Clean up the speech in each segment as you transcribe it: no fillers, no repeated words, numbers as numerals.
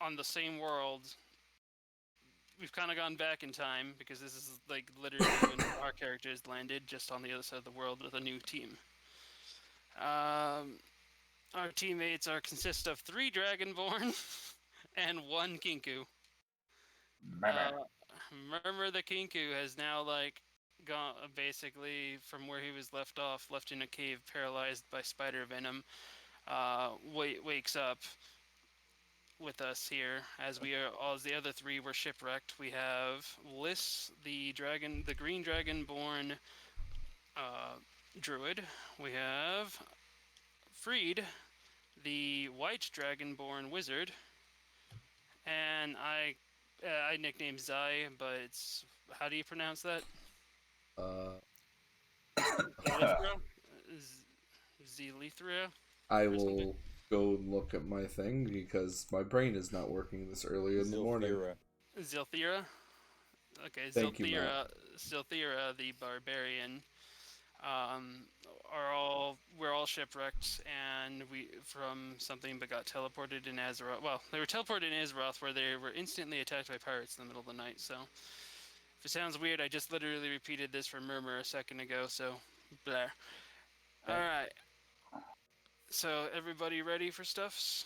on the same world. We've kind of gone back in time because this is like literally when our characters landed, just on the other side of the world with a new team. Our teammates consist of 3 Dragonborn and 1 Kinku. Murmur the Kinku has now gone basically from where he was left off, left in a cave, paralyzed by spider venom. Wakes up with us here as the other 3 were shipwrecked. We have Liss, the green dragonborn druid. We have Freed, the white dragonborn wizard, and I nicknamed Zai, but it's, how do you pronounce that? Zylthyra? I will go look at my thing because my brain is not working this early in the morning. Zylthyra? Okay, Thank you, Matt. Zylthyra the Barbarian. We're all shipwrecked, and we from something but got teleported in Azeroth. Well, they were teleported in Azeroth, where they were instantly attacked by pirates in the middle of the night. So, if it sounds weird, I just literally repeated this for Murmur a second ago. So, blah. All right. So, everybody ready for stuffs?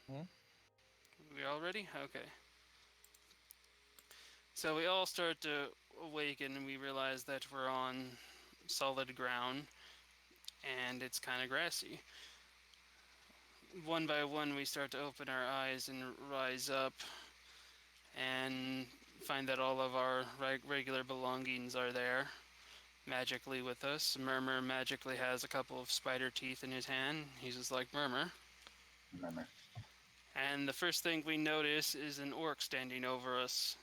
We all ready? Okay. So we all start to awaken, and we realize that we're on solid ground, and it's kind of grassy. One by one, we start to open our eyes and rise up, and find that all of our regular belongings are there, magically with us. Murmur magically has a couple of spider teeth in his hand. He's just like, Murmur. And the first thing we notice is an orc standing over us.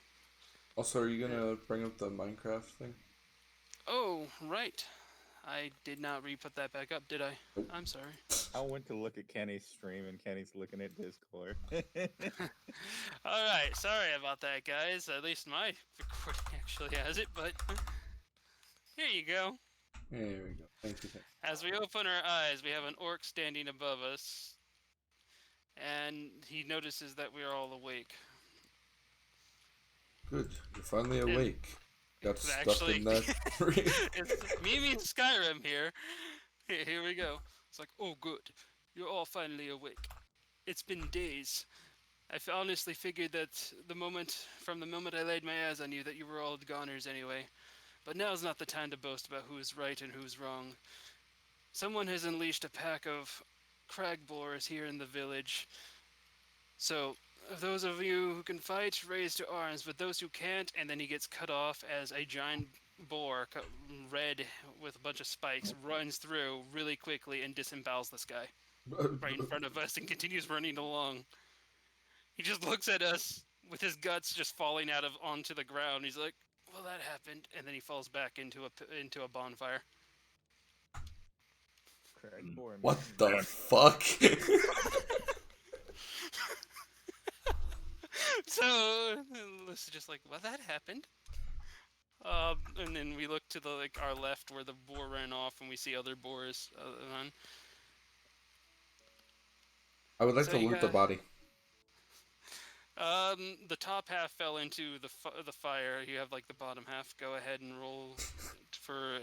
Also, are you gonna bring up the Minecraft thing? Oh, right. I did not re-put that back up, did I? Nope. I'm sorry. I went to look at Kenny's stream, and Kenny's looking at Discord. Alright, sorry about that, guys. At least my recording actually has it, but here you go. There we go. Thank you. As we open our eyes, we have an orc standing above us, and he notices that we are all awake. Good. You're finally awake. Got stuck Actually, in that tree. It's me and Skyrim here. Here we go. It's like, oh good, you're all finally awake. It's been days. I honestly figured that from the moment I laid my eyes on you, that you were all goners anyway. But now's not the time to boast about who's right and who's wrong. Someone has unleashed a pack of crag boars here in the village. So, those of you who can fight, raise to arms, but those who can't, and then he gets cut off as a giant boar, red with a bunch of spikes, runs through really quickly and disembowels this guy right in front of us and continues running along. He just looks at us with his guts just falling onto the ground. He's like, well, that happened, and then he falls back into a bonfire. What the fuck? So this is just like, well, that happened. And then we look to our left where the boar ran off, and we see other boars. I would like to loot the body. The top half fell into the fire. You have the bottom half. Go ahead and roll for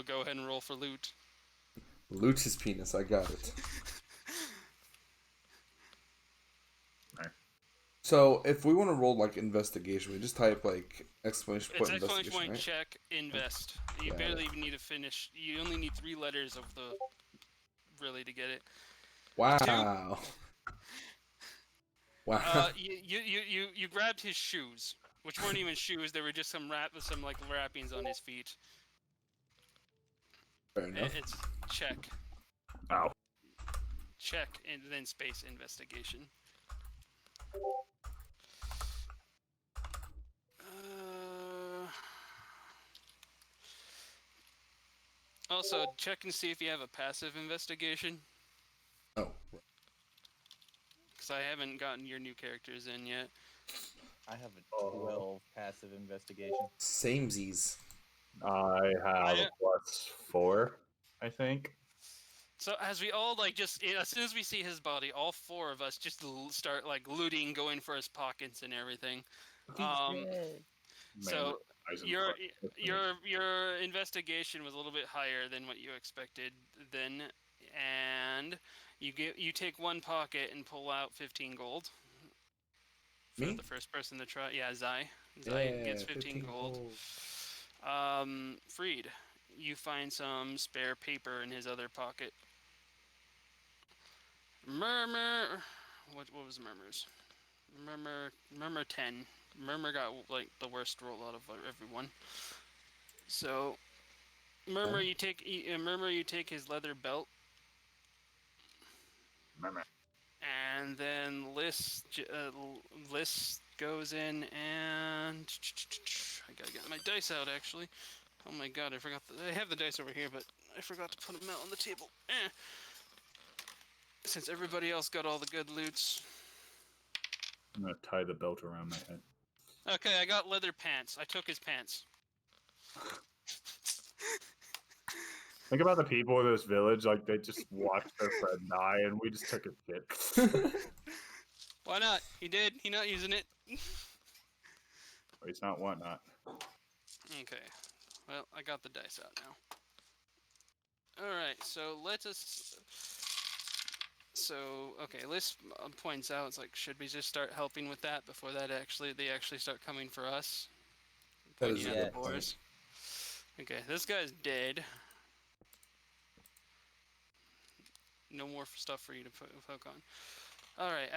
go ahead and roll for loot. Loot his penis. I got it. So if we want to roll investigation, we just type exclamation point investigation. Exclamation point right? check invest. You barely even need to finish. You only need 3 letters of the really to get it. Wow. Wow. You grabbed his shoes, which weren't even shoes. They were just some wrappings on his feet. Fair enough. It's check. Ow. Check and then space investigation. Also, check and see if you have a passive investigation. Oh. Because I haven't gotten your new characters in yet. I have a 12 passive investigation. Samesies. I have a +4, I think. So as we all like just as soon as we see his body, all four of us just start like looting, going for his pockets and everything. Um, so your your investigation was a little bit higher than what you expected then, and you take one pocket and pull out 15 gold for Me? the first person to try. Yeah, Zai. Zai gets Yeah, 15 gold. gold. Freed, you find some spare paper in his other pocket. Murmur, what was Murmur's? Murmur 10. Murmur got like the worst roll out of everyone. So Murmur, you take his leather belt, and then List goes in and I gotta get my dice out actually. Oh my god, I forgot. I have the dice over here, but I forgot to put them out on the table. Since everybody else got all the good loots. I'm gonna tie the belt around my head. Okay, I got leather pants. I took his pants. Think about the people in this village, like they just watched their friend die, and we just took a shit. Why not? He did. He not using it. He's not whatnot. Okay. Well, I got the dice out now. Alright, so let us... So, okay, List points out, it's like, should we just start helping with that before they actually start coming for us? That is Pointing a at good the boars. Okay, this guy's dead. No more stuff for you to poke on. All right,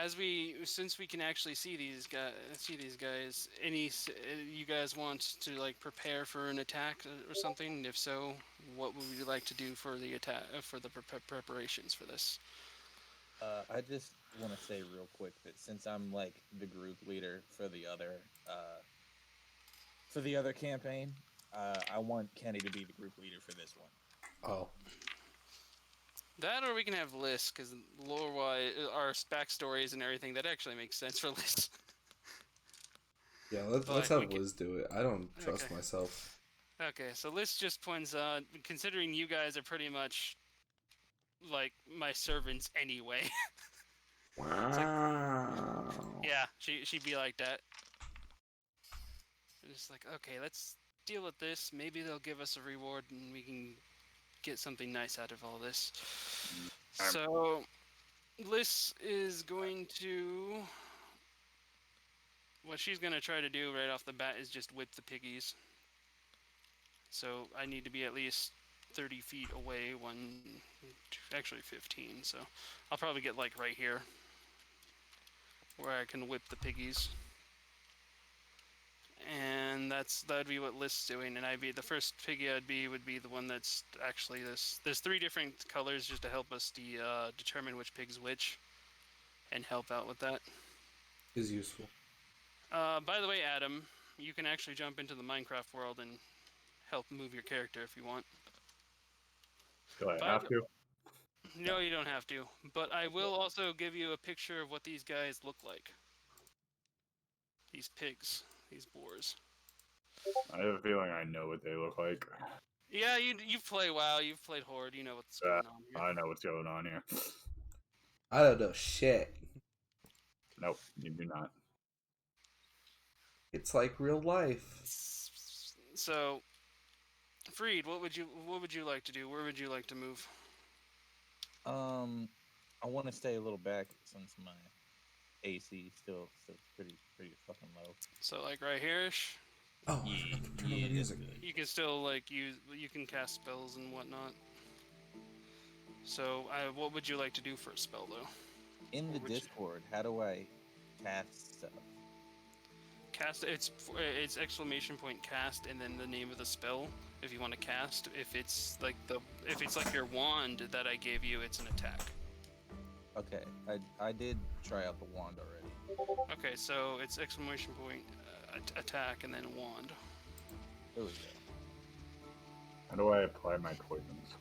since we can actually see these guys, you guys want to like prepare for an attack or something? And if so, what would you like to do for the attack for the preparations for this? I just want to say real quick that since I'm like the group leader for the other campaign, I want Kenny to be the group leader for this one. Oh. That, or we can have Liz, because lore-wise, our backstories and everything, that actually makes sense for Liz. Yeah, let's have Liz do it. I don't trust myself. Okay, so Liz just points out, considering you guys are pretty much like my servants anyway. Wow. Yeah, she'd be like that. Just like, okay, let's deal with this. Maybe they'll give us a reward and we can get something nice out of all this. So, Liz is going to... What she's going to try to do right off the bat is just whip the piggies. So, I need to be at least 30 feet away, actually 15, so I'll probably get like right here where I can whip the piggies. And that'd be what List's doing, and the first piggy would be the one that's actually this. There's 3 different colors just to help us determine which pig's which, and help out with that. Is useful. By the way, Adam, you can actually jump into the Minecraft world and help move your character if you want. Do I have to? No, you don't have to. But I will also give you a picture of what these guys look like. These pigs. These boars. I have a feeling I know what they look like. Yeah, you play WoW, you've played Horde, you know what's going on here. I know what's going on here. I don't know shit. Nope, you do not. It's like real life. So, Freed, what would you like to do? Where would you like to move? I want to stay a little back since my AC still pretty fucking low. So like right here-ish? Oh, Yeah, turn on the music. You can still like you can cast spells and whatnot. So what would you like to do for a spell though? In the Discord, how do I cast stuff? Cast it's !! Cast and then the name of the spell if you want to cast. If it's like your wand that I gave you, it's an attack. Okay, I did try out the wand already. Okay, so it's ! Attack and then a wand. There we go. How do I apply my poisons?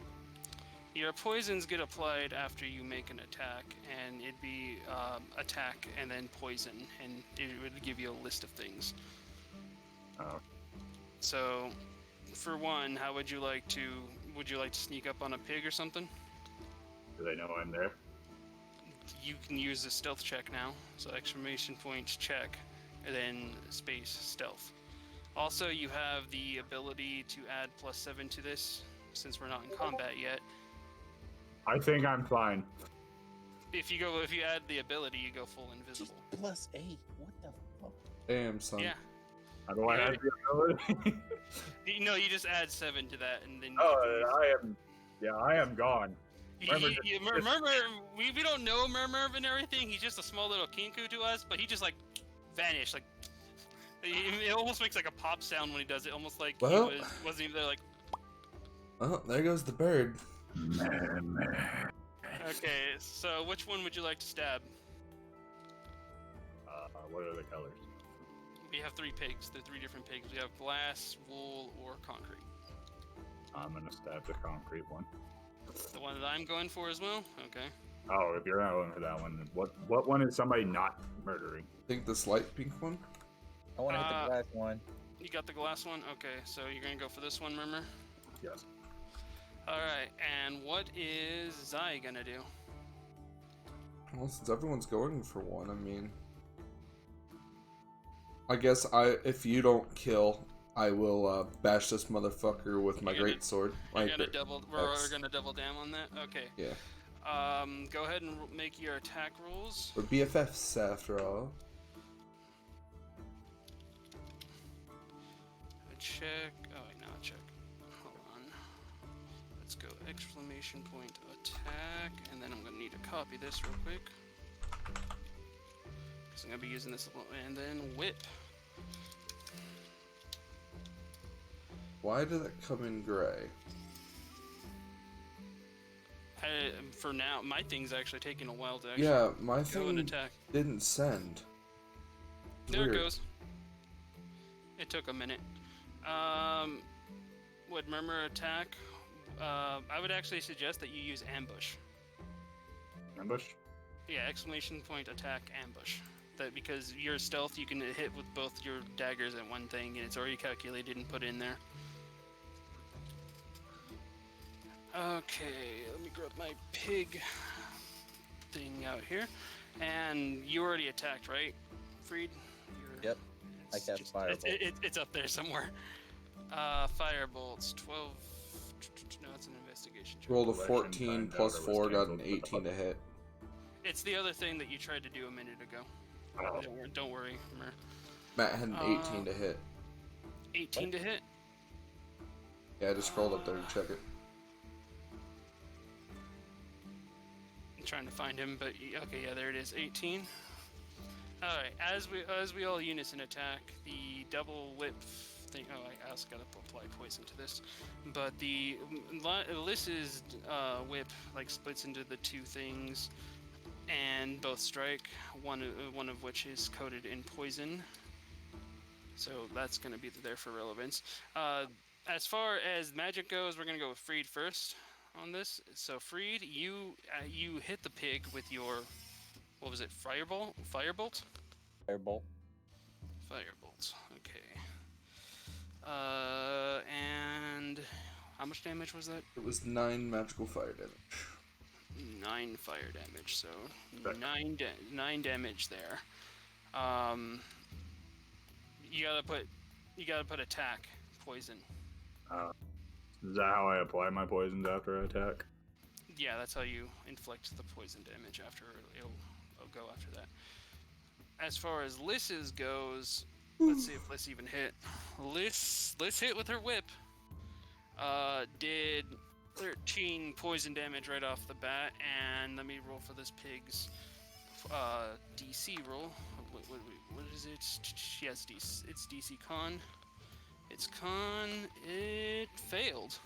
Your poisons get applied after you make an attack, and it'd be attack and then poison, and it would give you a list of things. Oh. So, for one, how would you like to sneak up on a pig or something? Do they know I'm there? You can use the stealth check now. So exclamation point check, and then space stealth. Also, you have the ability to add +7 to this, since we're not in combat yet. I think I'm fine. If you add the ability, you go full invisible. +8. What the fuck? Damn, son. Yeah. How do I have the ability? No, you just add 7 to that, and then. I am gone. Murmur, we don't know Murmur and everything. He's just a small little kinku to us, but he just like vanished. Like it almost makes like a pop sound when he does it, almost like Well, he wasn't even there. Like, oh, there goes the bird. okay, so which one would you like to stab? What are the colors? We have 3 pigs. They're 3 different pigs. We have glass, wool, or concrete. I'm gonna stab the concrete one. The one that I'm going for as well. Okay. Oh, if you're not going for that one, what one is somebody not murdering? I think this light pink one. I want to hit the glass one. You got the glass one? Okay, so you're gonna go for this one, Murmur? Yes. Alright, and what is Zai gonna do? Well, since everyone's going for one, I mean, I guess if you don't kill, I will bash this motherfucker with my greatsword. We're gonna double down on that? Okay. Yeah. Go ahead and make your attack rolls. We're BFFs after all. Check. Oh wait, no, check. Hold on. Let's go exclamation point attack, and then I'm gonna need to copy this real quick. Because I'm gonna be using this, and then whip. Why did it come in gray? For now, my thing's actually taking a while to actually Yeah, my go and thing attack. didn't send. There Weird. it goes. It took a minute. Would Murmur attack? I would actually suggest that you use ambush. Ambush? Yeah, exclamation point attack ambush. That because you're stealth, you can hit with both your daggers at one thing, and it's already calculated and put in there. Okay, let me grab my pig thing out here. And you already attacked, right, Freed? Yep. I cast Firebolt. It's up there somewhere. Firebolts, 12. No, it's an investigation check. Rolled a 14 plus 4, got an 18 to hit. It's the other thing that you tried to do a minute ago. Oh. Don't worry, Murmur. Matt had an 18 to hit. 18 to hit? Yeah, I just scrolled up there to check it. I'm trying to find him, but okay, yeah, there it is. 18. All right, as we all unison attack, the double whip thing. Oh, I also gotta apply poison to this, but the Alyssa's whip like splits into the 2 things, and both strike. One of which is coated in poison, so that's gonna be there for relevance. As far as magic goes, we're gonna go with Freed first on this. So Freed, you hit the pig with your, what was it? Firebolt. Firebolt. Firebolt. Okay. And how much damage was that? It was 9 magical fire damage. 9 fire damage. So 9 damage there. You gotta put attack poison. Is that how I apply my poisons after I attack? Yeah, that's how you inflict the poison damage after it'll go after that. As far as Lys's goes, let's see if Lys even hit. Lys hit with her whip. Did 13 poison damage right off the bat, and let me roll for this pig's DC roll. What is it? Yes, it's DC Con. It's Con. It failed.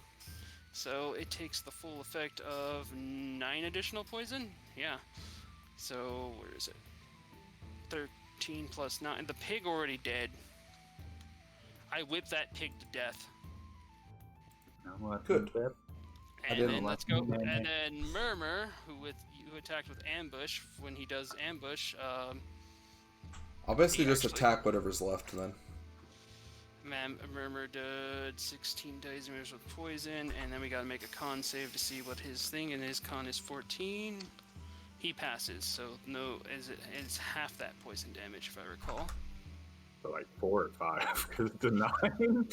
So it takes the full effect of 9 additional poison? Yeah. So, where is it? 13 plus 9. The pig already dead. I whipped that pig to death. Good. And didn't then like let's go. him. And then Murmur, who attacked with ambush, when he does ambush, I'll basically He just actually- attack whatever's left then. Murmur did 16 dice damage with poison, and then we gotta make a con save to see what his thing, and his con is 14. He passes, so no, it's half that poison damage if I recall. So like 4 or 5, because the 9.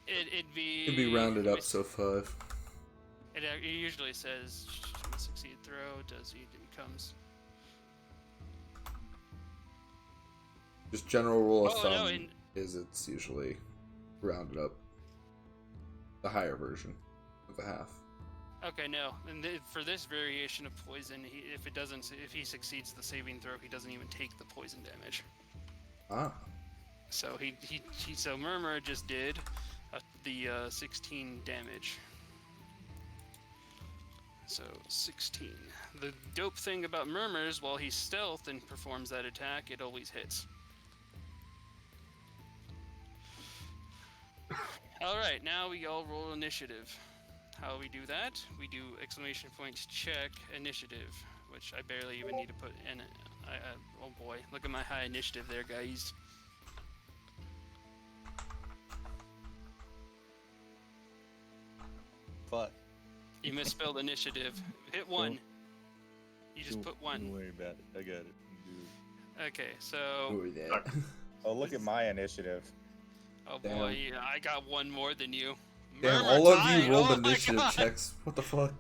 It'd be. It'd be rounded up, so 5. It usually says succeed throw, does he becomes. Just general rule of Oh, thumb no, is it's usually rounded up. The higher version of the half. Okay, no. And for this variation of poison, if he succeeds the saving throw, he doesn't even take the poison damage. Ah. So so Murmur just did the 16 damage. So 16. The dope thing about Murmur is while he's stealth and performs that attack, it always hits. Alright, now we all roll initiative. How we do that? We do exclamation point check initiative, which I barely even need to put in it. Oh boy, look at my high initiative there, guys. Fuck. You misspelled initiative. Hit 1. You just put 1. Don't worry about it. I got it. Dude. Okay, so... Ooh, that. Oh, look at my initiative. Oh Damn. boy, yeah, I got 1 more than you. Damn, Murmur all of tied. you rolled Oh my initiative God. checks. What the fuck?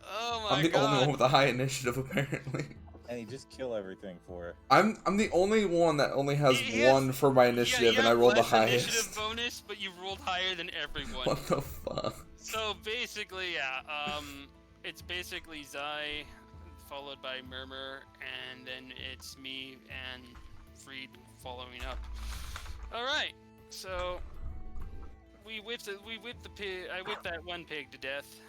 Oh my I'm the god. only one with a high initiative, apparently. And he just kill everything for it. I'm the only one that only has He has- 1 for my initiative, you and I have rolled the less highest. initiative bonus, but you rolled higher than everyone. What the fuck? So basically, yeah, it's basically Zai, followed by Murmur, and then it's me and Freed following up. All right, so we whipped the pig. I whipped that 1 pig to death.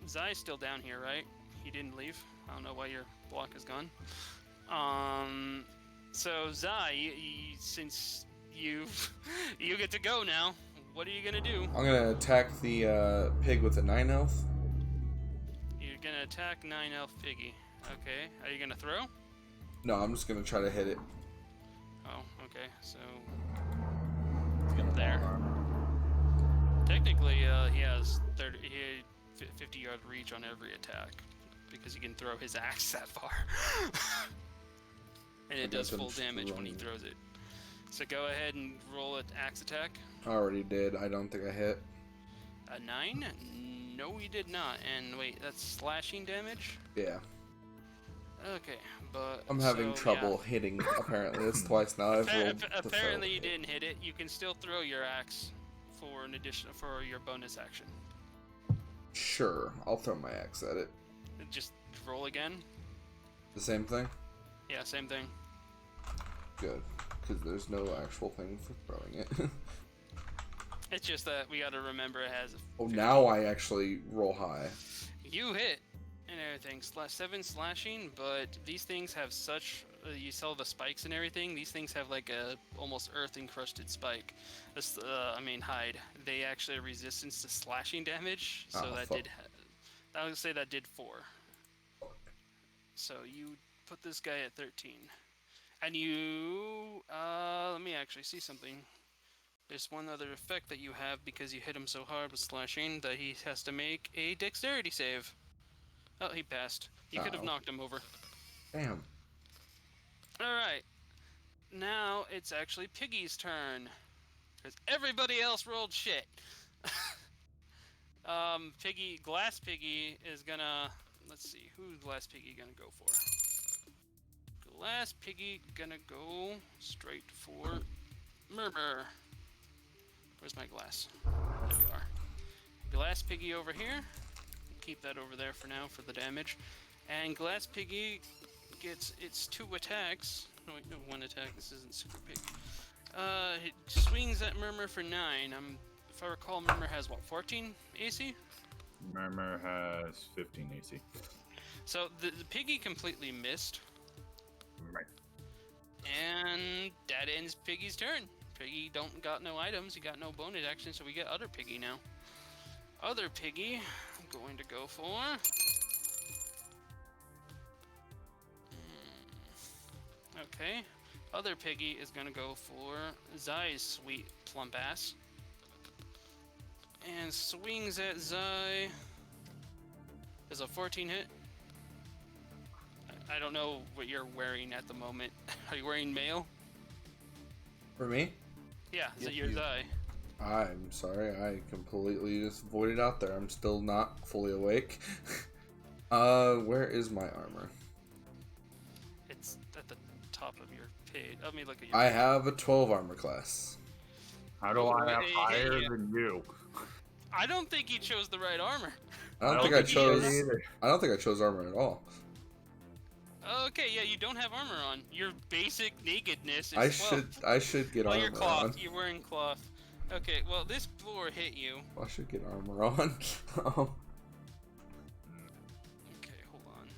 Zai's still down here, right? He didn't leave. I don't know why your block is gone. So Zai, since you get to go now, what are you gonna do? I'm gonna attack the pig with a 9 health. You're gonna attack 9 elf piggy. Okay. Are you gonna throw? No, I'm just gonna try to hit it. Oh, okay. So It's gonna There. fall armor. technically, he has 50-yard reach on every attack because he can throw his axe that far, and it does full damage when he throws it. So go ahead and roll an axe attack. I already did. I don't think I hit. A 9? No, you did not. And wait, that's slashing damage? Yeah. Okay, but I'm having so, trouble hitting, apparently. It's twice now I've rolled the Apparently fail. you didn't hit it. You can still throw your axe for your bonus action. Sure, I'll throw my axe at it. Just roll again. The same thing? Yeah, same thing. Good. Because there's no actual thing for throwing it. It's just that we got to remember it has. Oh, now I actually roll high. You hit and everything. 7 slashing, but these things have such. You saw the spikes and everything. These things have like a almost earth encrusted spike. This, hide. They actually have resistance to slashing damage. So Oh, that fuck. did. I would say that did 4. So you put this guy at 13, and you. Let me actually see something. There's one other effect that you have because you hit him so hard with slashing that he has to make a dexterity save. Oh, he passed. You could have Uh-oh. knocked him over. Damn. Alright. Now it's actually Piggy's turn. Because everybody else rolled shit. Glass Piggy is gonna... Let's see, who's Glass Piggy gonna go for? Glass Piggy gonna go straight for Murmur. Where's my glass? There we are. Glass Piggy over here. Keep that over there for now for the damage. And Glass Piggy gets its 2 attacks. No, wait, no, 1 attack. This isn't super big. It swings at Murmur for 9. If I recall, Murmur has what, 14 AC? Murmur has 15 AC. So the Piggy completely missed. Right. And that ends Piggy's turn. Piggy got no items, he got no bonus action, so we get Other Piggy now. Other Piggy, I'm going to go for... Okay, other piggy is gonna go for Zai's sweet plump ass. And swings at Zai. Is a 14 hit? I don't know what you're wearing at the moment. Are you wearing mail? For me? Yeah, is it Yes, your you. Zai? I'm sorry, I completely just voided out there. I'm still not fully awake. Where is my armor? It's at the top of your page. Let me look at your I page. have a 12 armor class. How do I have Hey, higher yeah. than you? I don't think you chose the right armor. I don't think I think chose. so either. I don't think I chose armor at all. Okay, yeah, you don't have armor on. Your basic nakedness is I 12. should get Oh, armor you're cloth. on. You're wearing cloth. Okay, well, this boar hit you. I should get armor on. Okay, hold on.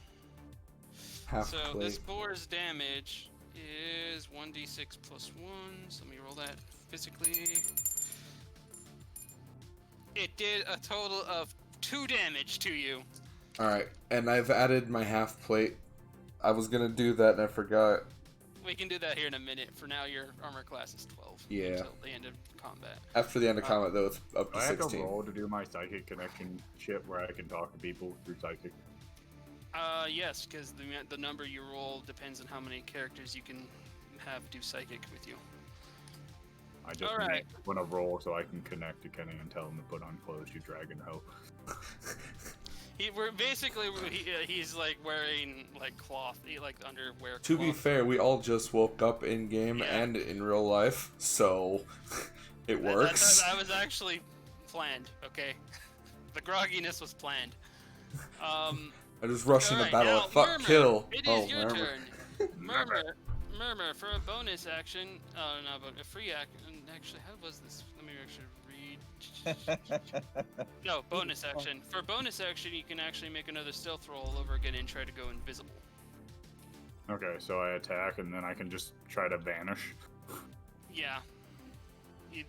Half So plate. this boar's damage is 1d6 plus 1. So let me roll that physically. It did a total of 2 damage to you. All right, and I've added my half plate. I was gonna do that and I forgot. We can do that here in a minute. For now, your armor class is 12. Yeah. Until the end of combat. After the end of combat, though, it's up Do to I have to 16. roll to do my psychic connection shit where I can talk to people through psychic? Yes, because the number you roll depends on how many characters you can have do psychic with you. I just Alright. want to roll so I can connect to Kenny and tell him to put on clothes, you dragon hoe. He's like wearing like cloth, like underwear. To be cloth. fair, we all just woke up in game Yeah. and in real life, so it works. That was actually planned. Okay, the grogginess was planned. I just rush into Alright, battle. now, Fuck, Murmur, kill. It is Oh, your Murmur. turn. Murmur, for a bonus action. Oh no, but a free action. Actually, how was this? Let me actually read. No, bonus action. For bonus action, you can actually make another stealth roll all over again and try to go invisible. Okay, so I attack and then I can just try to vanish. Yeah.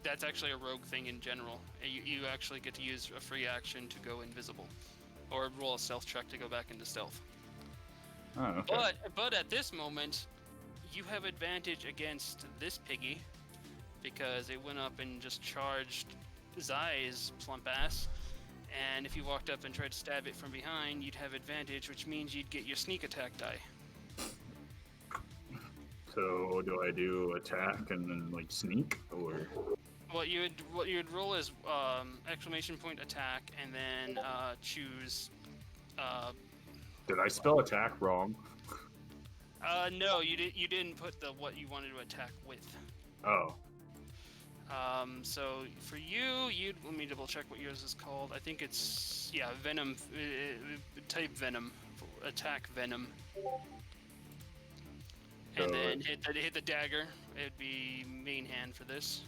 That's actually a rogue thing in general. You actually get to use a free action to go invisible. Or roll a stealth check to go back into stealth. Oh, okay. But at this moment, you have advantage against this piggy because it went up and just charged Zai's plump ass. And if you walked up and tried to stab it from behind, you'd have advantage, which means you'd get your sneak attack die. So do I do attack and then like sneak, or? What you would roll is exclamation point attack, and then choose. Did I spell attack wrong? No, you didn't put the what you wanted to attack with. Oh, So for you, let me double check what yours is called. I think it's venom, type venom, attack venom, and So- then hit the dagger. It'd be main hand for this.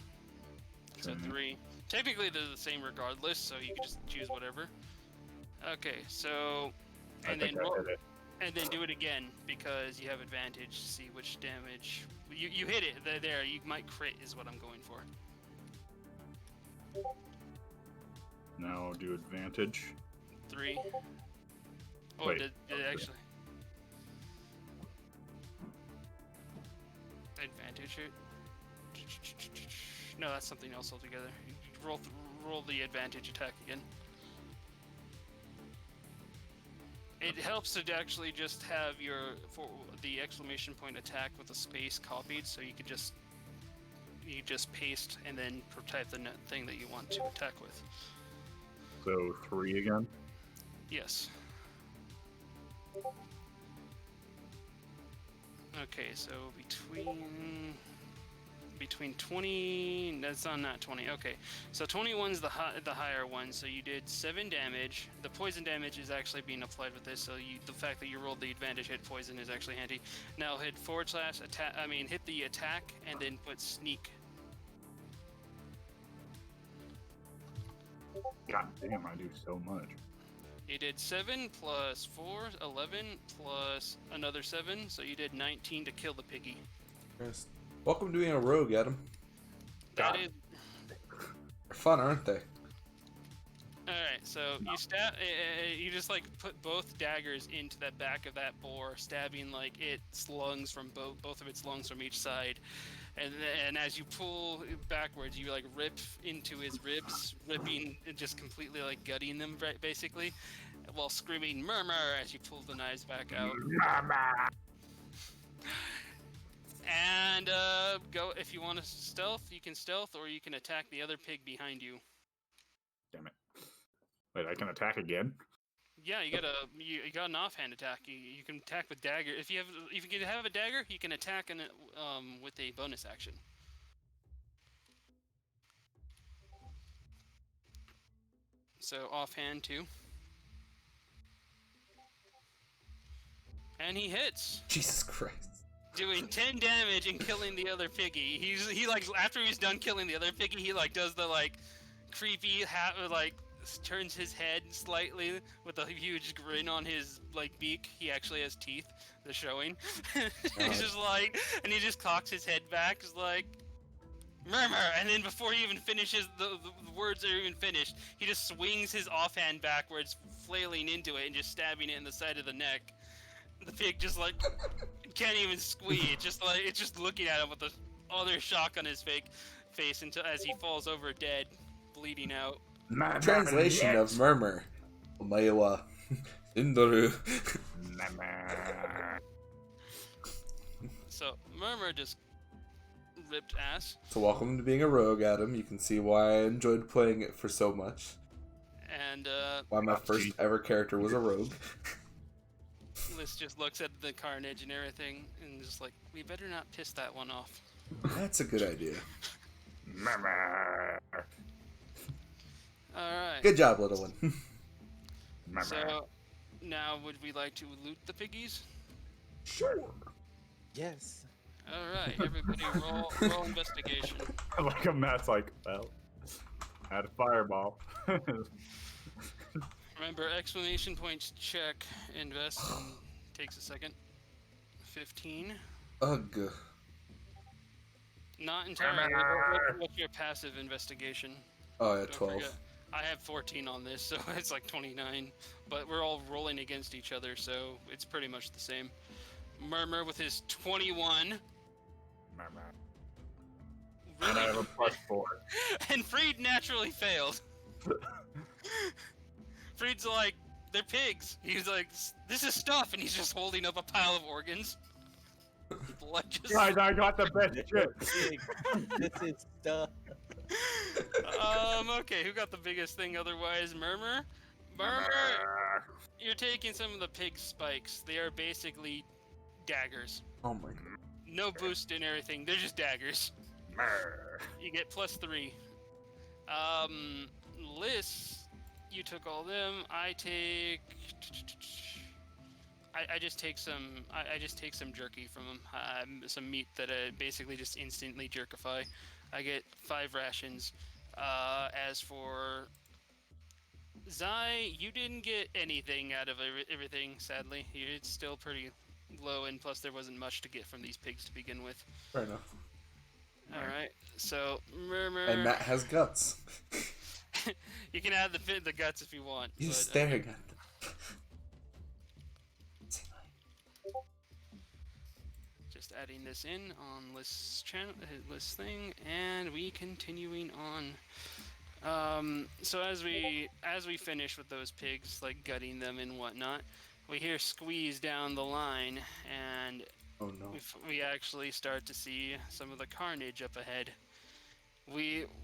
So Okay. 3. Technically they're the same regardless, so you can just choose whatever. Okay, so I and think then I roll, hit it. and then do it again because you have advantage to see which damage you hit it. There, you might crit is what I'm going for. Now do advantage. 3. Oh, Wait, did it okay. actually? Advantage it? No, that's something else altogether. You roll the advantage attack again. It helps to actually just have the exclamation point attack with a space copied, so you just paste and then type the thing that you want to attack with. So 3 again. Yes. Okay, so between 20, that's not 20. Okay, so 21's the higher one. So you did 7 damage. The poison damage is actually being applied with this. So the fact that you rolled the advantage hit poison is actually handy. Now hit / attack. I mean hit the attack and then put sneak. God damn, I do so much. You did 7 plus 4, 11 plus another 7. So you did 19 to kill the piggy. Yes. Welcome to being a rogue, Adam. That God. is. They're fun, aren't they? Alright, So you stab, you just like put both daggers into the back of that boar, stabbing like its lungs from both of its lungs from each side, and as you pull backwards, you like rip into his ribs, ripping, just completely like gutting them, basically, while screaming "Murmur" as you pull the knives back out. And go if you want to stealth, you can stealth, or you can attack the other pig behind you. Damn it. Wait, I can attack again? Yeah, you got an offhand attack. You can attack with dagger. If you can have a dagger, you can attack with a bonus action. So offhand too. And he hits, Jesus Christ. doing 10 damage and killing the other piggy. He like after he's done killing the other piggy, he like does the like creepy like turns his head slightly with a huge grin on his like beak. He actually has teeth. They're showing. He's just like, and he just cocks his head back, just like "Murmur," and then before he even finishes the words are even finished, he just swings his offhand backwards, flailing into it and just stabbing it in the side of the neck. The pig just like can't even squeal. It's just looking at him with the other shock on his face until as he falls over dead, bleeding out. Translation of Murmur. Omaewa Indoru. So Murmur just ripped ass, So welcome to being a rogue, Adam. You can see why I enjoyed playing it for so much. and Why my first ever character was a rogue. Liz just looks at the carnage and everything, and just like, we better not piss that one off. That's a good idea. Alright. Good job, little one. So, now would we like to loot the piggies? Sure. Yes. Alright, everybody roll investigation. Like a Matt's like, well, add a fireball. Remember, exclamation points check, invest, and takes a second. 15. Ugh. Not entirely. What's your passive investigation? Oh, yeah, Don't 12. forget. I have 14 on this, so it's like 29. But we're all rolling against each other, so it's pretty much the same. Murmur with his 21. And I have a +4. And Freed naturally failed. Freed's like, they're pigs. He's like, this is stuff, and he's just holding up a pile of organs. Blood just... Guys, I got the best shit. This is stuff. Okay, who got the biggest thing otherwise? Murmur? Murmur, you're taking some of the pig spikes. They are basically daggers. Oh my god. No boost and everything, they're just daggers. You get +3. Liz, you took all them. I take... I just take some. I just take some jerky from them. Some meat that I basically just instantly jerkify. I get 5 rations. As for Zai, you didn't get anything out of everything. Sadly, it's still pretty low, and plus there wasn't much to get from these pigs to begin with. Fair enough. All right. So Murmur. And Matt has guts. You can add the guts if you want. He's but, staring at them. Just adding this in on List's channel, List thing, and we continuing on. So as we finish with those pigs, like gutting them and whatnot, we hear squeeze down the line, and Oh no. we actually start to see some of the carnage up ahead.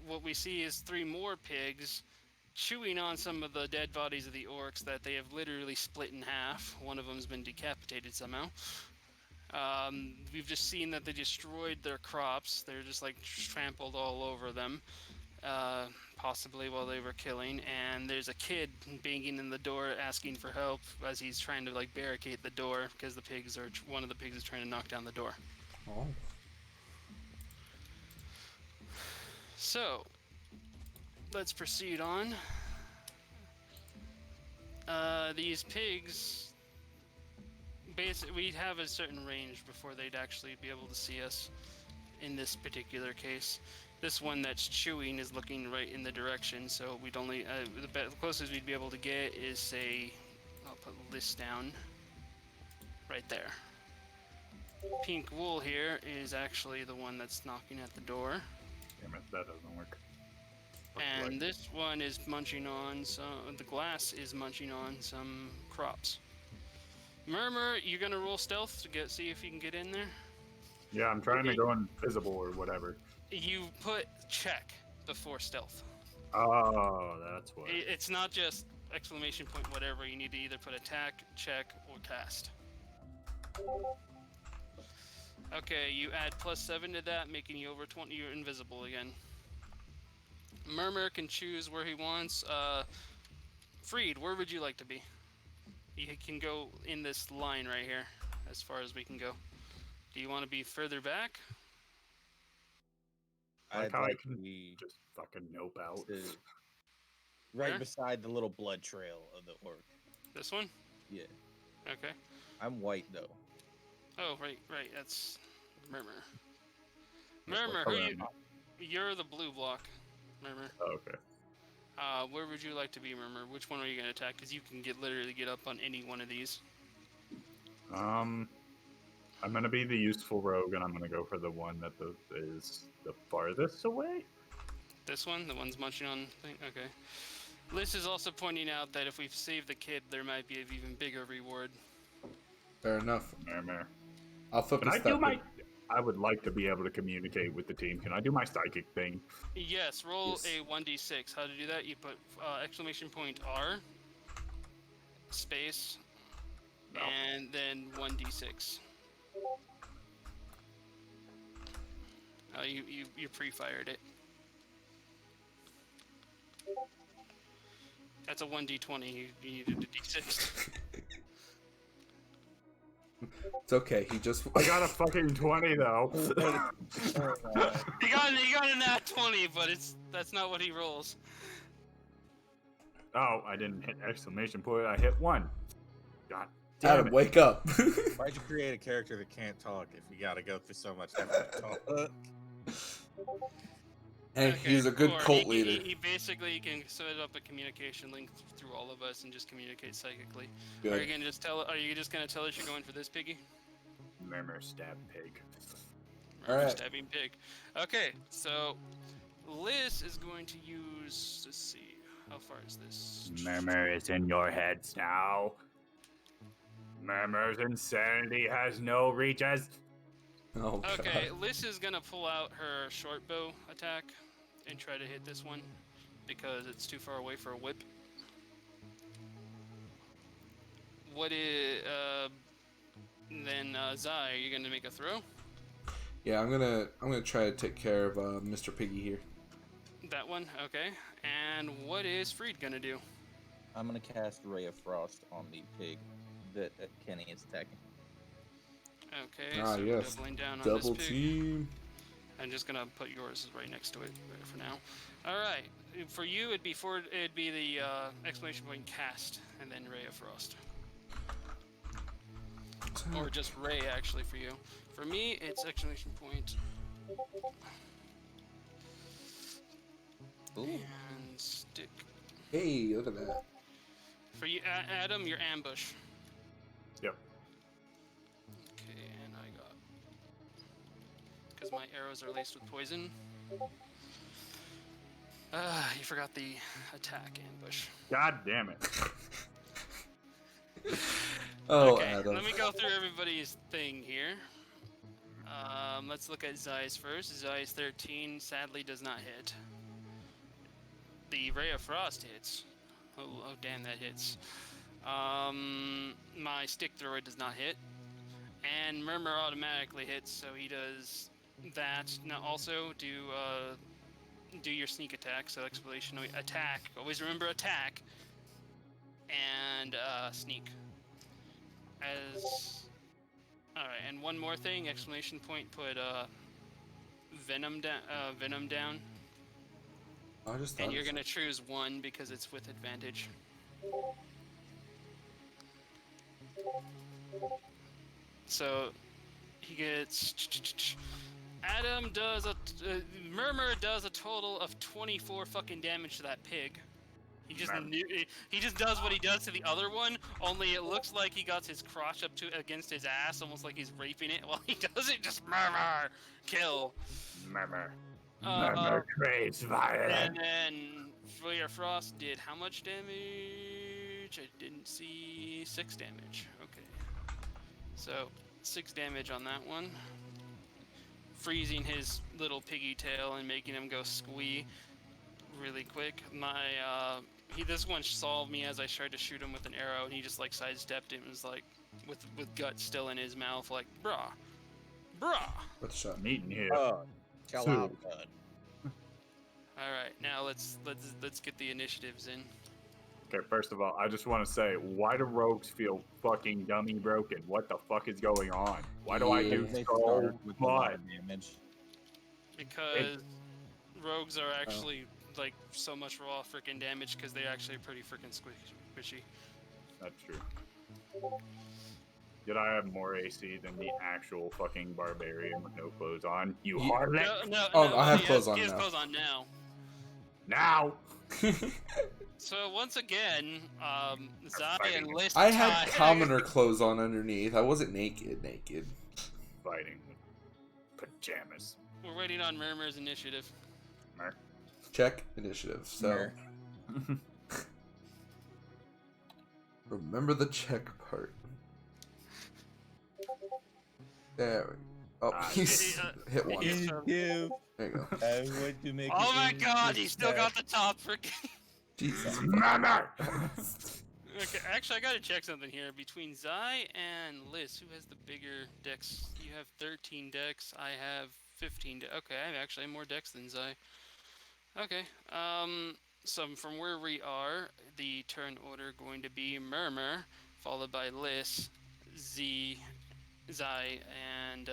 What we see is 3 more pigs chewing on some of the dead bodies of the orcs that they have literally split in half. One of them's been decapitated somehow. We've just seen that they destroyed their crops. They're just like trampled all over them, possibly while they were killing. And there's a kid banging in the door asking for help as he's trying to like barricade the door because one of the pigs is trying to knock down the door. Oh. So, let's proceed on. These pigs, we'd have a certain range before they'd actually be able to see us in this particular case. This one that's chewing is looking right in the direction, so we'd only the closest we'd be able to get is, say, I'll put Lys down right there. Pink wool here is actually the one that's knocking at the door, Damn it, that doesn't work. and this one is munching on some. The glass is munching on some crops. Murmur, you gonna roll stealth to see if you can get in there? Yeah, I'm trying to go invisible or whatever. You put check before stealth. Oh, that's what. It's not just exclamation point whatever. You need to either put attack, check, or cast. Okay, you add +7 to that, making you over 20. You're invisible again. Murmur can choose where he wants. Freed, where would you like to be? You can go in this line right here, as far as we can go. Do you want to be further back? Like I'd how I like to can be just fucking nope out. right Where? beside the little blood trail of the orc. This one? Yeah. Okay. I'm white though. Oh, right. That's Murmur. That's what Murmur, color who am you? You're the blue block. Murmur. Oh, okay. Where would you like to be, Murmur? Which one are you gonna attack? Because you can literally get up on any one of these. I'm gonna be the useful rogue, and I'm gonna go for the one that is the farthest away. This one, the one's munching on thing. Okay. Liz is also pointing out that if we save the kid, there might be an even bigger reward. Fair enough. Meh. I'll flip Can a I step. do my? I would like to be able to communicate with the team. Can I do my psychic thing? Yes, roll Yes. a 1d6. How to do that? You put exclamation point R, space, No. and then 1d6. You pre-fired it. That's a 1d20. You needed a d6. It's okay. He just. I got a fucking 20 though. You got a nat 20, but that's not what he rolls. Oh, I didn't hit exclamation point. I hit 1. God damn Adam, it. wake up. Why'd you create a character that can't talk if you gotta go through so much effort to talk? And Okay, he's a good Boar, cult leader. He basically can set up a communication link through all of us and just communicate psychically. Good. Are you just gonna tell us you're going for this piggy? Murmur stab pig. Or Alright. stabbing pig. Okay, so Liz is going to use. Let's see, how far is this? Murmur is in your heads now. Murmur's insanity has no reaches. Oh, Okay, God. Liz is gonna pull out her short bow attack and try to hit this one because it's too far away for a whip. Then Zai, are you gonna make a throw? Yeah, I'm gonna try to take care of Mr. Piggy here. That one, okay. And what is Freed gonna do? I'm gonna cast Ray of Frost on the pig that Kenny is attacking. Okay, Ah, so we're yes. doubling down on Double this pig. team. I'm just gonna put yours right next to it for now. All right, for you it'd be the exclamation point cast and then Ray of Frost, or just Ray actually for you. For me, it's exclamation point Ooh. and stick. Hey, look at that. For you, Adam, your ambush. Yep. Okay, and I got, because my arrows are laced with poison. You forgot the attack ambush. God damn it. Oh, Okay, Adam. let me go through everybody's thing here. Let's look at Zai's first. Zai's 13 sadly does not hit. The Ray of Frost hits. Oh damn, that hits. My stick thrower does not hit. And Murmur automatically hits, so he does that. Now also do your sneak attack, so exclamation attack. Always remember attack. And sneak. Alright, and one more thing, exclamation point, put venom down. I just thought And you're of gonna choose one because it's with advantage. So he gets Adam does Murmur does a total of 24 fucking damage to that pig. He just he just does what he does to the other one, only it looks like he got his crotch up against his ass, almost like he's raping it while he does it. Just Murmur, kill. Murmur. Murmur craves And violence. then Fire Frost did how much damage? I didn't see 6 damage. Okay, so 6 damage on that one. Freezing his little piggy tail and making him go squee really quick. This one saw me as I tried to shoot him with an arrow, and he just like sidestepped it and was like, with gut still in his mouth, like brah. What's the shot? Meeting here. Chill Two. out, bud. All right, now let's get the initiatives in. Okay, first of all, I just want to say, why do rogues feel fucking dummy broken? What the fuck is going on? Why do I do They so start with a lot much? of damage. Because rogues are actually like so much raw freaking damage because they're actually pretty freaking squishy. That's true. Did I have more AC than the actual fucking barbarian with no clothes on? You harlot! No, I have he clothes on he has now. clothes on now. Now! So once again, Zai fighting. and List I had tied. commoner clothes on underneath. I wasn't naked. Fighting with pajamas. We're waiting on Murmur's initiative. Check initiative. So remember the check part. There we go. Oh, he's hit one. he's- You, There you go. I want to make Oh it my in god, this he still got the top freaking. Jesus. Murmur! Okay, actually, I gotta check something here. Between Zai and Liz, who has the bigger decks? You have 13 decks. I have 15 decks. Okay, I actually have more decks than Zai. Okay. So from where we are, the turn order going to be Murmur, followed by Liz, Zai, and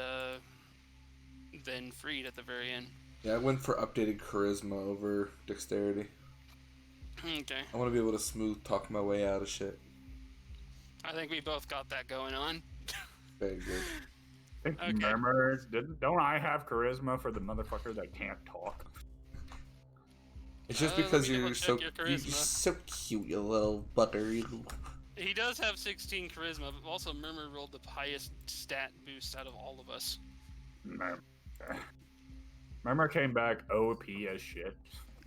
then Freed at the very end. Yeah, I went for updated charisma over dexterity. Okay. I want to be able to smooth talk my way out of shit. I think we both got that going on. Very good. I think Okay. Murmur, don't I have charisma for the motherfucker that can't talk? It's just Let because me you're double-check so your you're charisma. so cute, you little bugger. You. He does have 16 charisma, but also Murmur rolled the highest stat boost out of all of us. Murmur came back OP as shit.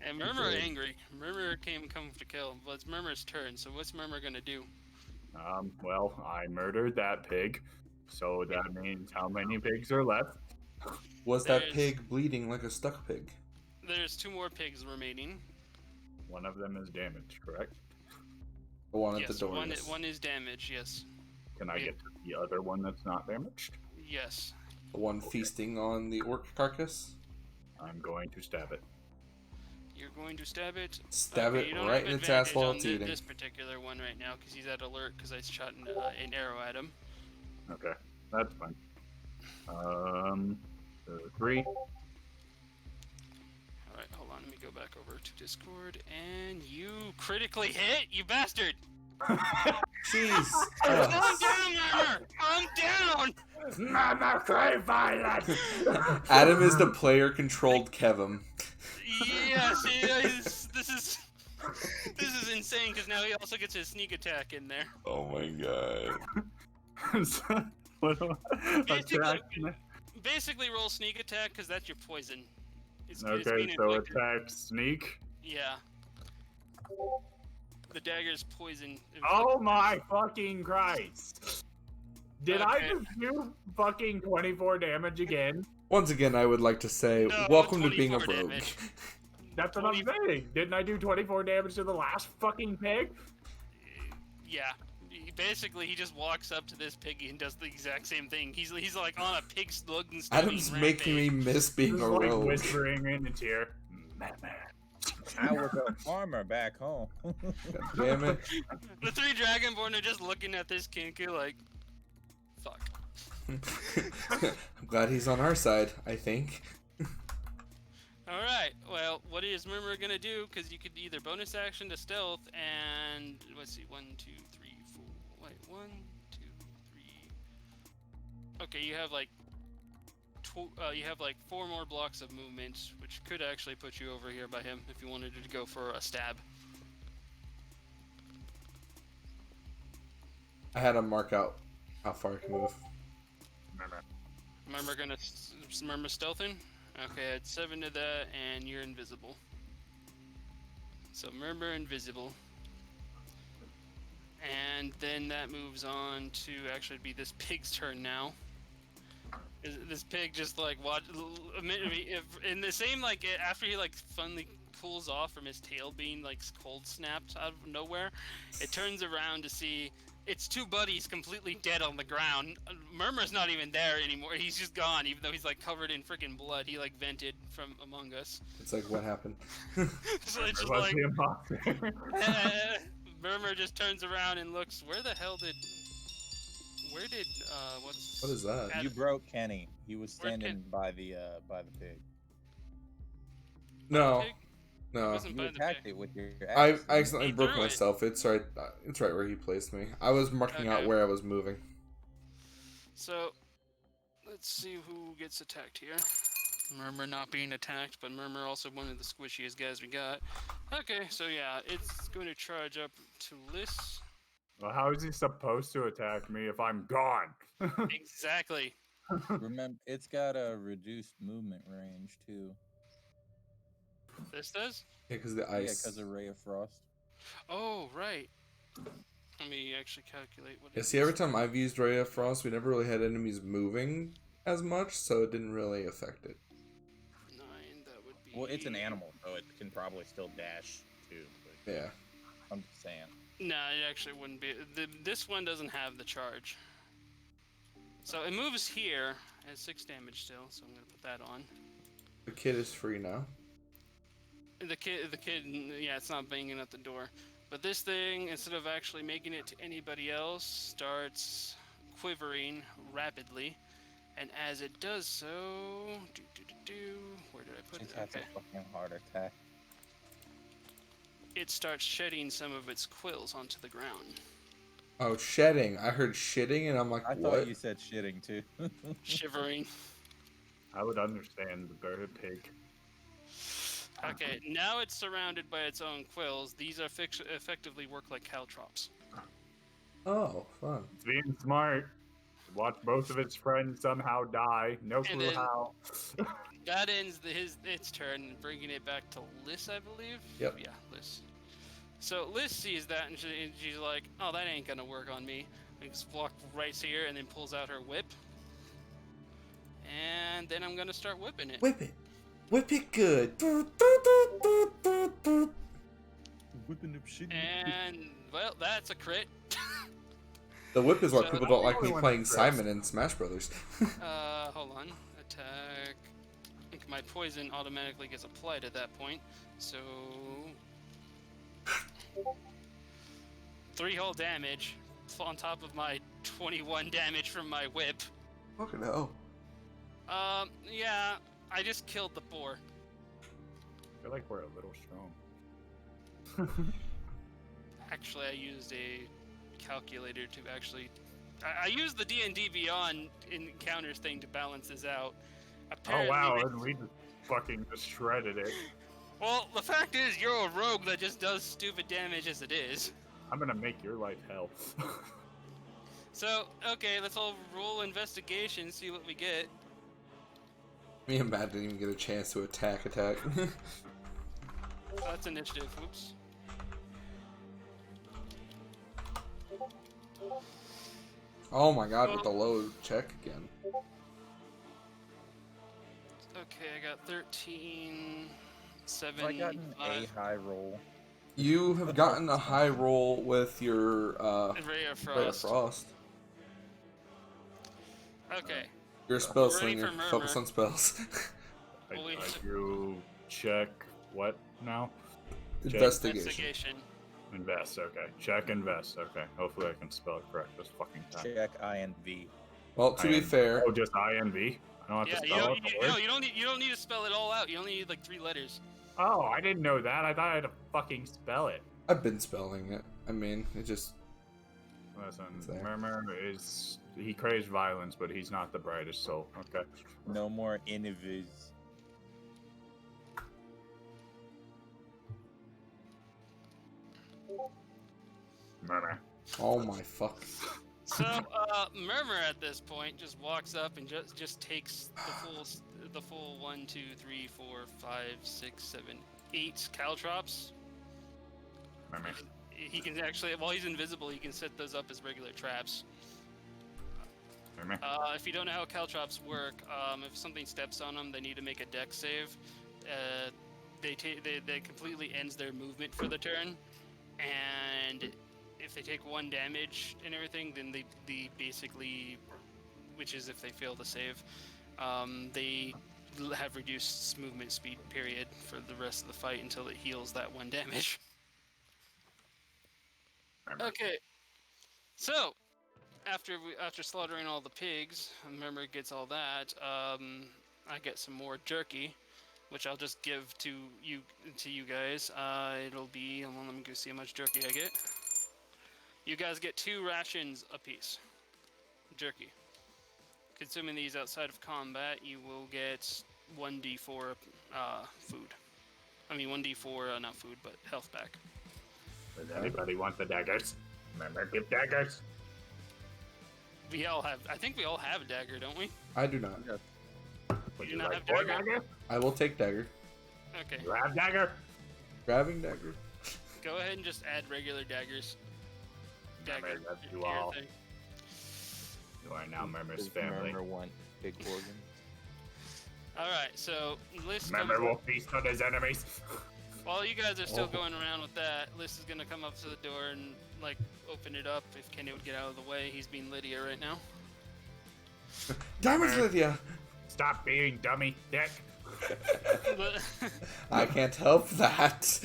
And Murmur did. angry. Murmur come to kill. Well, it's Murmur's turn, so what's Murmur gonna do? Well, I murdered that pig, so that means how many pigs are left? Was that There's- pig bleeding like a stuck pig? There's 2 more pigs remaining. One of them is damaged, correct? The one at Yes, the door. one is damaged, yes. Can I Yeah. get to the other one that's not damaged? Yes. The one feasting on the orc carcass. I'm going to stab it. You're going to stab it. Stab Okay, you it don't right have in its advantage ass while on it's eating. this particular one right now, because he's at alert, because I shot an arrow at him. Okay, that's fine. 3. Alright, hold on, let me go back over to Discord, and you critically hit, you bastard! Jeez. Calm Ugh. down, Murmur! Calm down! Murmur crave violence! Adam is the player-controlled Kevin. Yes, this is insane, because now he also gets his sneak attack in there. Oh my god. Basically roll sneak attack, because that's your poison. It's Okay, being so inflicted. attack sneak. Yeah. The dagger's poison. Oh my fucking Christ! Did I Okay. just do fucking 24 damage again? Once again, I would like to say, No, welcome to being a 24 rogue. damage. That's what I'm saying. Didn't I do 24 damage to the last fucking pig? Yeah. Basically, he just walks up to this piggy and does the exact same thing. He's like on a pig slug and stuff. Adam's making me miss being Just a like rogue. whispering in its ear. I was a farmer back home. God damn it. The 3 Dragonborn are just looking at this kinky like, fuck. I'm glad he's on our side, I think. Alright, well, what is Murmur gonna do? Because you could either bonus action to stealth and, let's see, 1, 2, 3, 4, wait, 1, 2, 3. Okay, you have like you have like 4 more blocks of movement, which could actually put you over here by him if you wanted to go for a stab. I had to mark out how far I can move. Murmur gonna Murmur stealthing. Okay, add 7 to that, and you're invisible. So Murmur invisible. And then that moves on to actually be this pig's turn now. This pig just like in the same like after he like finally pulls off from his tail being like cold snapped out of nowhere, it turns around to see its 2 buddies completely dead on the ground. Murmur's not even there anymore. He's just gone, even though he's like covered in freaking blood. He like vented from among us. It's like, what happened? So it's just like Murmur just turns around and looks. Where did What is that? You broke Kenny. He was Where'd standing by the pig. No, pig? no. Wasn't You by the attacked pig. it with your I axe. accidentally He broke threw it. myself. It's right where he placed me. I was marking out Okay. where I was moving. So, let's see who gets attacked here. Murmur not being attacked, but Murmur also one of the squishiest guys we got. Okay, so yeah, it's going to charge up to Liss. Well, how is he supposed to attack me if I'm gone? Exactly. Remember, it's got a reduced movement range too. This does? Yeah, because the Yeah, ice. because of Ray of Frost. Oh, right. Let me actually calculate what it Yeah, is. see, every time I've used Ray of Frost, we never really had enemies moving as much, so it didn't really affect it. 9, that would be... Well, it's an animal, so it can probably still dash too. But Yeah. I'm just saying. No, it actually wouldn't be. This one doesn't have the charge. So it moves here, has 6 damage still, so I'm going to put that on. The kid is free now. The kid, yeah, it's not banging at the door. But this thing, instead of actually making it to anybody else, starts quivering rapidly. And as it does so, where did I put It it? has Okay. a fucking heart attack. It starts shedding some of its quills onto the ground. Oh, shedding. I heard shitting, and I'm like, I what? thought you said shitting too. Shivering. I would understand the bird pig. Okay, now it's surrounded by its own quills. These are effectively work like caltrops. Oh, fun. It's being smart. Watch both of its friends somehow die. No And clue then- how. That ends its turn, bringing it back to Liss, I believe? Yep. Yeah, Liss. So Liss sees that, and she's like, oh, that ain't gonna work on me. And just walk right here, and then pulls out her whip. And then I'm gonna start whipping it. Whip it. Whip it good. Whipping up shit. And, well, that's a crit. The whip is why So- people don't like me Everyone playing agrees. Simon in Smash Brothers. Hold on. Attack. I think my poison automatically gets applied at that point. So... 3 whole damage on top of my 21 damage from my whip. Fucking hell. Yeah, I just killed the boar. I feel like we're a little strong. Actually, I used a calculator to actually... I used the D&D Beyond encounters thing to balance this out. Oh Apparently, wow, and we just fucking just shredded it. Well, the fact is, you're a rogue that just does stupid damage as it is. I'm gonna make your life hell. So, okay, let's all roll investigation, see what we get. Me and Matt didn't even get a chance to attack. That's initiative, whoops. Oh my god, with the low check again. Okay, I got 13, 7, I got an 5. A high roll. You have gotten a high roll with your Ray of Ray of Frost. Frost. Okay, You're a spell Ready slinger. for Murmur. Focus on spells. I Holy shit. do check what now? Investigation. investigation. Invest, okay. Check invest, okay. Hopefully I can spell it correct this fucking time. Check I and V. Well, to be fair, Oh, just INV? I don't have Yeah, to you spell don't, it. you, no, you don't need to spell it all out. You only need like 3 letters. Oh, I didn't know that. I thought I had to fucking spell it. I've been spelling it. I mean, it just Listen, It's there. Murmur is He craves violence, but he's not the brightest soul. Okay. No more enemies. Murmur. Oh my fuck. So, Murmur at this point just walks up and just takes the full 1, 2, 3, 4, 5, 6, 7, 8 caltrops. Murmur. He can actually, while he's invisible, he can set those up as regular traps. Murmur. If you don't know how caltrops work, if something steps on them, they need to make a dex save. They completely ends their movement for the turn, and if they take 1 damage and everything, then they basically, which is if they fail to save, they have reduced movement speed period for the rest of the fight until it heals that 1 damage. Murmur. Okay, so after slaughtering all the pigs, Murmur gets all that. I get some more jerky, which I'll just give to you guys. It'll be, hold on, let me go see how much jerky I get. You guys get 2 rations apiece. Jerky. Consuming these outside of combat, you will get 1d4 food. I mean 1d4, not food, but health back. Does anybody want the daggers? Murmur, give daggers. We all have, I think we all have a dagger, don't we? I do not. Would You you not like have more dagger? dagger? I will take dagger. Okay, You have dagger? Grabbing dagger. go ahead and just add regular daggers. Murmur, Dagger. love you to your all. thing. You are now Murmur's Does family. Murmur want big organs? Alright, so Liz Murmur comes, will feast on his enemies. while you guys are still Oh. going around with that, Liz is gonna come up to the door and like open it up if Kenny would get out of the way. He's being Lydia right now. Damage, Lydia! Stop being dummy dick. I can't help that.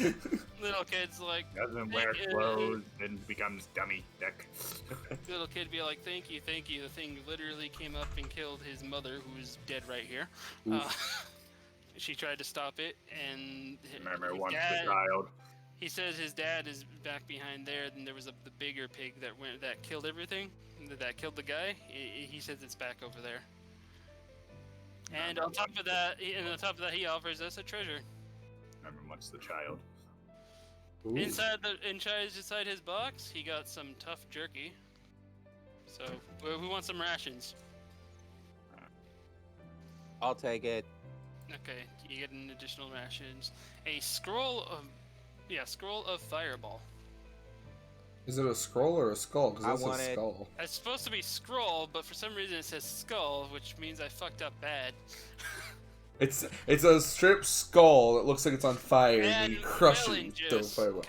Little kid's like, Doesn't wear Thank you. clothes and becomes dummy dick. little kid be like, thank you. The thing literally came up and killed his mother, who's dead right here. She tried to stop it, and Murmur his wants dad, the child. he says his dad is back behind there. Then there was the bigger pig that killed everything, that killed the guy. He says it's back over there. And on top of that, he offers us a treasure. Murmur wants the child. Ooh. Inside his box, he got some tough jerky. So who wants some rations? I'll take it. Okay, you get an additional rations. A scroll of fireball. Is it a scroll or a skull? Because I that's want a it. skull. It's supposed to be scroll, but for some reason it says skull, which means I fucked up bad. It's a stripped skull that looks like it's on fire, and you crush it melon and throw juice. fireball.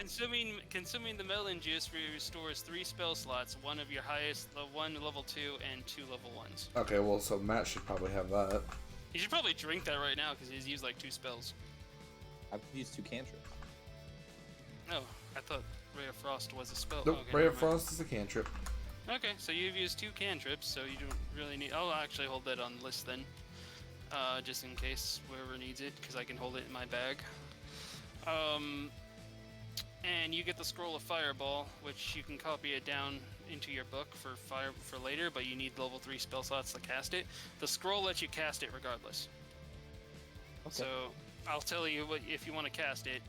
Consuming the melon juice restores 3 spell slots, 1 of your highest, 1 level 2 and 2 level 1s. Okay, well, so Matt should probably have that. You should probably drink that right now because he's used like 2 spells. I've used 2 cantrips. Oh, I thought Ray of Frost was a spell. Nope, Okay, Ray of never mind. Frost is a cantrip. Okay, so you've used 2 cantrips, so you don't really need. I'll actually hold that on the list then, just in case whoever needs it, because I can hold it in my bag. And you get the scroll of fireball, which you can copy it down into your book for later, but you need level 3 spell slots to cast it. The scroll lets you cast it regardless. Okay. So I'll tell you what if you want to cast it.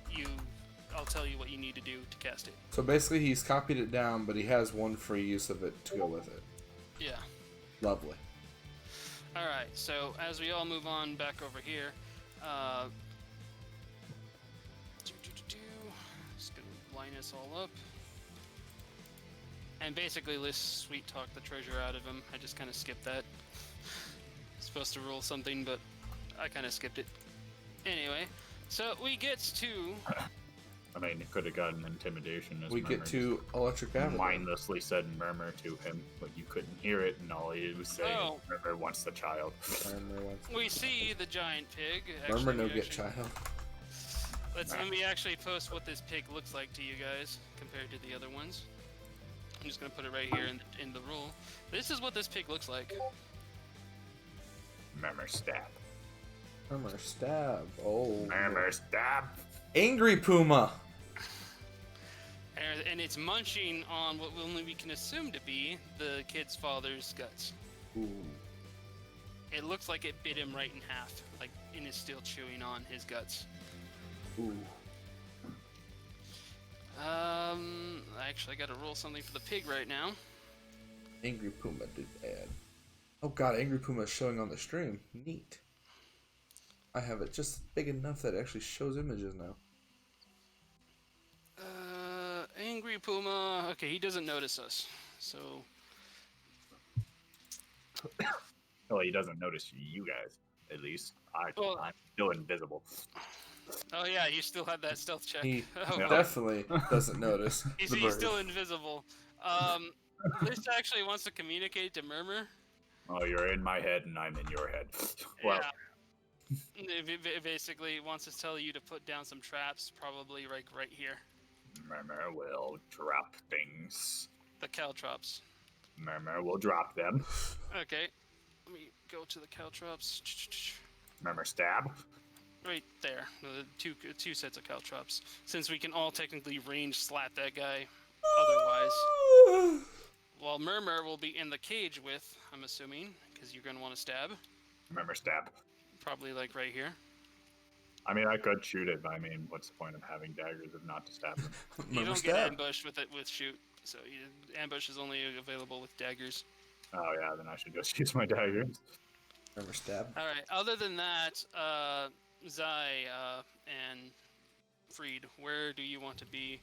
I'll tell you what you need to do to cast it. So basically, he's copied it down, but he has 1 free use of it to go with it. Yeah. Lovely. Alright, so as we all move on back over here, just gonna line us all up. And basically, let's sweet talk the treasure out of him. I just kind of skipped that. Supposed to roll something, but I kind of skipped it. Anyway, so we get to. I mean, it could have gotten intimidation. As We Murmur get to Electric Avenue. mindlessly said murmur to him, but you couldn't hear it, and all he was saying Oh. is Murmur wants the child. Murmur wants- We see the giant pig. Murmur Actually, no we get actually- child. Let me actually post what this pig looks like to you guys compared to the other ones. I'm just gonna put it right here in the rule. This is what this pig looks like. Murmur stab. Murmur stab. Oh. Murmur stab. Angry Puma. And and it's munching on what only we can assume to be the kid's father's guts. Ooh. It looks like it bit him right in half, like, and is still chewing on his guts. Ooh. Actually, I gotta roll something for the pig right now. Angry Puma did add. Oh god, Angry Puma is showing on the stream. Neat. I have it just big enough that it actually shows images now. Angry Puma. Okay, he doesn't notice us, so. Well, he doesn't notice you guys, at least. I'm still invisible. Oh yeah, you still had that stealth check. He Oh, definitely doesn't notice. he's the bird. still invisible. This actually wants to communicate to Murmur. Oh, you're in my head and I'm in your head. Well, Yeah. It basically wants to tell you to put down some traps, probably like right here. Murmur will drop things. The caltrops. Murmur will drop them. Okay. Let me go to the caltrops. Murmur stab. Right there. The two sets of caltrops. Since we can all technically range slap that guy otherwise. While Murmur will be in the cage with, I'm assuming, because you're going to want to stab. Murmur stab. Probably like right here. I mean, I could shoot it, but I mean, what's the point of having daggers if not to stab them? You Murmur don't get stab. ambushed with it with shoot. So ambush is only available with daggers. Oh yeah, then I should just use my daggers. Murmur stab. Alright, other than that, Zai and Freed, where do you want to be?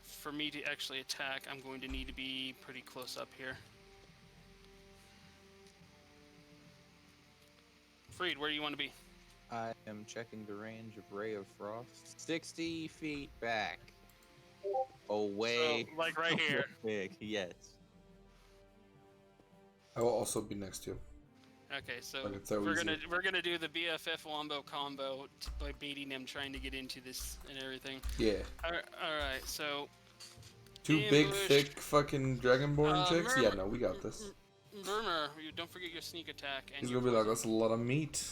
For me to actually attack, I'm going to need to be pretty close up here. Freed, where do you want to be? I am checking the range of Ray of Frost. 60 feet back. Away. So, like right here. Big, yes. I will also be next to you. Okay, so Like it's so we're easy. gonna do the BFF Wombo combo by baiting him, trying to get into this and everything. Yeah. All right. So Two big, ambush. thick, fucking Dragonborn chicks? Murmur- Yeah, no, we got this. Murmur, you don't forget your sneak attack. And He's your gonna be like, poison. that's a lot of meat.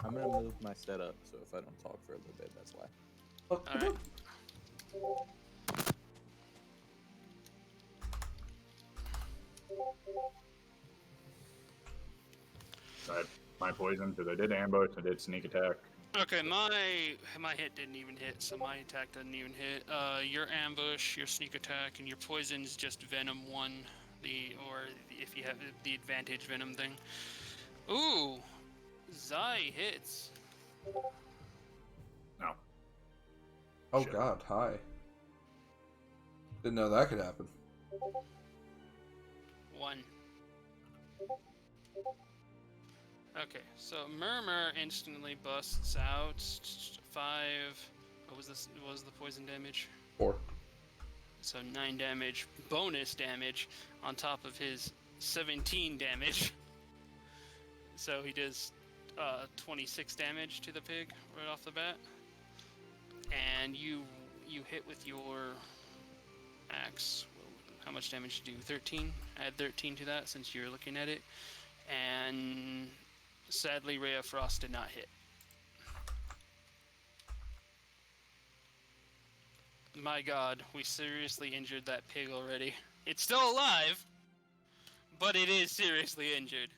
I'm gonna move my setup, so if I don't talk for a little bit, that's why. Oh, All right. So I had my poison, because I did ambush, I did sneak attack. Okay, my hit didn't even hit, so my attack didn't even hit. Your ambush, your sneak attack, and your poison is just Venom 1, if you have the advantage Venom thing. Ooh, Zai hits. No. Oh Shit. god, hi. Didn't know that could happen. 1. Okay, so Murmur instantly busts out 5. What was this? What was the poison damage? 4. So 9 damage, bonus damage on top of his 17 damage. So he does 26 damage to the pig right off the bat. And you hit with your axe. How much damage did you do? 13? Add 13 to that since you're looking at it. And sadly, Ray of Frost did not hit. My god, we seriously injured that pig already. It's still alive, but it is seriously injured.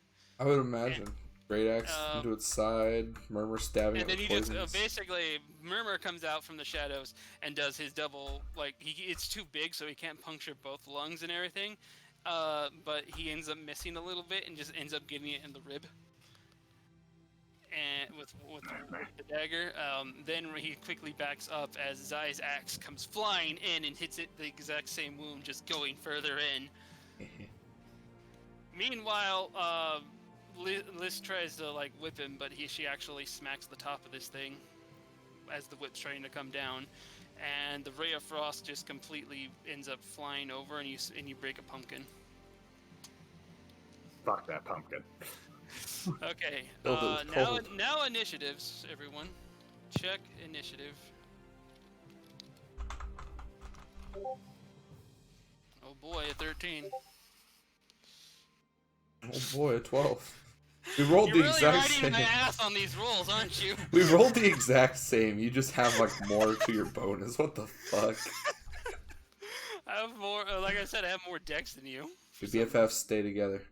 I would imagine. Great axe into its side, Murmur stabbing And it then with he just poisons. basically Murmur comes out from the shadows and does his double, like it's too big so he can't puncture both lungs and everything. But he ends up missing a little bit and just ends up getting it in the rib. And with the dagger, then he quickly backs up as Zai's axe comes flying in and hits it the exact same wound, just going further in. Meanwhile, Liz tries to like whip him, but she actually smacks the top of this thing as the whip's trying to come down, and the Ray of Frost just completely ends up flying over, and you break a pumpkin. Fuck that pumpkin. Okay. Oh, that was cold. Now initiatives, everyone. Check initiative. Oh boy, a 13. Oh boy, a 12. We rolled You're the really exact riding same. my ass on these rolls, aren't you? We rolled the exact same. You just have like more to your bonus. What the fuck? I have more. Like I said, I have more decks than you. The BFFs stay together.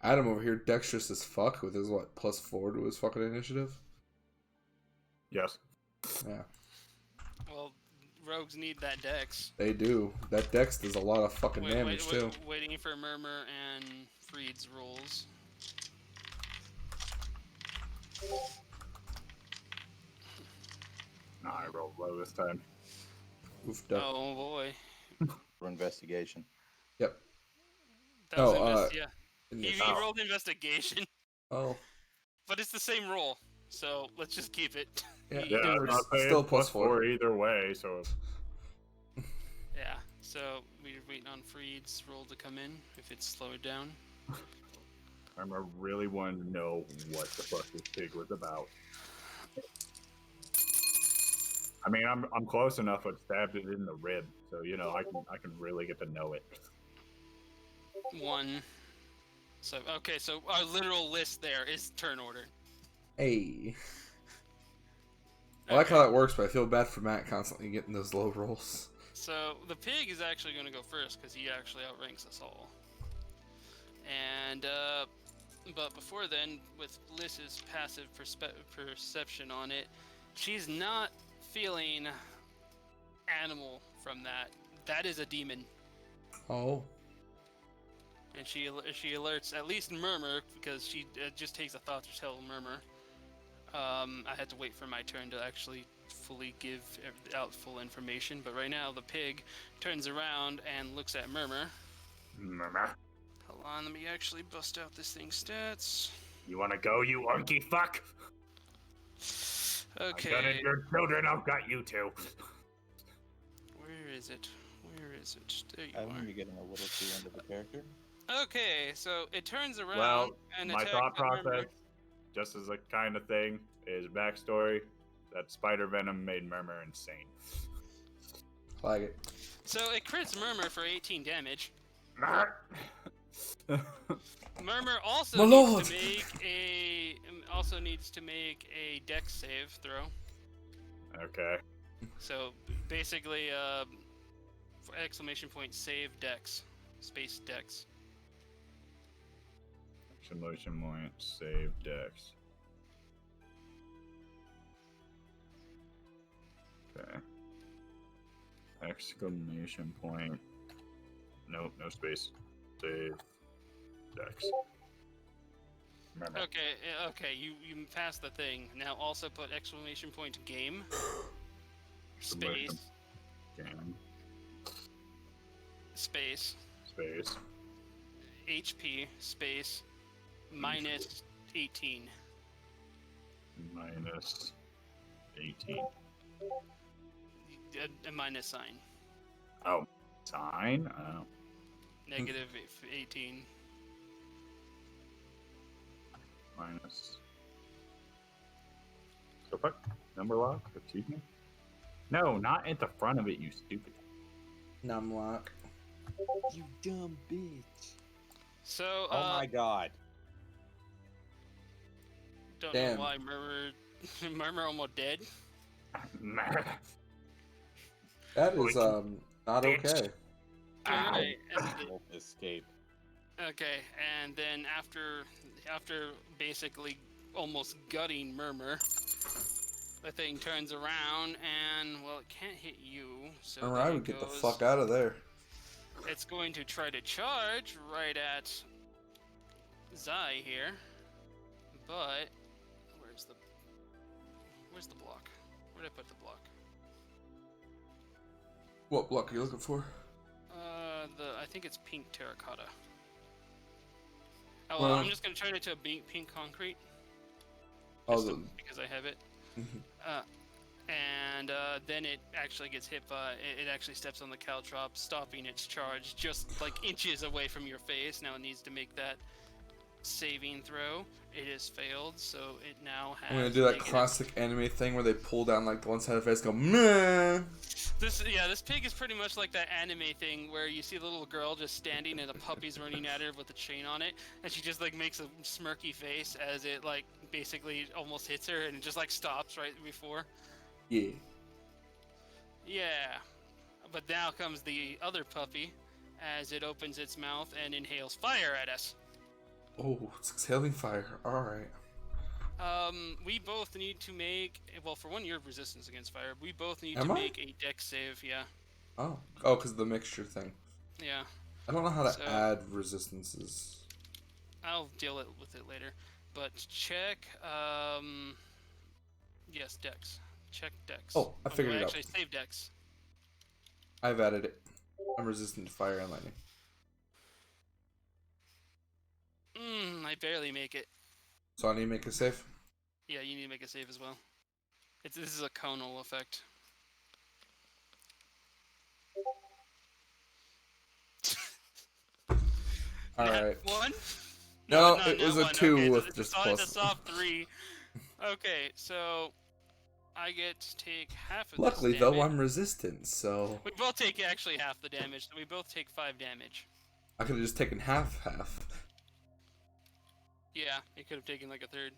Adam over here, dexterous as fuck with his what +4 to his fucking initiative. Yes. Yeah, Well, rogues need that dex. they do. That dex does a lot of fucking damage too. Waiting for Murmur and Freed's rolls. Nah, I rolled low this time. Oofed up. Oh boy. For investigation. Yep. That was Oh, yeah. He Initiative. rolled investigation, Oh, but it's the same roll, so let's just keep it. yeah. He- Yeah, They I'm were not saying still plus +4. 4 either way, so Yeah, so we're waiting on Freed's roll to come in if it's slowed down. I really wanted to know what the fuck this pig was about. I mean, I'm close enough. I stabbed it in the rib, so you know I can really get to know it. 1. So okay, so our literal list there is turn order. Hey. I like how that works, but I feel bad for Matt constantly getting those low rolls. So the pig is actually going to go first because he actually outranks us all. And but before then, with Bliss's passive perception on it, she's not feeling animal from that. That is a demon, Oh. and she alerts at least Murmur because she just takes a thought to tell Murmur. I had to wait for my turn to actually fully give out full information, but right now the pig turns around and looks at Murmur. Murmur, Hold on, let me actually bust out this thing's stats. you wanna go, you unky fuck? Okay. I've got your children. I've got you too. Where is it? Where is it? There you I think are. you're getting a little too into the character. Okay, so it turns around Well, and my attacks thought the Murmur. process, just as a kind of thing, is backstory. That spider venom made Murmur insane. Flag it. So it crits Murmur for 18 damage. Murmur. Murmur also My needs lord! to make a dex save throw. Okay. So basically, exclamation point save dex, space dex. Exclamation point. Save Dex. Okay. Exclamation point. Nope, no space. Save Dex. Remember. Okay, you passed the thing. Now also put exclamation point game. Exclamation. Space. Game. Space. Space. HP space minus 18. Minus 18. A minus sign. Oh. Sign? Oh. Negative 18. Minus. So fuck. Number lock? Excuse me? No, not at the front of it, you stupid. Numlock. You dumb bitch. So, Oh my god. don't Damn. know why Murmur almost dead. That is not Bitch. okay. Alright, Wolf escape. okay, and then after basically almost gutting Murmur, the thing turns around and, well, it can't hit you, so Or then I it would get the goes- fuck out of there. It's going to try to charge right at Zai here, but where's the block? Where'd I put the block? What block are you looking for? I think it's pink terracotta. Oh, Well- I'm just gonna turn it to a pink concrete. Oh, just the, because I have it. Mhm. And then it actually gets hit by, it actually steps on the caltrop, stopping its charge just like inches away from your face. Now it needs to make that saving throw. It has failed, so it now has I'm gonna do that negative- classic anime thing where they pull down like the one side of the face, go meh. This pig is pretty much like that anime thing where you see the little girl just standing and the puppy's running at her with a chain on it, and she just like makes a smirky face as it like basically almost hits her and it just like stops right before. Yeah. Yeah. But now comes the other puppy as it opens its mouth and inhales fire at us. Oh, it's exhaling fire. Alright. We both need to make, well, for one, you have resistance against fire. We both need Am to I? make a dex save, yeah. Oh. Oh, because of the mixture thing. Yeah. I don't know how to So- add resistances. I'll deal with it later. But check, yes, dex. Check dex. Oh, I figured it out. Actually, save dex. I've added it. I'm resistant to fire and lightning. I barely make it. So I need to make a save? Yeah, you need to make a save as well. This is a conal effect. Alright. One? No, not it was a one. 2 okay, with it's just a, plus. It's a soft 3. Okay, so I get to take half of Luckily, this though, damage. I'm resistant, so We both take actually half the damage, so we both take 5 damage. I could have just taken half. Yeah, you could have taken like a third.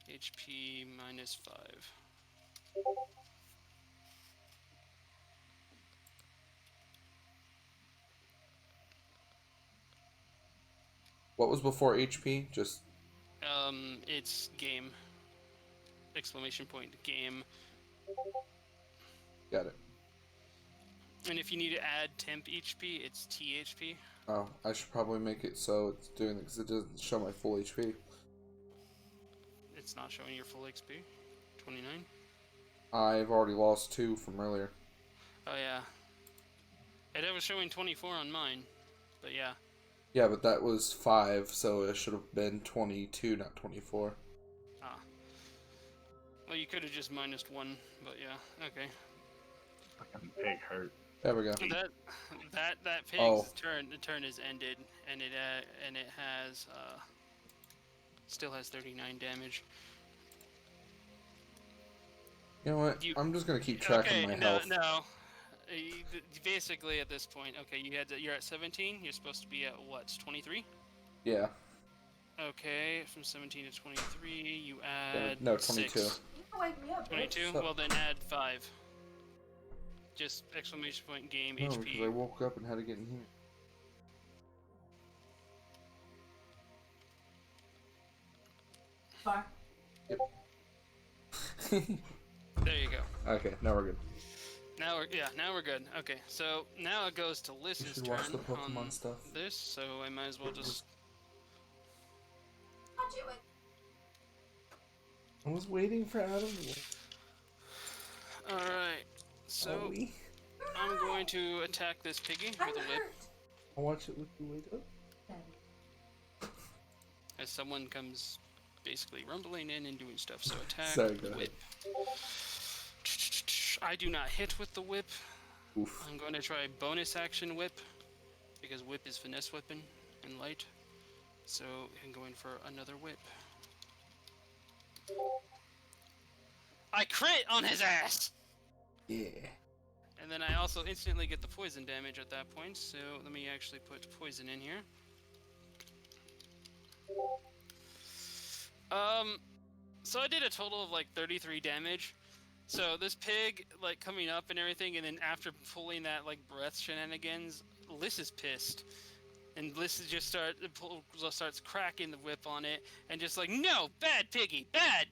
HP minus 5. What was before HP? Just It's game. Exclamation point, game. got it. And if you need to add temp HP, it's THP. Oh, I should probably make it so it's doing it because it doesn't show my full HP. It's not showing your full XP. 29. I've already lost 2 from earlier. Oh yeah. It was showing 24 on mine, but yeah. Yeah, but that was 5, so it should have been 22, not 24. Ah. Well, you could have just minused 1, but yeah. Okay. Fucking pig hurt. There we go. That pig's Oh. turn is ended, and it has still has 39 damage. You know what? You- I'm just gonna keep track Okay, of my no, health. no. Basically, at this point, okay, you're at 17. You're supposed to be at what? 23. Yeah. Okay, from 17 to 23, you Damn it. add No, 22. 6. You can wake me up, bitch. 22. So- Well, then add 5. Just exclamation point game No, because I HP. woke up and had to get in here. Fine. There you go. Okay, now we're good. Now we're good. Okay, so now it goes to You Liz's should turn watch the Pokemon on stuff. this, so I might as well just. I'll do it. I was waiting for Adam. All right. So we? I'm going to attack this piggy with I'm a whip. hurt. I'll watch it with you wake up. As someone comes basically rumbling in and doing stuff. So attack, Sorry, go ahead. whip. I do not hit with the whip. Oof. I'm going to try bonus action whip, because whip is finesse weapon and light. So I'm going for another whip. I crit on his ass! Yeah. And then I also instantly get the poison damage at that point, so let me actually put poison in here. So I did a total of like 33 damage. So this pig, like, coming up and everything, and then after pulling that, like, breath shenanigans, Liz is pissed. And Liz just starts cracking the whip on it, and just like, no, bad piggy, bad!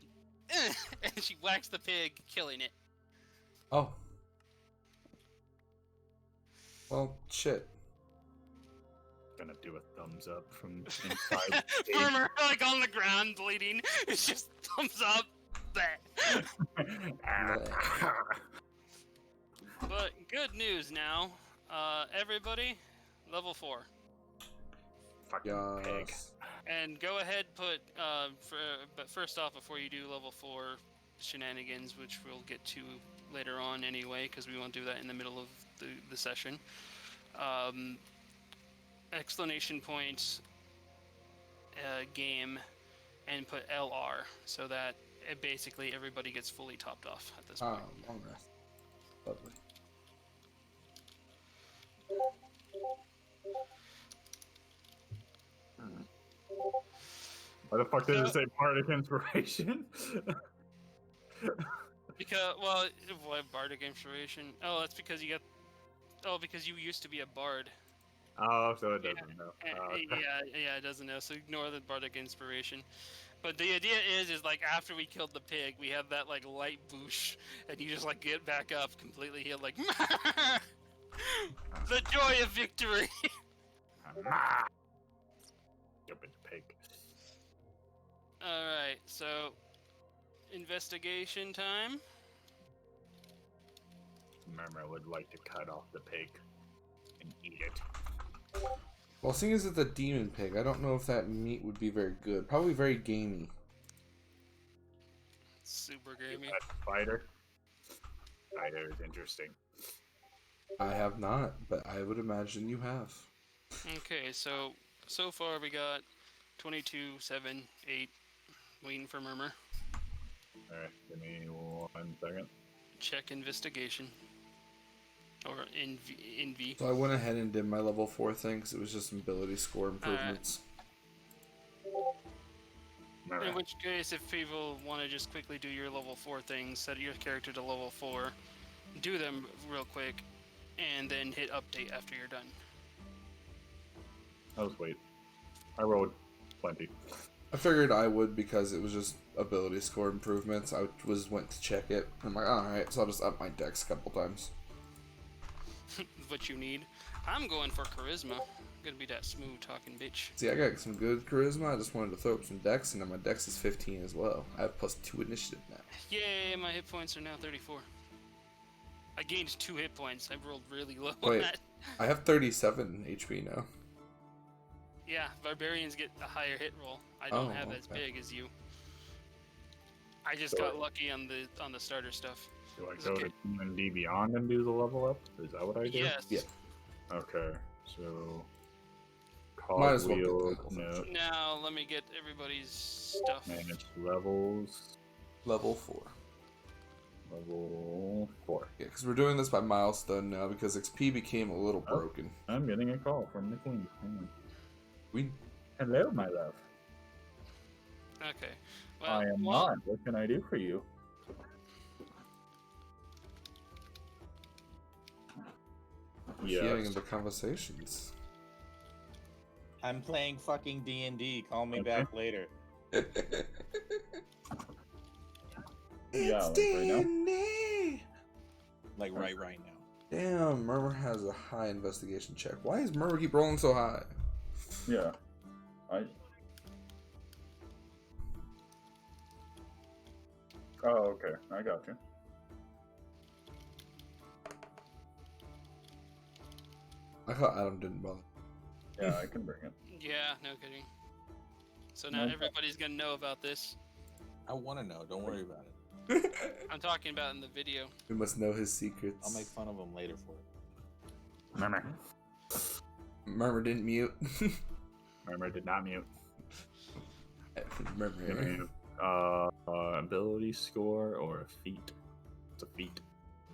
And she whacks the pig, killing it. Oh. Well, shit. Gonna do a thumbs up from inside. Murmur, like, on the ground, bleeding. It's just thumbs up. Bleh. But good news now. Everybody, level 4. Fucking pig. Yes. And go ahead, but first off, before you do level 4 shenanigans, which we'll get to later on anyway, because we won't do that in the middle of the session. Exclamation points, game, and put LR, so that basically everybody gets fully topped off at this point. Long rest. Lovely. Why the fuck did it say Bardic Inspiration? because what bardic inspiration? Oh, that's because you got. Oh, because you used to be a bard. Oh, so it doesn't know. Yeah, it doesn't know. So ignore the bardic inspiration. But the idea is like after we killed the pig, we have that like light boosh, and you just like get back up completely healed, like the joy of victory. Stupid pig. All right, so investigation time. Murmur would like to cut off the pig and eat it. Well, seeing as it's a demon pig, I don't know if that meat would be very good. Probably very gamey. Super You gamey. got Spider. Spider is interesting. I have not, but I would imagine you have. Okay, so far we got 22, 7, 8. Waiting for Murmur. Alright, give me 1 second. Check investigation. Or envy. So I went ahead and did my level 4 thing because it was just ability score improvements. Murmur. In which case, if people want to just quickly do your level 4 things, set your character to level 4, do them real quick, and then hit update after you're done. Oh, sweet. I rolled plenty. I figured I would because it was just ability score improvements. I went to check it. I'm like, alright, so I'll just up my dex a couple times. What you need. I'm going for charisma. I'm gonna be that smooth talking bitch. See, I got some good charisma. I just wanted to throw up some dex, and then my dex is 15 as well. I have +2 initiative now. Yay, my hit points are now 34. I gained 2 hit points. I rolled really low Wait. on that. I have 37 HP now. Yeah, barbarians get a higher hit roll. I don't have as okay. big as you. I just got lucky on the starter stuff. Do I It's go okay. to D&D Beyond and do the level up? Is that what I do? Yes. Yeah. Okay, so... Might as well get Cogwheel, the level. no, Now let me get everybody's stuff. manage levels, Level 4. level 4. Yeah, because we're doing this by milestone now because XP became a little Oh. broken. I'm getting a call from the queen. Hang on. We Hello, my love. Okay. Well, I am not. What can I do for you? getting Yes. into conversations. I'm playing fucking D&D. Call me Okay. back later. Yeah, like right now? D&D. Like right now. Damn, Murmur has a high investigation check. Why does Murmur keep rolling so high? Yeah. Oh, okay. I got you. I thought Adam didn't bother. Yeah, I can bring it. Yeah, no kidding. So now No. everybody's gonna know about this. I want to know. Don't worry about it. I'm talking about in the video. We must know his secrets. I'll make fun of him later for it. Murmur. Murmur didn't mute. Murmur did not mute. Murmur. Give me, ability score or a feat. It's a feat.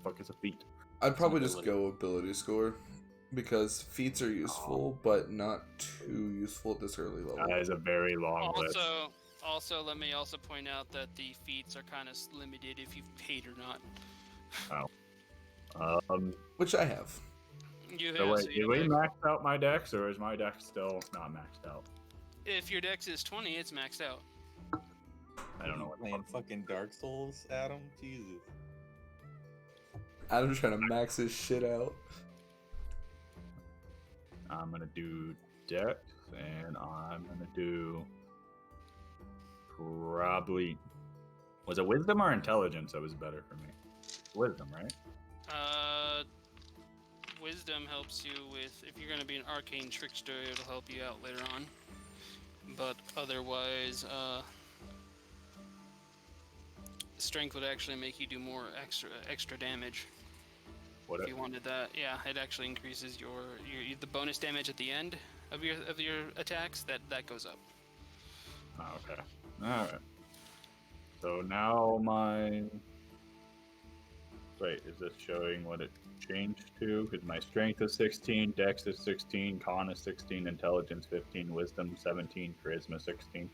Fuck is a feat? I'd probably just ability. go ability score because feats are useful, but not too useful at this early level. That is a very long list. Also, let me also point out that the feats are kind of limited if you've paid or not. Which I have. You So have, wait, so did you we have- max out my dex, or is my dex still not maxed out? if your dex is 20, it's maxed out. I don't know what the Playing fuck. fucking Dark Souls, Adam? Jesus. Adam's trying to max his shit out. I'm gonna do dex, and I'm gonna do probably. Was it wisdom or intelligence that was better for me? Wisdom, right? Wisdom helps you with, if you're going to be an arcane trickster, it'll help you out later on. But otherwise, strength would actually make you do more extra damage. What? If you wanted that, yeah, it actually increases your the bonus damage at the end of your attacks. That goes up. Oh, okay. All right. So now my. Wait, is this showing what it changed to? Because my strength is 16, dex is 16, con is 16, intelligence 15, wisdom 17, charisma 16.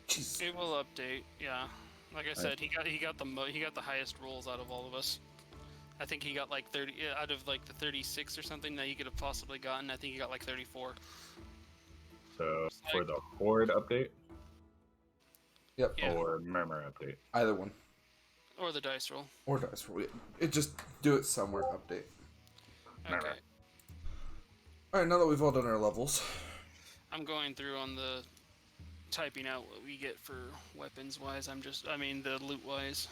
Jeez. It will update, yeah. Like I said, he got the highest rolls out of all of us. I think he got like 30 out of like the 36 or something that he could have possibly gotten. I think he got like 34. So for the Horde update Yep. Yeah. or Murmur update. Either one. Or the dice roll. Or dice roll. It just do it somewhere. Update. Okay. All right. Now that we've all done our levels. I'm going through on the typing out what we get for weapons wise. I mean the loot wise.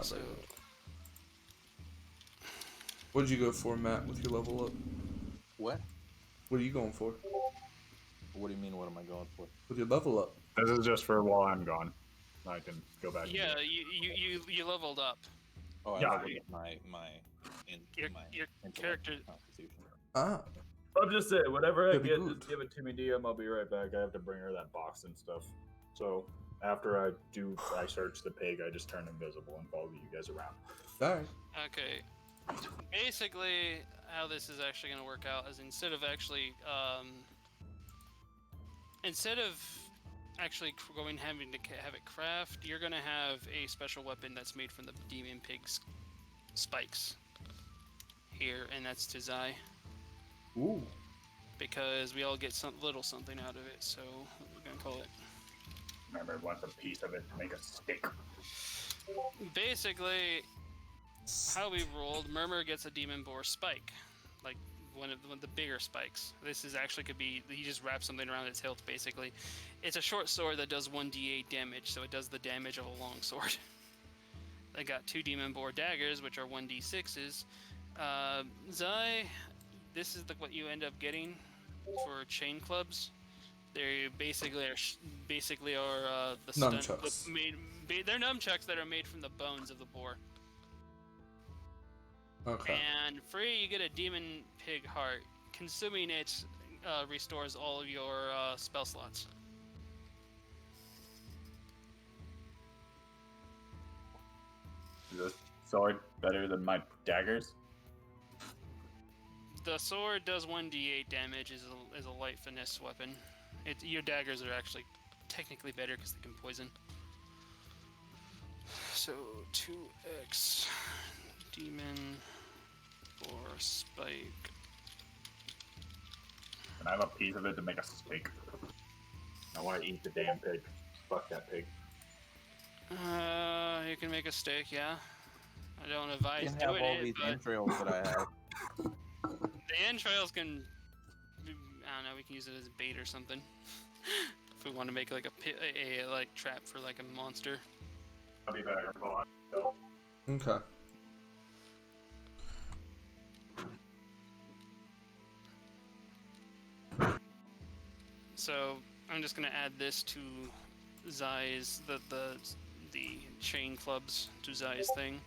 So What did you go for, Matt, with your level up? What? What are you going for? What do you mean? What am I going for? With your level up? This is just for while I'm gone. I can go back. yeah, And do it. you leveled up. Oh, I Yeah, leveled I- up my Your intellect character. constitution. Ah. I'm just saying, whatever I Could be get, good. just give it to me, DM. I'll be right back. I have to bring her that box and stuff. So after I search the pig, I just turn invisible and follow you guys around. All right. Okay. Basically, how this is actually going to work out is instead of actually having to have it craft, you're going to have a special weapon that's made from the demon pig's spikes here, and that's to Zai, Ooh. because we all get some little something out of it. So we're going to call it. Remember, wants a piece of it to make a stick. Basically, how we rolled, Murmur gets a demon boar spike, like one of the bigger spikes. This is actually could be, he just wraps something around its hilt. Basically, it's a short sword that does 1d8 damage, so it does the damage of a long sword. I got 2 demon boar daggers, which are 1d6s. Zai, this is what you end up getting for chain clubs. They basically are the Nunchucks. they're nunchucks that are made from the bones of the boar. Okay. And free, you get a demon pig heart. Consuming it restores all of your spell slots. Is this sword better than my daggers? The sword does 1d8 damage. Is a light finesse weapon. Your daggers are actually technically better because they can poison. So 2x demon or spike. Can I have a piece of it to make a steak? I want to eat the damn pig. Fuck that pig. You can make a steak, yeah. I don't You advise can have doing all it, these but entrails that I have. the entrails can. I don't know. We can use it as bait or something. If we want to make like a like trap for like a monster. I'll be better. Hold on. So, Okay. So I'm just gonna add this to Zai's the chain clubs to Zai's thing.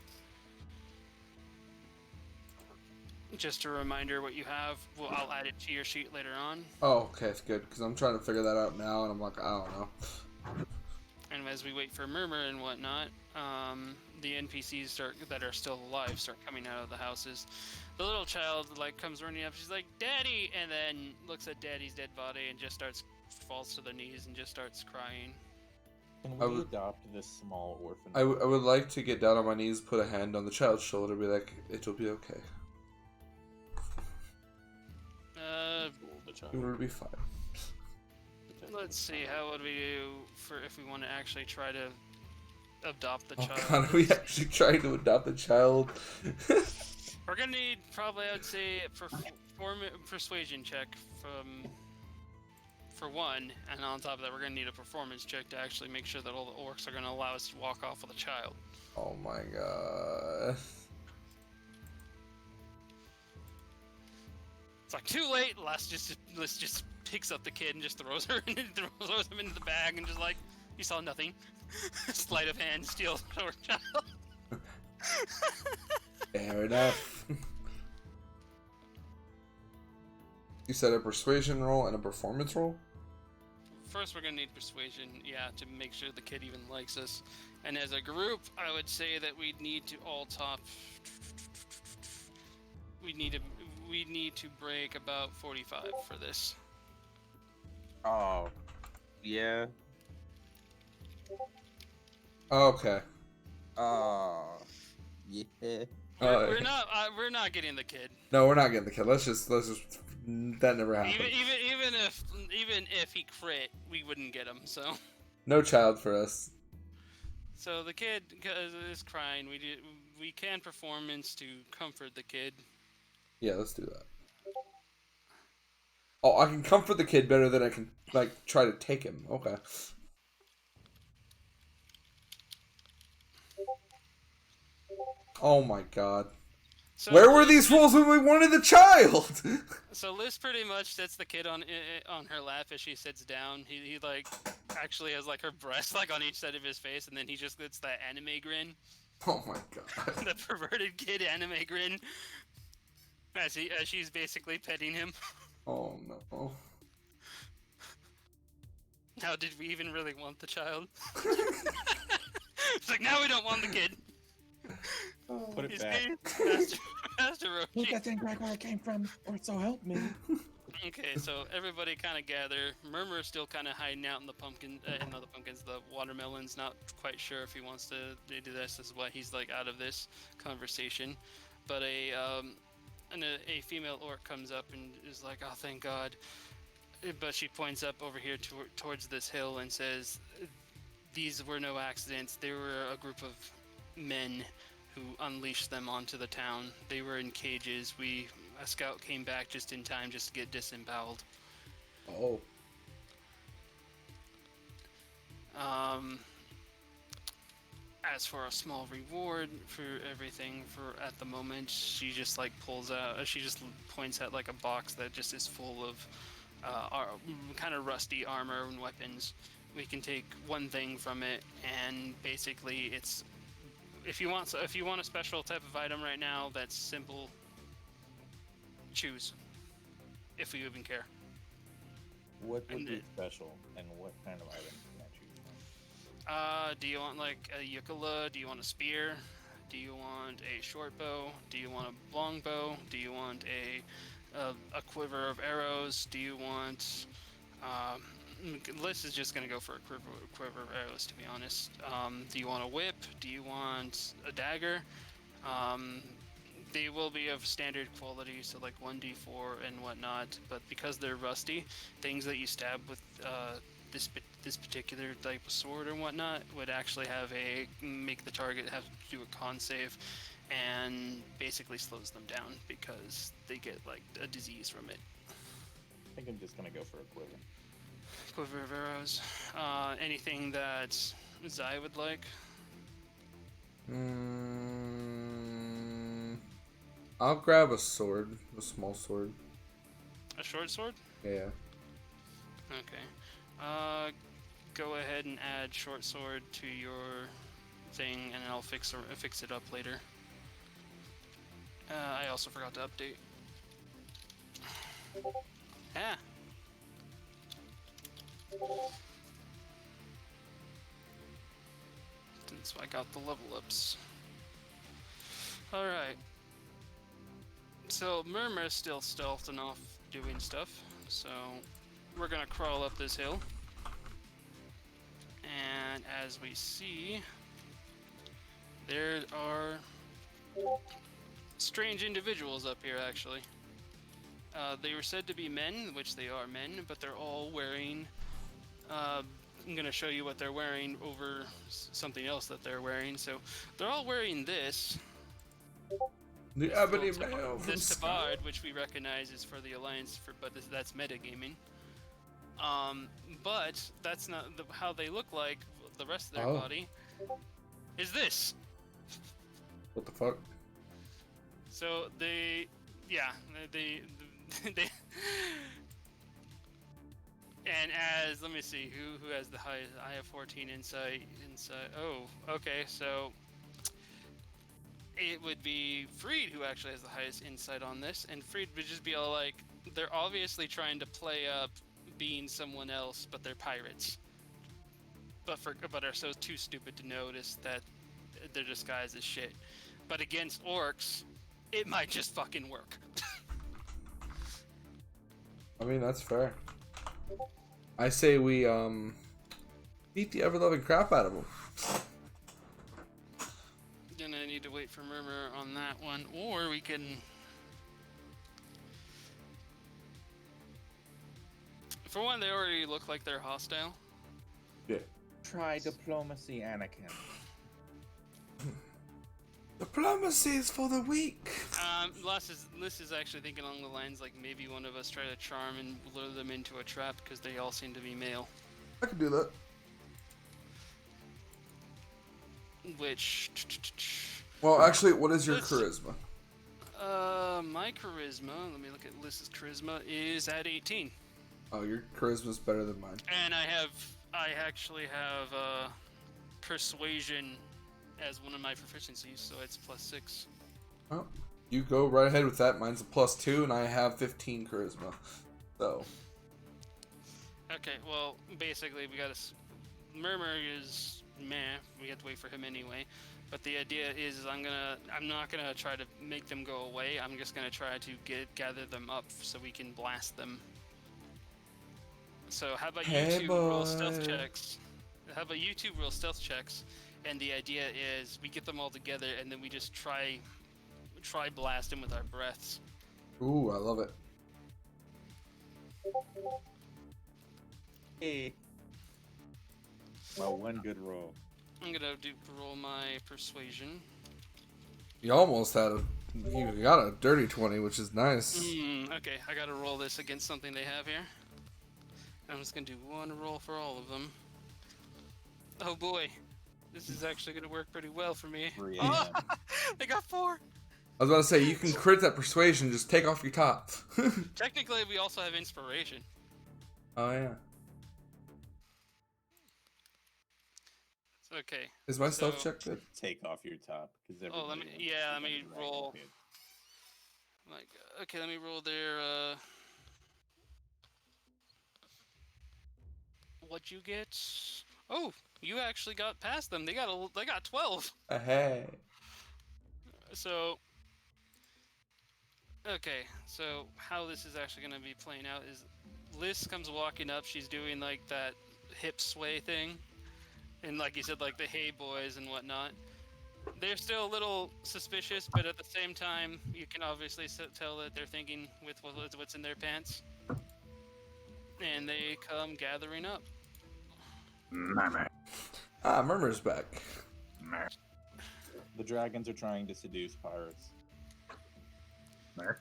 Just a reminder what you have. Well, I'll add it to your sheet later on. Oh, okay, it's good because I'm trying to figure that out now, and I'm like, I don't know. And as we wait for Murmur and whatnot, the NPCs that are still alive start coming out of the houses. The little child like comes running up. She's like, "Daddy!" and then looks at Daddy's dead body and just falls to their knees and just starts crying. Can I we would- adopt this small orphan? I would like to get down on my knees, put a hand on the child's shoulder, be like, it'll be okay. The child. It will be fine. Let's see. How would we do for if we want to actually try to adopt the Oh child? god, are we actually trying to adopt a child? We're gonna need probably, I would say, persuasion check for one, and on top of that, we're gonna need a performance check to actually make sure that all the orcs are gonna allow us to walk off with a child. Oh my god. It's like too late. Les just picks up the kid and just throws him into the bag and just like, you saw nothing. Sleight of hand steals our child. Fair enough. You said a persuasion roll and a performance roll? First, we're gonna need persuasion, yeah, to make sure the kid even likes us. And as a group, I would say that we'd need to all top. We need to break about 45 for this. Oh, yeah. Okay. Oh, yeah. We're not getting the kid. No, we're not getting the kid. Let's just that never happened. Even if he crit, we wouldn't get him. So. No child for us. So the kid is crying. We can performance to comfort the kid. Yeah, let's do that. Oh, I can comfort the kid better than I can like try to take him. Okay. Oh my god. So Where were these rules when we wanted the child? So Liz pretty much sits the kid on her lap as she sits down. He like actually has like her breast like on each side of his face, and then he just gets that anime grin. Oh my god. The perverted kid anime grin. As she's basically petting him. Oh no. Now, did we even really want the child? It's like, now we don't want the kid. Put it back. Master Roshi. Look, I think right where I came from, or so help me. Okay, so everybody kind of gather. Murmur's still kind of hiding out in the the watermelons. Not quite sure if he wants to do this. This is why he's like out of this conversation. But a female orc comes up and is like, "Oh, thank God." But she points up over here towards this hill and says, "These were no accidents. They were a group of men who unleashed them onto the town. They were in cages. A scout came back just in time just to get disemboweled." Oh. As for a small reward for everything at the moment, she just like she just points at like a box that just is full of kind of rusty armor and weapons. We can take one thing from it, and basically it's if you want a special type of item right now that's simple, choose. If we even care. What would be special, and what kind of item can I choose from? Do you want like a yukula? Do you want a spear? Do you want a short bow? Do you want a long bow? Do you want a quiver of arrows? Do you want Liz is just gonna go for a quiver of arrows, to be honest. Do you want a whip? Do you want a dagger? They will be of standard quality, so like 1d4 and whatnot. But because they're rusty, things that you stab with this particular type of sword and whatnot would actually make the target have to do a con save, and basically slows them down because they get like a disease from it. I think I'm just gonna go for a quiver. Quiver of arrows. Anything that Zai would like? I'll grab a sword, a small sword. A short sword? Yeah. Okay. Go ahead and add short sword to your thing, and I'll fix it up later. I also forgot to update. Ah. So I got the level ups. Alright. So Murmur is still stealthing off doing stuff. So we're gonna crawl up this hill. And as we see, there are strange individuals up here actually. They were said to be men, which they are men, but they're all wearing I'm gonna show you what they're wearing over something else that they're wearing. So they're all wearing this. The ebony mail. This tabard, which we recognize is for the Alliance, but that's metagaming. But that's not how they look like. The rest of their body is this. What the fuck? So they and as let me see who has the highest. I have 14 insight. Oh, okay. So it would be Freed who actually has the highest insight on this, and Freed would just be all like, they're obviously trying to play up being someone else, but they're pirates. But are so too stupid to notice that their disguise is shit. But against orcs, it might just fucking work. I mean, that's fair. I say we beat the ever-loving crap out of them. gonna need to wait for Murmur on that one, or we can. For one, they already look like they're hostile. Yeah. Try diplomacy, Anakin. Diplomacy is for the weak. Liz is actually thinking along the lines like maybe one of us try to charm and lure them into a trap because they all seem to be male. I can do that. Which. Well, actually, what is your Let's- charisma? My charisma. Let me look at Liz's charisma. Is at 18. Oh, your charisma's better than mine. And I actually have persuasion as one of my proficiencies, so it's +6. Oh, you go right ahead with that. Mine's a +2, and I have 15 charisma. So. Okay, well, basically we gotta. Murmur is meh. We have to wait for him anyway. But the idea is I'm not gonna try to make them go away. I'm just gonna try to gather them up so we can blast them. So how about Hey, you two roll boy. stealth checks? How about you two roll stealth checks? And the idea is we get them all together and then we just try blast them with our breaths. Ooh, I love it. Hey. Well, one good roll. I'm gonna roll my persuasion. You almost had you got a dirty 20, which is nice. Okay, I gotta roll this against something they have here. I'm just gonna do one roll for all of them. Oh boy, this is actually gonna work pretty well for me. 3 Oh, a.m. they got 4. I was about to say, you can crit that persuasion, just take off your top. Technically, we also have inspiration. Oh, yeah. Okay. Is my stealth So- check good? Take off your top because Oh, let me roll. Like, okay, let me roll their. What you get? Oh, you actually got past them. They got 12. Hey. So. Okay, so how this is actually gonna be playing out is, Liz comes walking up. She's doing like that hip sway thing, and like you said, like the hey boys and whatnot. They're still a little suspicious, but at the same time, you can obviously tell that they're thinking with what's in their pants. And they come gathering up. Murmur. Ah, Murmur's back. Murmur. The dragons are trying to seduce pirates. Murmur.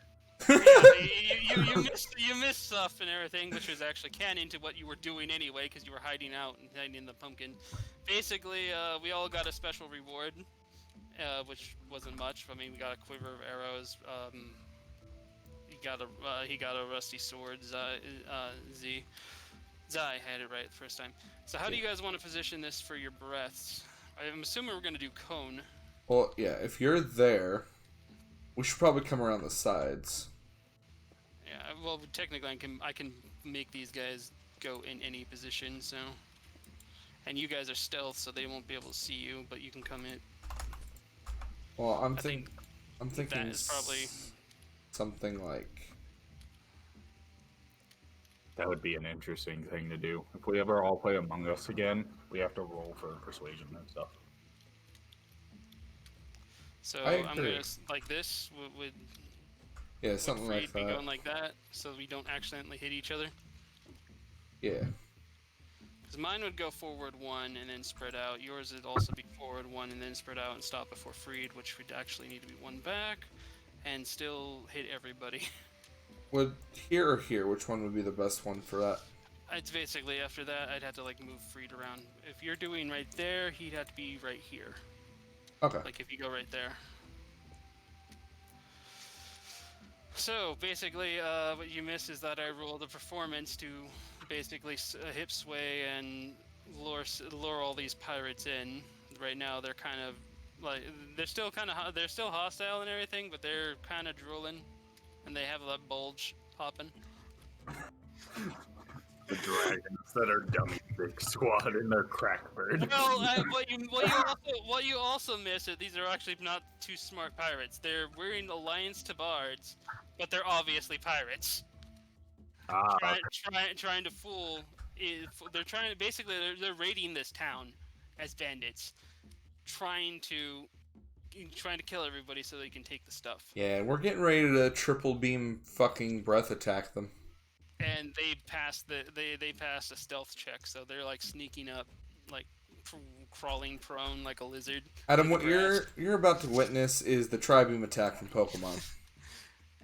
You missed stuff and everything, which was actually canon to what you were doing anyway, because you were hiding out and hiding in the pumpkin. Basically, we all got a special reward, which wasn't much. I mean, we got a quiver of arrows. He got a rusty sword. Zai had it right the first time. So how do you guys want to position this for your breaths? I'm assuming we're gonna do cone. Well, yeah, if you're there, we should probably come around the sides. Yeah, well, technically I can make these guys go in any position, so. And you guys are stealth, so they won't be able to see you, but you can come in. Well, I'm I think thinking that is probably. something like. That would be an interesting thing to do. If we ever all play Among Us again, we have to roll for persuasion and stuff. So I I'm agree. gonna like this would Yeah, something like be that. going like that, so we don't accidentally hit each other. Yeah. Because mine would go forward 1 and then spread out. Yours would also be forward 1 and then spread out and stop before freed, which would actually need to be 1 back, and still hit everybody. Would here or here, which one would be the best one for that? It's basically after that I'd have to like move freed around. If you're doing right there, he'd have to be right here. Okay. Like if you go right there. So basically, what you missed is that I rolled a performance to basically hip sway and lure all these pirates in. Right now, they're kind of like they're still hostile and everything, but they're kind of drooling, and they have that bulge popping. The dragons that are dummy big squad in their crackbird. Well, what you also miss is these are actually not too smart pirates. They're wearing alliance tabards, but they're obviously pirates. Trying to fool. They're trying to basically they're raiding this town as bandits, trying to trying to kill everybody so they can take the stuff. Yeah, we're getting ready to triple beam fucking breath attack them. And they passed they passed a stealth check, so they're like sneaking up, like crawling prone like a lizard. Adam, what you're about to witness is the tri-beam attack from Pokemon.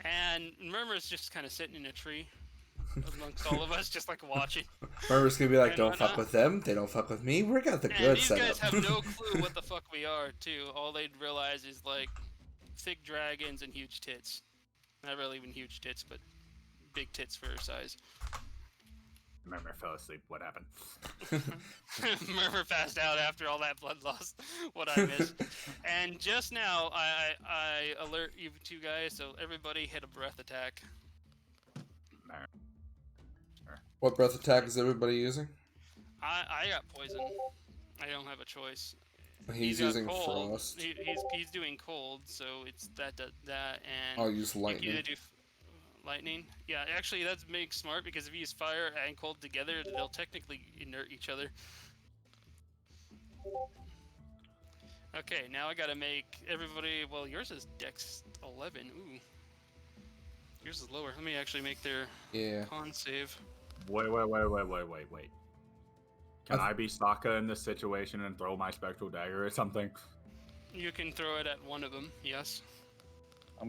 And Murmur's just kind of sitting in a tree amongst all of us, just like watching. Murmur's gonna be like, And don't fuck with them, they don't fuck with me, we got the And good these setup. guys have no clue what the fuck we are, too. All they'd realize is, like, thick dragons and huge tits. Not really even huge tits, but big tits for her size. Murmur fell asleep. What happened? Murmur passed out after all that blood loss. What I missed. And just now, I alert you two guys, so everybody hit a breath attack. What breath attack is everybody using? I got poison. I don't have a choice. He's got using cold. frost. He's doing cold, so it's that and I'll use you lightning. can either do lightning. Yeah, actually that's makes smart because if you use fire and cold together, they'll technically inert each other. Okay, now I gotta make everybody. Well, yours is Dex 11. Ooh, yours is lower. Let me actually make their con save. Wait. Can I be Sokka in this situation and throw my spectral dagger or something? You can throw it at one of them. Yes.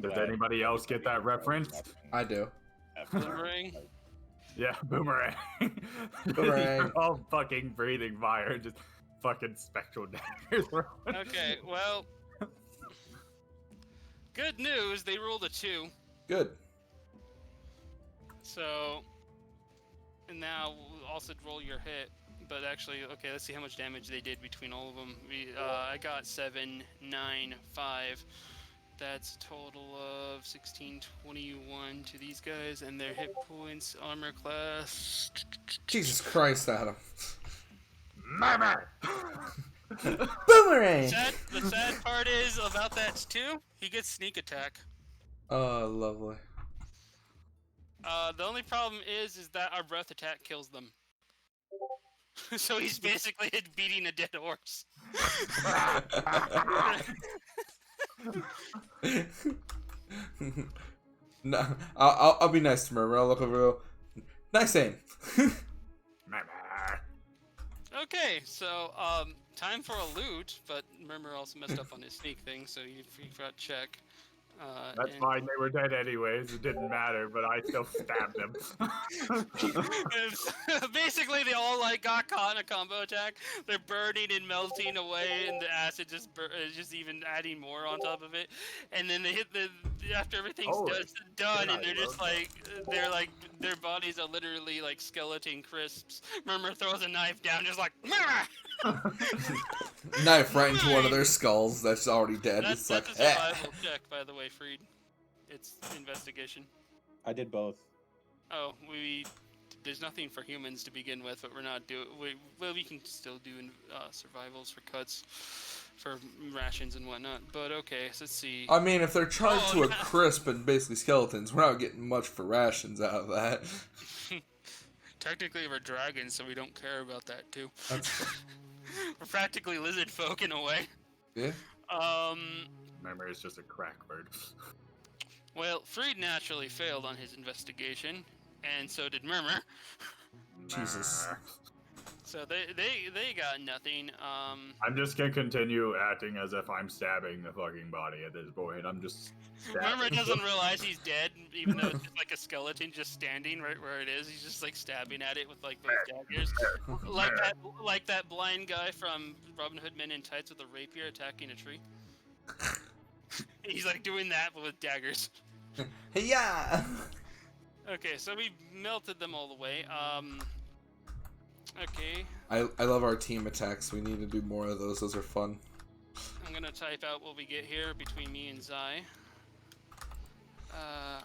Does anybody else get that reference? I do. Boomerang. Yeah, boomerang. Boomerang. You're all fucking breathing fire, just fucking spectral dagger throwing. Okay, well, good news. They rolled a 2. Good. So, and now we'll also roll your hit. But actually, okay, let's see how much damage they did between all of them. I got 7, 9, 5. That's a total of 16, 21 to these guys, and their hit points, armor class. Jesus Christ, Adam. Murmur! Boomerang! The sad part is about that too. He gets sneak attack. Oh, lovely. The only problem is that our breath attack kills them. So he's basically beating a dead horse. No, I'll be nice to Murmur. I'll look over. Nice aim. Murmur! Okay, so time for a loot, but Murmur also messed up on his sneak thing, so you forgot to check. That's fine, they were dead anyways, it didn't matter, but I still stabbed them. Basically, they all like got caught in a combo attack. They're burning and melting away, and the acid just even adding more on top of it. And then they hit after everything's done, and they're just like their bodies are literally like skeleton crisps. Murmur throws a knife down, just like Knife right into one of their skulls that's already dead. That's It's a survival check, by the way, Freed. It's investigation. I did both. Oh, there's nothing for humans to begin with, but we're not doing. Well, we can still do survivals for cuts, for rations and whatnot. But okay, so let's see. I mean, if they're charged to a crisp and basically skeletons, we're not getting much for rations out of that. Technically, we're dragons, so we don't care about that too. That's... We're practically lizard folk in a way. Yeah. Murmur is just a crack bird. Well, Freed naturally failed on his investigation, and so did Murmur. Jesus. So they got nothing. I'm just gonna continue acting as if I'm stabbing the fucking body at this point. I'm just stabbing. Murmur doesn't realize he's dead, even though it's just like a skeleton just standing right where it is. He's just like stabbing at it with like those daggers, like that blind guy from Robin Hood Men in Tights with a rapier attacking a tree. He's like doing that but with daggers. Yeah. Okay, so we melted them all the way. Okay. I love our team attacks. We need to do more of those. Those are fun. I'm gonna type out what we get here between me and Zai. I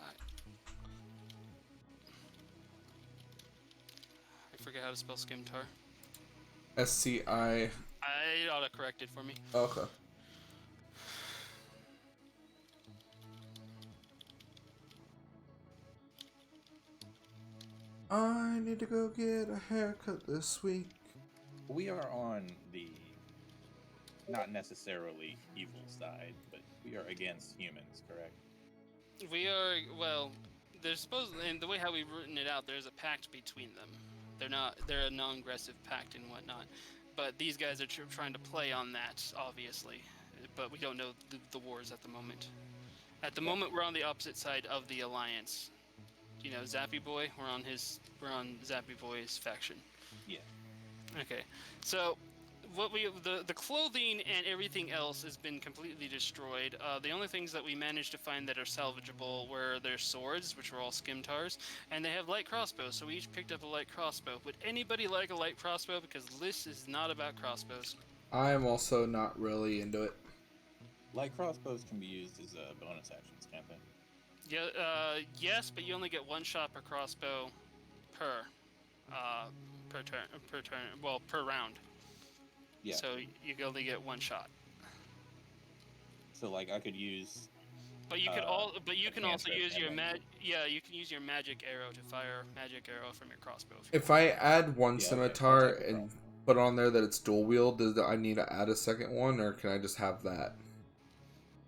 forget how to spell Skimtar. SCI. I auto-corrected for me. Okay. I need to go get a haircut this week. We are on the not necessarily evil side, but we are against humans, correct? We are, well, there's supposed, and the way how we've written it out, there's a pact between them. They're a non-aggressive pact and whatnot. But these guys are trying to play on that, obviously. But we don't know the wars at the moment. At the moment, we're on the opposite side of the alliance. You know, Zappy Boy, we're on Zappy Boy's faction. Yeah. Okay, so the clothing and everything else has been completely destroyed. The only things that we managed to find that are salvageable were their swords, which were all skimtars, and they have light crossbows. So we each picked up a light crossbow. Would anybody like a light crossbow? Because this is not about crossbows. I am also not really into it. Light crossbows can be used as bonus actions, can't they? Yeah, yes, but you only get one shot per crossbow per turn. Well, per round. Yeah. So you only get one shot. So like I could use. But you can also use your you can use your magic arrow to fire magic arrow from your crossbow. If I add one Yeah, scimitar okay, and put on there that it's dual wield, does I need to add a second one, or can I just have that?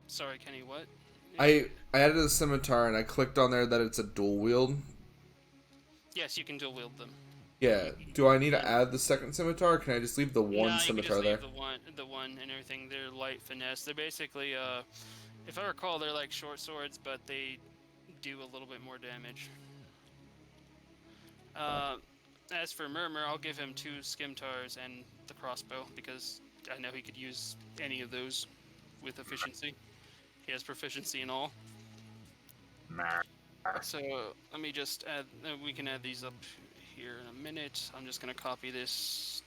Sorry, Kenny, what? I added a scimitar and I clicked on there that it's a dual wield. Yes, you can dual wield them. Yeah. Do I need to add the second scimitar, or can I just leave the one Nah, scimitar you there? can just leave the one and everything. They're light finesse. They're basically, if I recall, they're like short swords, but they do a little bit more damage. As for Murmur, I'll give him 2 skimtars and the crossbow, because I know he could use any of those with efficiency. He has proficiency in all. So let me just add. We can add these up here in a minute. I'm just gonna copy this.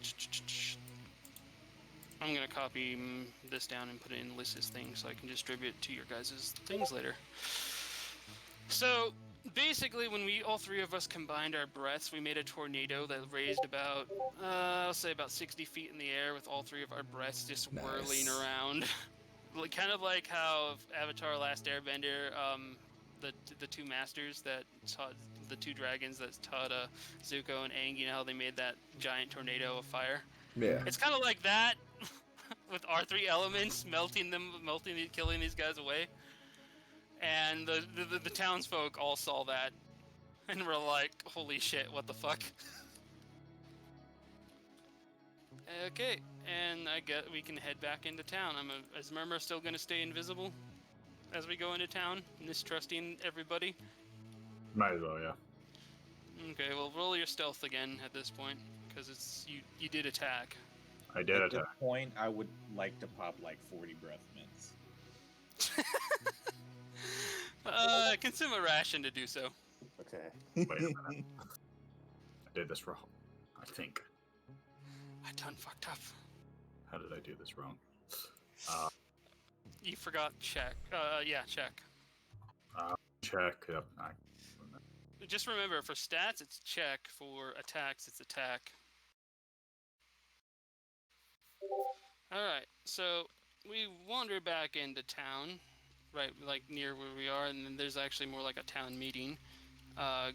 I'm gonna copy this down and put it in Lys's thing so I can distribute it to your guys' things later. So basically, when all 3 of us combined our breaths, we made a tornado that raised about, I'll say about 60 feet in the air with all 3 of our breaths just whirling around. Kind of like how Avatar: Last Airbender, the 2 masters that taught the 2 dragons that taught Zuko and Aang, you know how they made that giant tornado of fire? Yeah. It's kind of like that with our 3 elements killing these guys away. And the townsfolk all saw that and were like, holy shit, what the fuck? Okay, and I guess we can head back into town. Is Murmur still going to stay invisible as we go into town, mistrusting everybody? Might as well, yeah. Okay, well, roll your stealth again at this point, because it's you did attack. I did At this attack. point, I would like to pop like 40 breath mints. Consume a ration to do so. Okay. Wait a minute. I did this wrong. I think. I done fucked up. How did I do this wrong? You forgot check. Yeah, check. Check. Yep. Just remember, for stats, it's check. For attacks, it's attack. Alright, so we wander back into town, right, like near where we are, and then there's actually more like a town meeting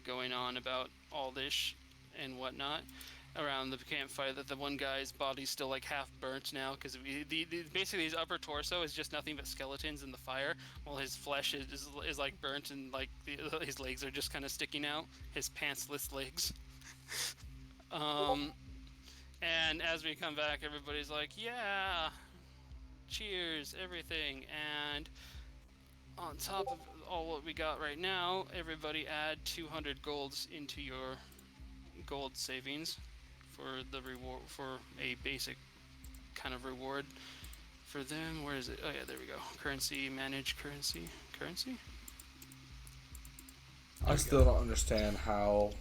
going on about all this and whatnot around the campfire. That the one guy's body's still like half burnt now, because basically his upper torso is just nothing but skeletons in the fire, while his flesh is like burnt, and like his legs are just kind of sticking out, his pantsless legs. And as we come back, everybody's like, yeah, cheers, everything. And on top of all what we got right now, everybody add 200 golds into your gold savings for the reward, for a basic kind of reward for them. Where is it? Oh yeah, there we go. Currency, manage currency. Currency? I still don't understand how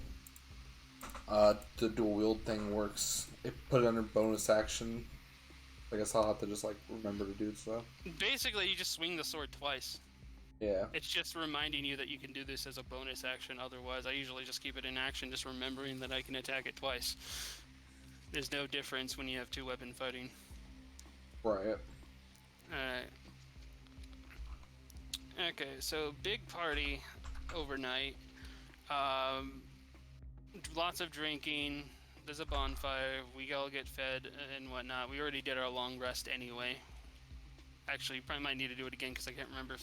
the dual wield thing works. It put it under bonus action. I guess I'll have to just like remember to do so. Basically, you just swing the sword twice. Yeah. It's just reminding you that you can do this as a bonus action. Otherwise, I usually just keep it in action, just remembering that I can attack it twice. There's no difference when you have 2-weapon fighting. Right. Alright. Okay, so big party overnight. Lots of drinking, There's a bonfire. We all get fed and whatnot. We already did our long rest anyway. Actually, probably might need to do it again because I can't remember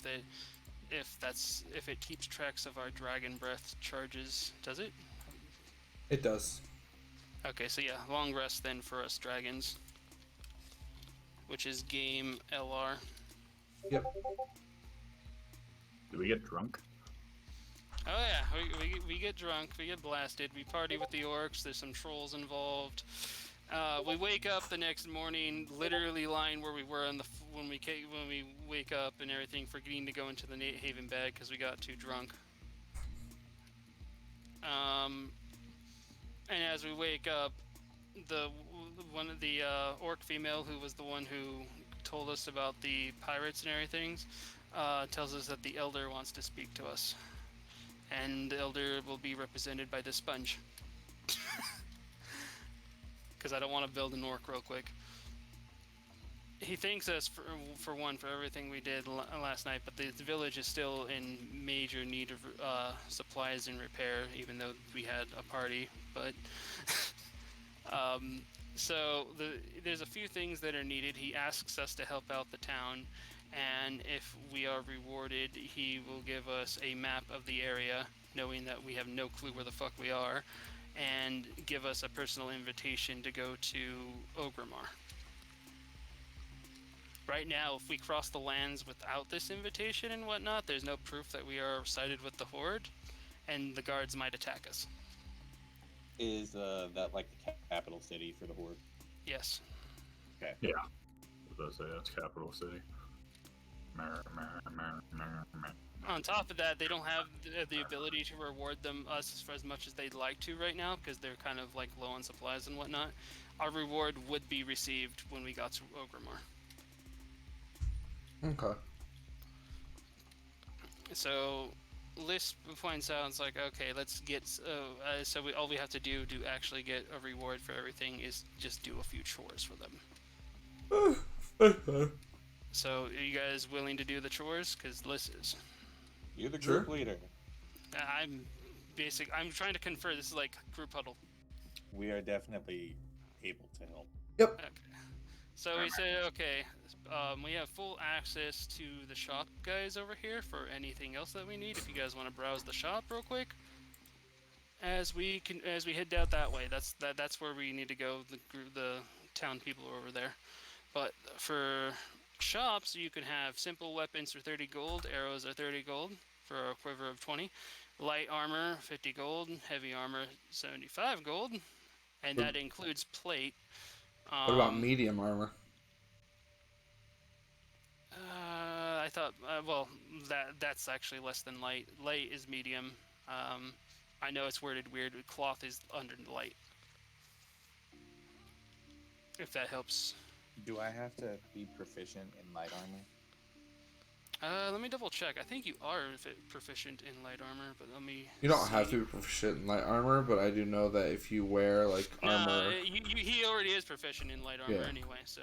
if it keeps tracks of our dragon breath charges. Does it? It does. Okay, so yeah, long rest then for us dragons, which is game LR. Yep. Do we get drunk? Oh yeah, we get drunk, we get blasted, we party with the orcs. There's some trolls involved. We wake up the next morning, literally lying where we were when we wake up and everything, forgetting to go into the Haven bag because we got too drunk. And as we wake up, one of the orc female, who was the one who told us about the pirates and everything, tells us that the elder wants to speak to us, and the elder will be represented by the sponge. Because I don't want to build an orc real quick. He thanks us for everything we did last night, but the village is still in major need of supplies and repair, even though we had a party. But so there's a few things that are needed. He asks us to help out the town, and if we are rewarded, he will give us a map of the area, knowing that we have no clue where the fuck we are, and give us a personal invitation to go to Ogremar. Right now, if we cross the lands without this invitation and whatnot, there's no proof that we are sided with the Horde, and the guards might attack us. Is that like the capital city for the Horde? Yes. Okay. Yeah. I was about to say, that's capital city. On top of that, they don't have the ability to reward us for as much as they'd like to right now, because they're kind of like low on supplies and whatnot. Our reward would be received when we got to Ogremar. Okay. So, Lisp points out, it's like, okay, let's get. All we have to do to actually get a reward for everything is just do a few chores for them. So, are you guys willing to do the chores? Because Liz is. You're the group leader. I'm trying to confer. This is like group huddle. We are definitely able to help. Yep. Okay. So we say, okay, we have full access to the shop guys over here for anything else that we need. If you guys want to browse the shop real quick, as we head out that way, that's where we need to go. The town people are over there. But for shops, you can have simple weapons for 30 gold, arrows are 30 gold for a quiver of 20, light armor 50 gold, heavy armor 75 gold, and that includes plate. What about medium armor? I thought, well, that's actually less than light. Light is medium. I know it's worded weird. Cloth is under light. If that helps. Do I have to be proficient in light armor? Let me double check. I think you are proficient in light armor, but let me. You don't see. have to be proficient in light armor, but I do know that if you wear like armor. He already is proficient in light armor anyway, so.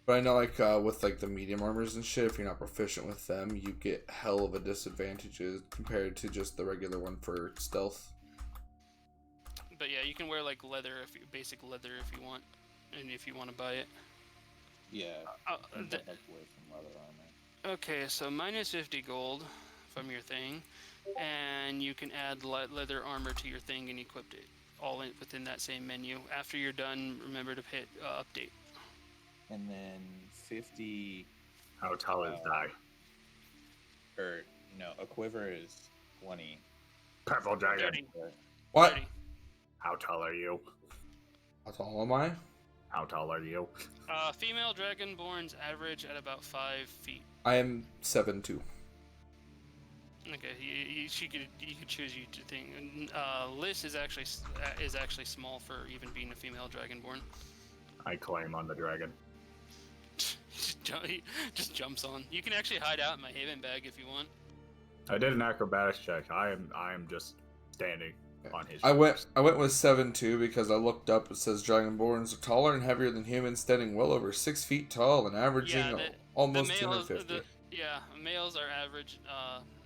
But I know like with like the medium armors and shit, if you're not proficient with them, you get hell of a disadvantages compared to just the regular one for stealth. But yeah, you can wear like basic leather if you want, and if you want to buy it. Yeah. I'd like to wear some leather armor. Okay, so minus 50 gold from your thing, and you can add leather armor to your thing and equip it, all within that same menu. After you're done, remember to hit update. And then 50... How tall is die? Or, no, a quiver is 20. Purple dragon. 30. What? 30. How tall are you? How tall am I? How tall are you? Female Dragonborns average at about 5 feet. I am 7'2". Okay, you could choose you to think. Liz is actually small for even being a female Dragonborn. I climb on the dragon. He just jumps on. You can actually hide out in my Haven bag if you want. I did an acrobatics check. I am just standing on his. I went with 7'2" because I looked up. It says Dragonborns are taller and heavier than humans, standing well over 6 feet tall and averaging almost 250. Males are average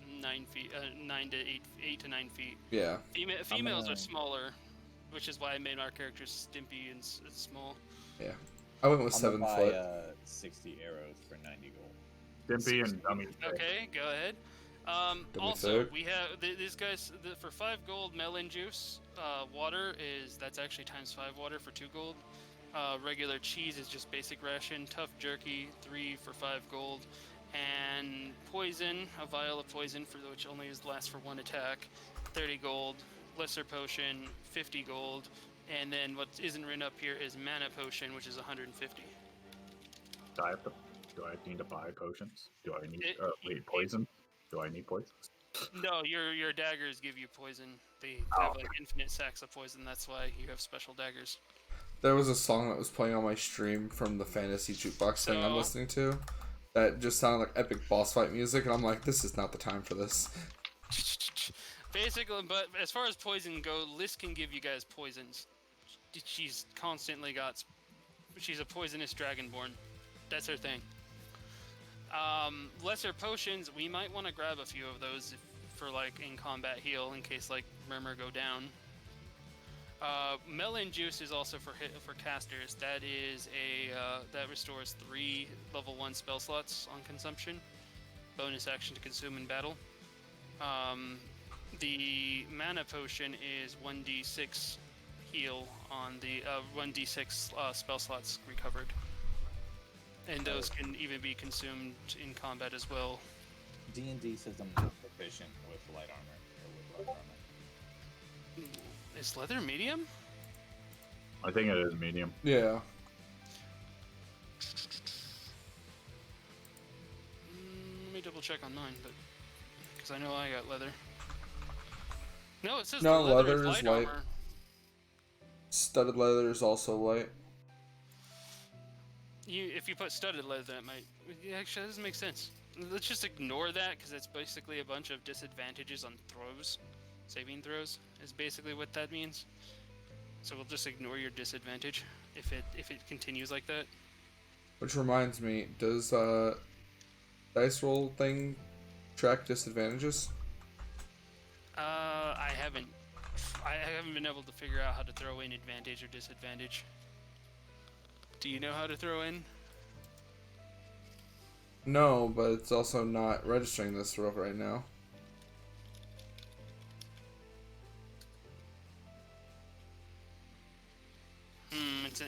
9 feet, 8 to 9 feet. Yeah. Females are smaller. which is why I made our characters stimpy and small. Yeah. I went with I'm 7 gonna foot. buy 60 arrows for 90 gold. Stimpy and dummy. Okay, go ahead. Also, we have these guys for 5 gold. Melon juice, water that's actually times 5 water for 2 gold. Regular cheese is just basic ration. Tough jerky 3 for 5 gold, and poison, a vial of poison which only lasts for 1 attack, 30 gold. Lesser potion 50 gold, and then what isn't written up here is mana potion, which is 150. Do I need to buy potions? Do I need poison? Do I need poison? No, your daggers give you poison. They have like infinite sacks of poison. That's why you have special daggers. There was a song that was playing on my stream from the fantasy jukebox thing I'm listening to that just sounded like epic boss fight music, and I'm like, this is not the time for this. Basically, but as far as poison go, Liz can give you guys poisons. She's constantly got. She's a poisonous dragonborn. That's her thing. Lesser potions, we might want to grab a few of those for like in combat heal in case like Murmur go down. Melon juice is also for casters. That is that restores 3 level 1 spell slots on consumption. Bonus action to consume in battle. The mana potion is 1d6 heal on the 1d6 spell slots recovered. And those can even be consumed in combat as well. D&D says I'm not proficient with light armor. Or with light armor. Is leather medium? I think it is medium. Yeah. Let me double check on mine, but because I know I got leather. No, it says No, the leather leather is is light light. armor. Studded leather is also light. If you put studded leather, that might. Yeah, actually, that doesn't make sense. Let's just ignore that because it's basically a bunch of disadvantages on throws. Saving throws is basically what that means. So we'll just ignore your disadvantage if it continues like that. Which reminds me, does dice roll thing track disadvantages? I haven't been able to figure out how to throw in advantage or disadvantage. Do you know how to throw in? No, but it's also not registering this right now.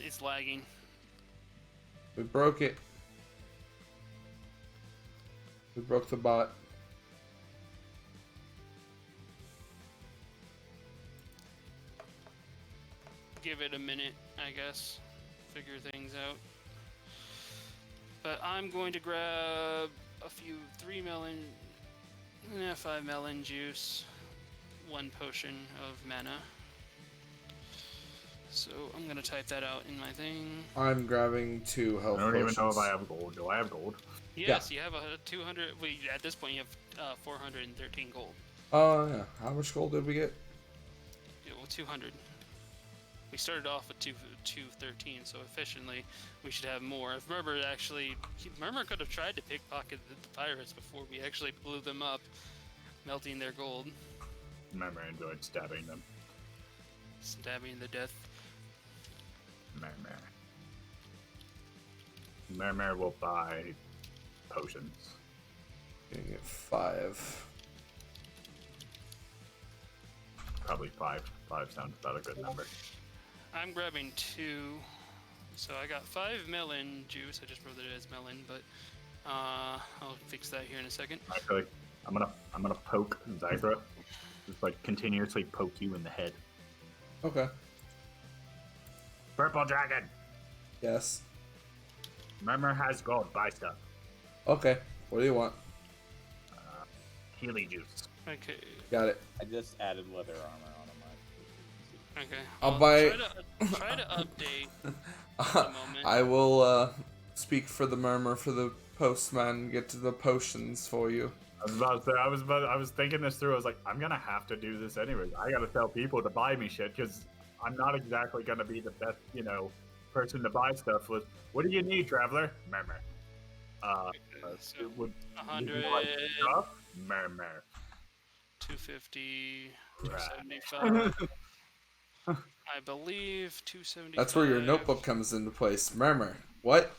It's lagging. We broke it. We broke the bot. Give it a minute, I guess. Figure things out. But I'm going to grab a few 5 melon juice, 1 potion of mana. So I'm gonna type that out in my thing. I'm grabbing 2 health I don't potions. even know if I have gold. Do I have gold? Yes, you have a 200. At this point, you have 413 gold. Oh, yeah. How much gold did we get? Yeah, well, 200. We started off with 213, so efficiently we should have more. If Murmur could have tried to pickpocket the pirates before we actually blew them up, melting their gold. Remember, I enjoyed stabbing them. Stabbing the death. Murmur will buy potions. Gonna get 5. Probably 5. 5 sounds about a good number. I'm grabbing 2. So I got 5 melon juice. I just wrote it as melon, but I'll fix that here in a second. I feel like I'm gonna poke Zylthyra. Just like continuously poke you in the head. Okay. Purple dragon. Yes. Murmur has gold. Buy stuff. Okay. What do you want? Healy juice. Okay. Got it. I just added leather armor on mine. Okay. I'll buy. Try to update. At the moment. I will speak for the Murmur for the postman. Get to the potions for you. I was thinking this through. I was like, I'm gonna have to do this anyways. I gotta tell people to buy me shit because I'm not exactly gonna be the best, person to buy stuff with. What do you need, traveler? Murmur. So would 100, stuff? Murmur. 250, Right. 275. I believe 275. That's where your notebook comes into place. Murmur. What?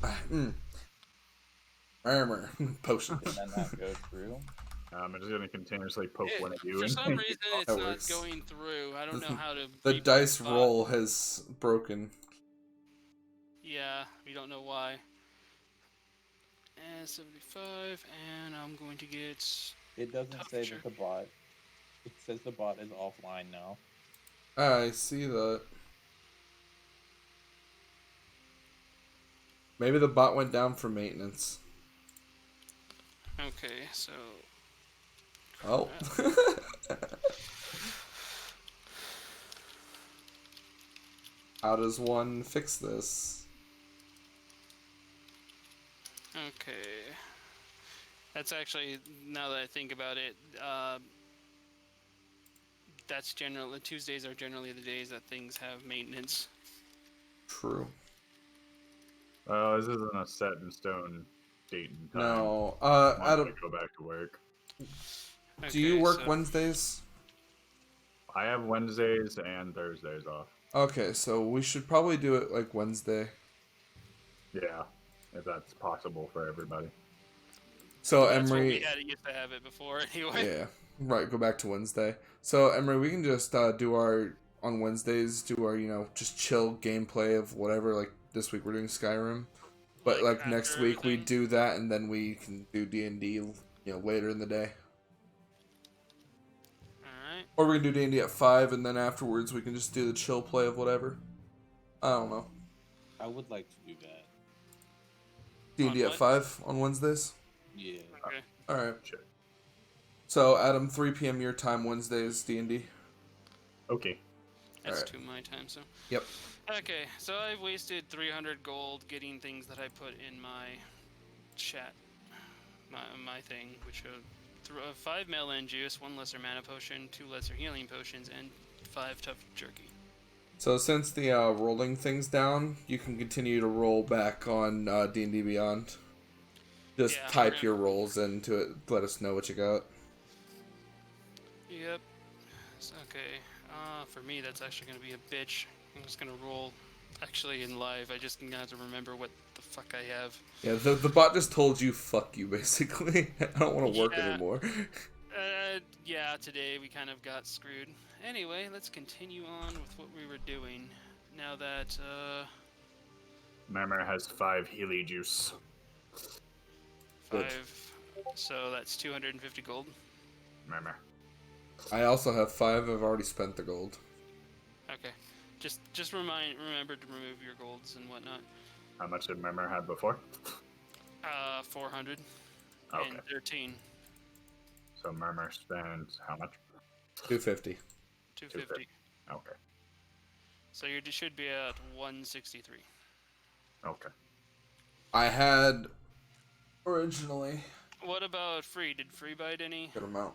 Murmur. Potion. Did that not go through? I'm just gonna continuously poke one of you. For and some reason, it's That not works. going through. I don't know how to. The reboot dice bot. roll has broken. Yeah, we don't know why. And 75, and I'm going to get. It doesn't Tough say jerky. that the bot. It says the bot is offline now. I see that. Maybe the bot went down for maintenance. Okay, so. Oh. How does one fix this? Okay. That's actually, now that I think about it, that's generally, Tuesdays are generally the days that things have maintenance. True. This isn't a set in stone date and time. No. I'm Adam, gonna go back to work. do you Okay, work so- Wednesdays? I have Wednesdays and Thursdays off. Okay, so we should probably do it like Wednesday. Yeah, if that's possible for everybody. So That's what Emery, we had used to have it before anyway. yeah, right. Go back to Wednesday. So Emery, we can just do our on Wednesdays. Do our just chill gameplay of whatever. Like this week we're doing Skyrim, but like next after week we everything. do that, and then we can do D&D. Later in the day, Alright. or we can do D&D at 5, and then afterwards we can just do the chill play of whatever. I don't know. I would like to do that. D&D On at what? 5 on Wednesdays. Yeah. Okay. All right. Sure. So Adam, 3 p.m. your time Wednesdays D&D. Okay. That's Alright. 2 my time, so. Yep. Okay, so I've wasted 300 gold getting things that I put in my chat. My thing, which are 5 Melon Juice, 1 Lesser Mana Potion, 2 Lesser Healing Potions, and 5 Tough Jerky. So since the rolling thing's down, you can continue to roll back on D&D Beyond. Just Yeah, type we're your rolls into it. Let us know what you got. Yep. Okay. For me, that's actually going to be a bitch. I'm just going to roll. Actually, in live, I just have to remember what the fuck I have. Yeah, the bot just told you, fuck you, basically. I don't want to work Yeah. anymore. Yeah, today we kind of got screwed. Anyway, let's continue on with what we were doing. Now that, Murmur has 5 Healy juice. Good. 5, so that's 250 gold. Murmur. I also have 5. I've already spent the gold. Okay. Just remember to remove your golds and whatnot. How much did Murmur have before? 400 Okay. and 13. So Murmur spends how much? 250. 250. Okay. So you should be at 163. Okay. I had originally What about Free? Did Free bite any? good amount.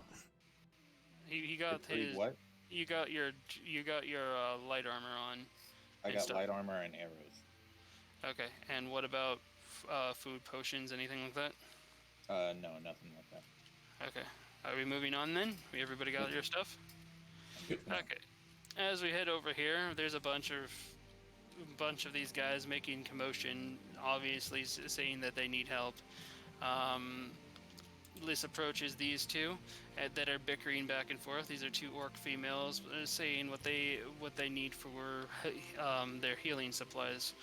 He got Free his. what? You got your light armor on. I And got stuff. light armor and arrows. Okay. And what about food, potions, anything like that? No, nothing like that. Okay. Are we moving on then? Everybody got your stuff? Good to know. Okay. As we head over here, there's a bunch of these guys making commotion, obviously saying that they need help. Liz approaches these two that are bickering back and forth. These are 2 orc females saying what they need for their healing supplies.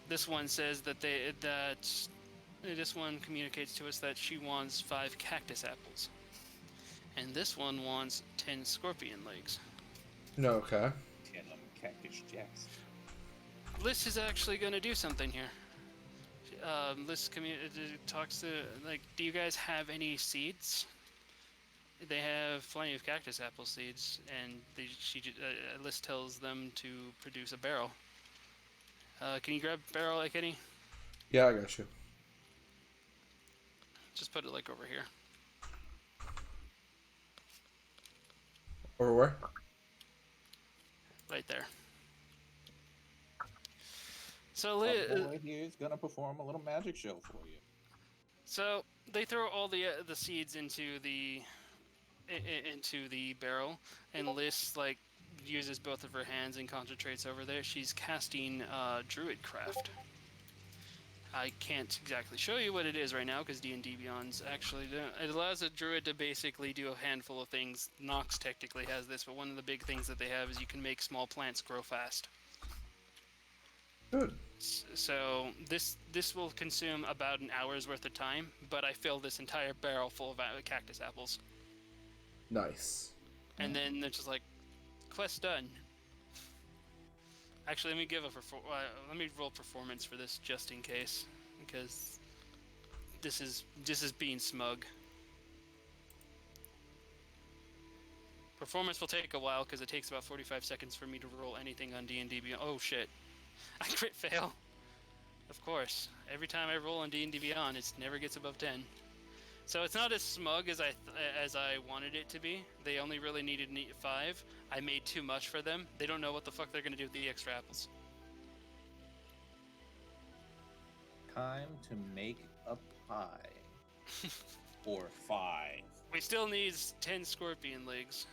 This one says that this one communicates to us that she wants 5 cactus apples, and this one wants 10 scorpion legs. No, okay. 10 cactus jacks. Liz is actually going to do something here. Liz talks to, do you guys have any seeds? They have plenty of cactus apple seeds, and Liz tells them to produce a barrel. Can you grab a barrel, like Eddie? Yeah, I got you. Just put it over here. Over where? Right there. So My boy here is gonna perform a little magic show for you. So they throw all the seeds into the barrel, and Liz uses both of her hands and concentrates over there. She's casting Druidcraft. I can't exactly show you what it is right now because D&D Beyond's actually it allows a druid to basically do a handful of things. Nox technically has this, but one of the big things that they have is you can make small plants grow fast. Good. So this will consume about an hour's worth of time, but I fill this entire barrel full of cactus apples. Nice. And then they're just like, quest done. Actually, let me roll performance for this just in case, because this is being smug. Performance will take a while because it takes about 45 seconds for me to roll anything on D&D Beyond. Oh shit, I crit fail. Of course, every time I roll on D&D Beyond, it never gets above 10. So it's not as smug as I wanted it to be. They only really needed 5. I made too much for them. They don't know what the fuck they're gonna do with the extra apples. Time to make a pie. Or 5. We still need 10 scorpion legs.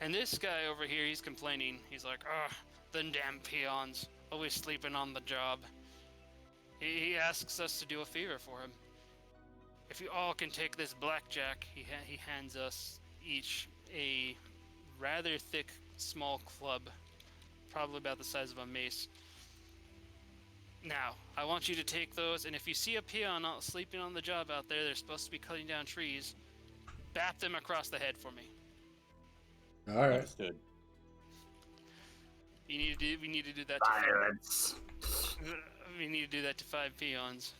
And this guy over here, he's complaining. He's like, them damn peons, always sleeping on the job. He asks us to do a favor for him. If you all can take this blackjack, he hands us each a rather thick, small club, probably about the size of a mace. Now, I want you to take those, and if you see a peon sleeping on the job out there, they're supposed to be cutting down trees, bap them across the head for me. All right. Understood. We need to do that to Violence. we need to do that to 5 peons.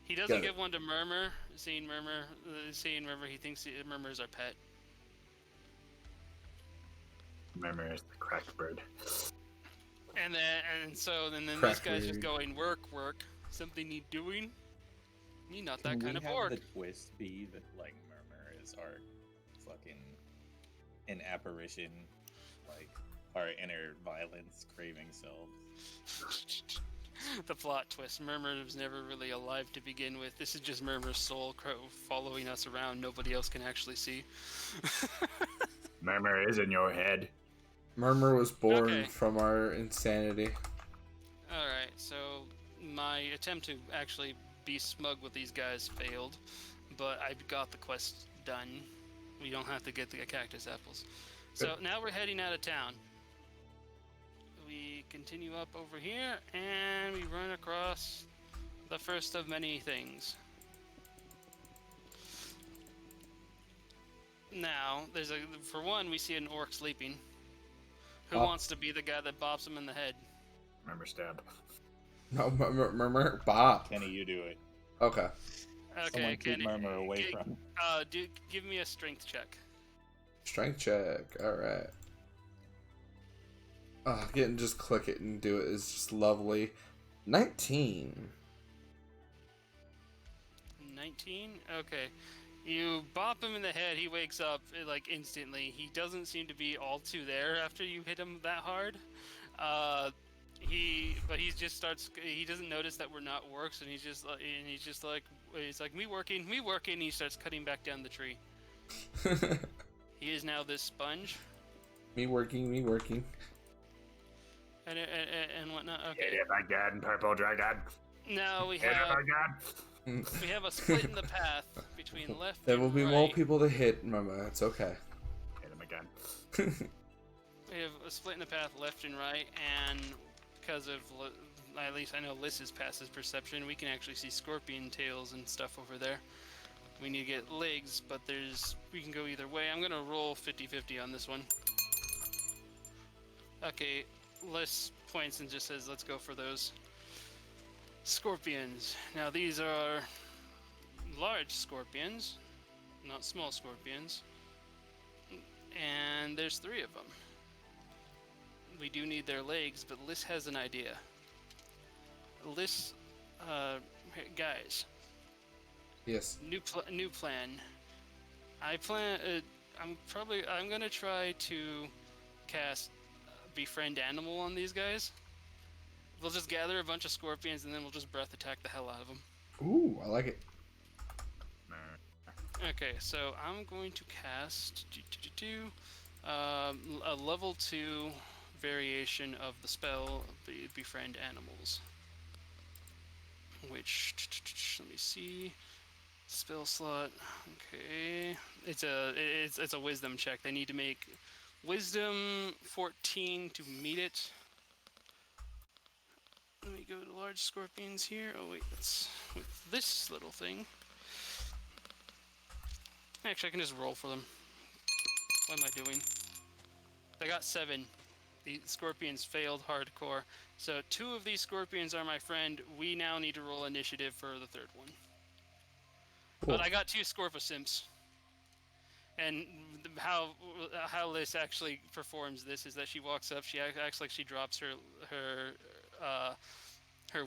He doesn't give one to Murmur. Seeing Murmur, he thinks Murmur is our pet. Murmur is the cracked bird. And then this Crack guy's just bird. going work. Something need doing. Me not that Can kind of we have orc. the twist be that like Murmur is our fucking an apparition, like our inner violence craving selves? The plot twist. Murmur was never really alive to begin with. This is just Murmur's soul following us around. Nobody else can actually see. Murmur is in your head. Murmur was born Okay. from our insanity. Alright, so my attempt to actually be smug with these guys failed, but I got the quest done. We don't have to get the cactus apples. So now we're heading out of town. We continue up over here, and we run across the first of many things. Now, for one, we see an orc sleeping. Who Oh. wants to be the guy that bops him in the head? Murmur stab. No, Murmur, Bob. Kenny, you do it. Okay. Okay, Someone keep Kenny, Murmur away from. give me a strength check. Strength check. All right. Getting just click it and do it is just lovely. 19. 19? Okay. You bop him in the head, he wakes up like instantly. He doesn't seem to be all too there after you hit him that hard. He doesn't notice that we're not orcs, and he's like, me working. He starts cutting back down the tree. He is now this sponge. Me working. And whatnot. Okay. Hit him again, purple dragon. Now we Hit him have again. a split in the path between left There and will be right. more people to hit, Murmur. It's okay. Hit him again. We have a split in the path left and right, and because of, at least I know Liss's passes perception, we can actually see scorpion tails and stuff over there. We need to get legs, but we can go either way. I'm going to roll 50-50 on this one. Okay, Liss points and just says, let's go for those scorpions. Now these are large scorpions, not small scorpions. And there's 3 of them. We do need their legs, but Liss has an idea. Liss, guys, Yes. new plan. I'm gonna try to cast befriend animal on these guys. We'll just gather a bunch of scorpions and then we'll just breath attack the hell out of them. Ooh, I like it. Okay, so I'm going to cast A level 2 variation of the spell, Befriend Animals. Which, let me see, spell slot. Okay, it's a Wisdom check. They need to make Wisdom 14 to meet it. Let me go to large scorpions here. Oh wait, that's with this little thing. Actually, I can just roll for them. What am I doing? I got 7. The scorpions failed hardcore. So 2 of these scorpions are my friend. We now need to roll initiative for the 3rd one. Cool. But I got 2 Scorpa Simps. And how Liz actually performs this is that she walks up, she acts like she drops her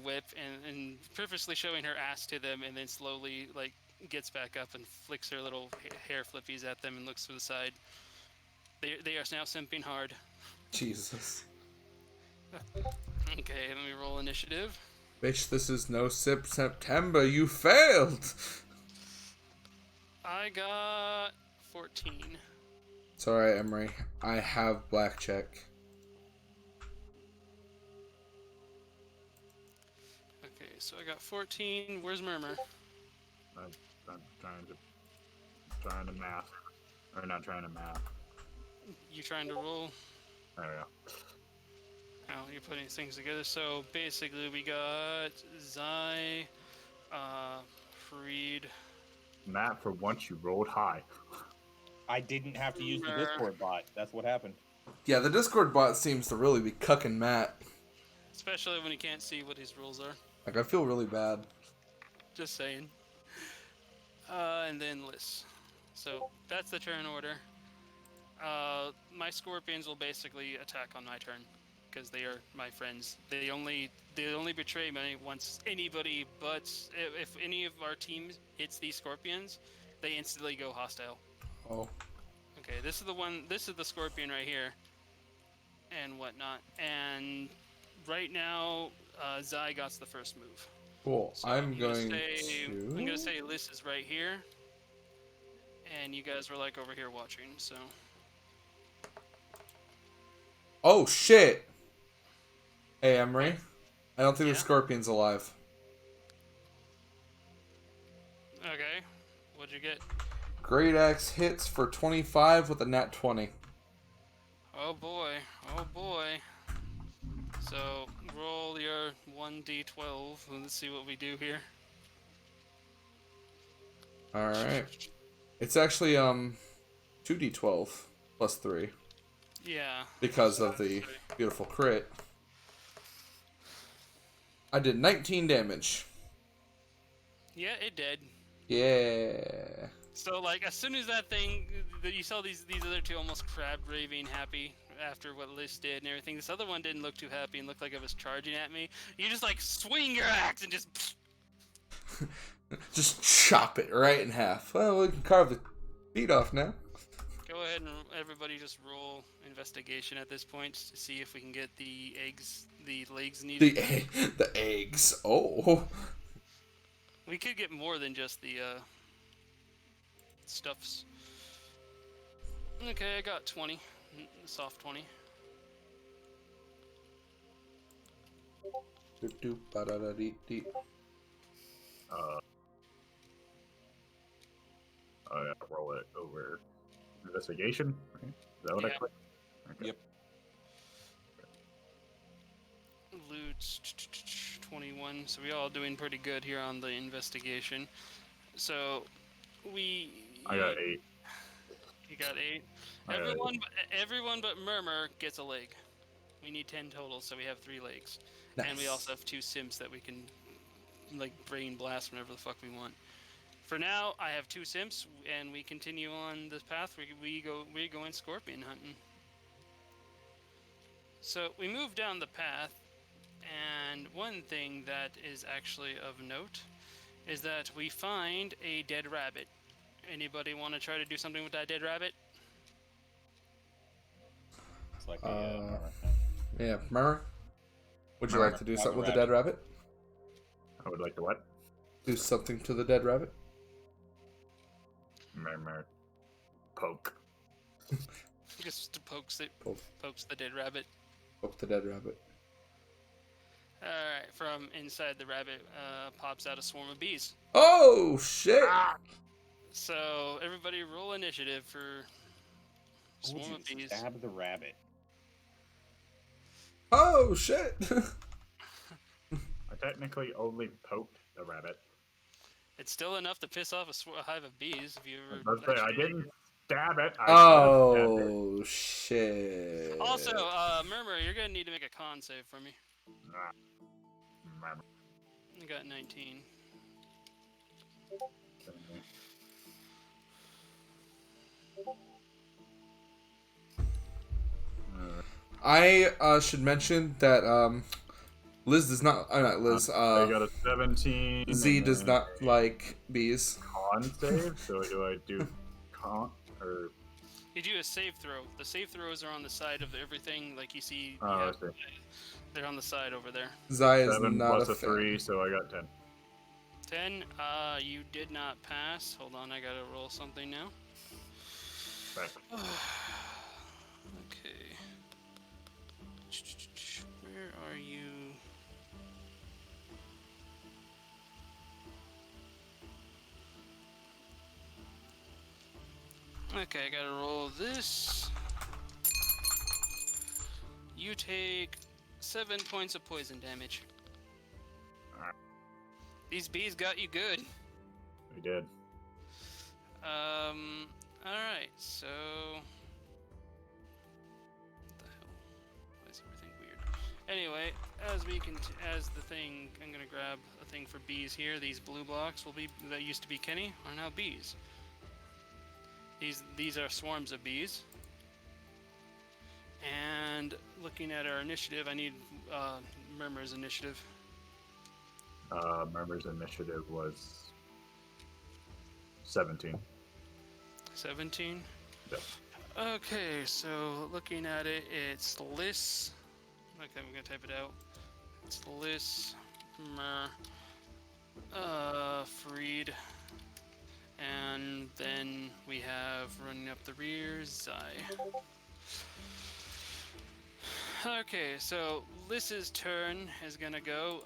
whip and purposely showing her ass to them, and then slowly like gets back up and flicks her little hair flippies at them and looks to the side. They are now simping hard. Jesus. Okay, let me roll initiative. Bitch, this is no September. You failed. I got 14. It's alright, Emery. I have blackjack. Okay, so I got 14. Where's Murmur? I'm trying to math. Or not trying to math. You trying to roll? There we go. Oh, you're putting things together. So basically, we got Zai, Freed. Matt, for once you rolled high. I didn't have to use the Murmur. Discord bot. That's what happened. Yeah, the Discord bot seems to really be cucking Matt. Especially when you can't see what his rules are. Like, I feel really bad. Just saying. And then Liz. So that's the turn order. My scorpions will basically attack on my turn because they are my friends. They only betray me once anybody, but if any of our team hits these scorpions, they instantly go hostile. Oh. Okay, this is the one. This is the scorpion right here, and whatnot. And right now, Zai got the first move. Cool. So I'm going I'm gonna say Liz is right here, and you guys were like over here watching. So Oh, shit! Hey, Emery. I don't think the Yeah? scorpion's alive. okay, what'd you get? Great Axe hits for 25 with a nat 20. Oh boy, oh boy. So roll your 1d12 and let's see what we do here. Alright. It's actually, 2d12 plus 3 Yeah. because of the beautiful crit. I did 19 damage. Yeah, it did. Yeah. So like as soon as that thing, you saw these other two almost crab raving happy after what Liz did and everything. This other one didn't look too happy and looked like it was charging at me. You just like swing your axe and just. Just chop it right in half. Well, we can carve the feet off now. Go ahead and everybody just roll investigation at this point to see if we can get the legs needed. The eggs. Oh. We could get more than just the stuffs. Okay, I got 20. Soft 20. I gotta roll it over investigation. Right? Is that what I Yeah. clicked? Okay. Yep. Loot 21. So we all doing pretty good here on the investigation. So I got 8. You got 8. I got Everyone but Murmur gets a leg. We need 10 total, so we have 3 legs. And we Nice. also have 2 simps that we can like brain blast whenever the fuck we want. For now, I have 2 simps, and we continue on this path. We go in scorpion hunting. So we move down the path, and one thing that is actually of note is that we find a dead rabbit. Anybody want to try to do something with that dead rabbit? It's like Yeah, Murmur? Would you Murmur, like to do not something the with the dead rabbit? I would like to what? Do something to the dead rabbit? Murmur. Poke. Just pokes it, Poke, pokes the dead rabbit. poke the dead rabbit. Alright, from inside the rabbit pops out a swarm of bees. Oh shit! So everybody roll initiative for Told swarm you, of bees. stab the rabbit. Oh shit! I technically only poked the rabbit. It's still enough to piss off a hive of bees if you I ever. was about to say, I didn't stab it. I Oh shit! Also, Murmur, you're gonna need to make a con save for me. You got 19. I should mention that Liz does not. Not Liz. I got a 17. Z and does then not like bees. con save. So do I do con or? You do a save throw. The save throws are on the side of everything, like you see. Oh, I see. They're on the side over there. Zai is 7 not plus a a fan. 3, so I got 10. 10. You did not pass. Hold on, I gotta roll something now. Right. Okay. Where are you? Okay, I gotta roll this. You take 7 points of poison damage. Alright. These bees got you good. We did. Alright, so. What the hell? Why is everything weird? Anyway, as the thing, I'm gonna grab a thing for bees here. These blue blocks that used to be Kenny are now bees. These are swarms of bees. And looking at our initiative, I need Murmur's initiative. Murmur's initiative was 17. 17? Yep. Okay, so looking at it, it's Liss. Okay, I'm gonna type it out. It's Liss, Freed, and then we have running up the rear, Zai. Okay, so Liss's turn is gonna go.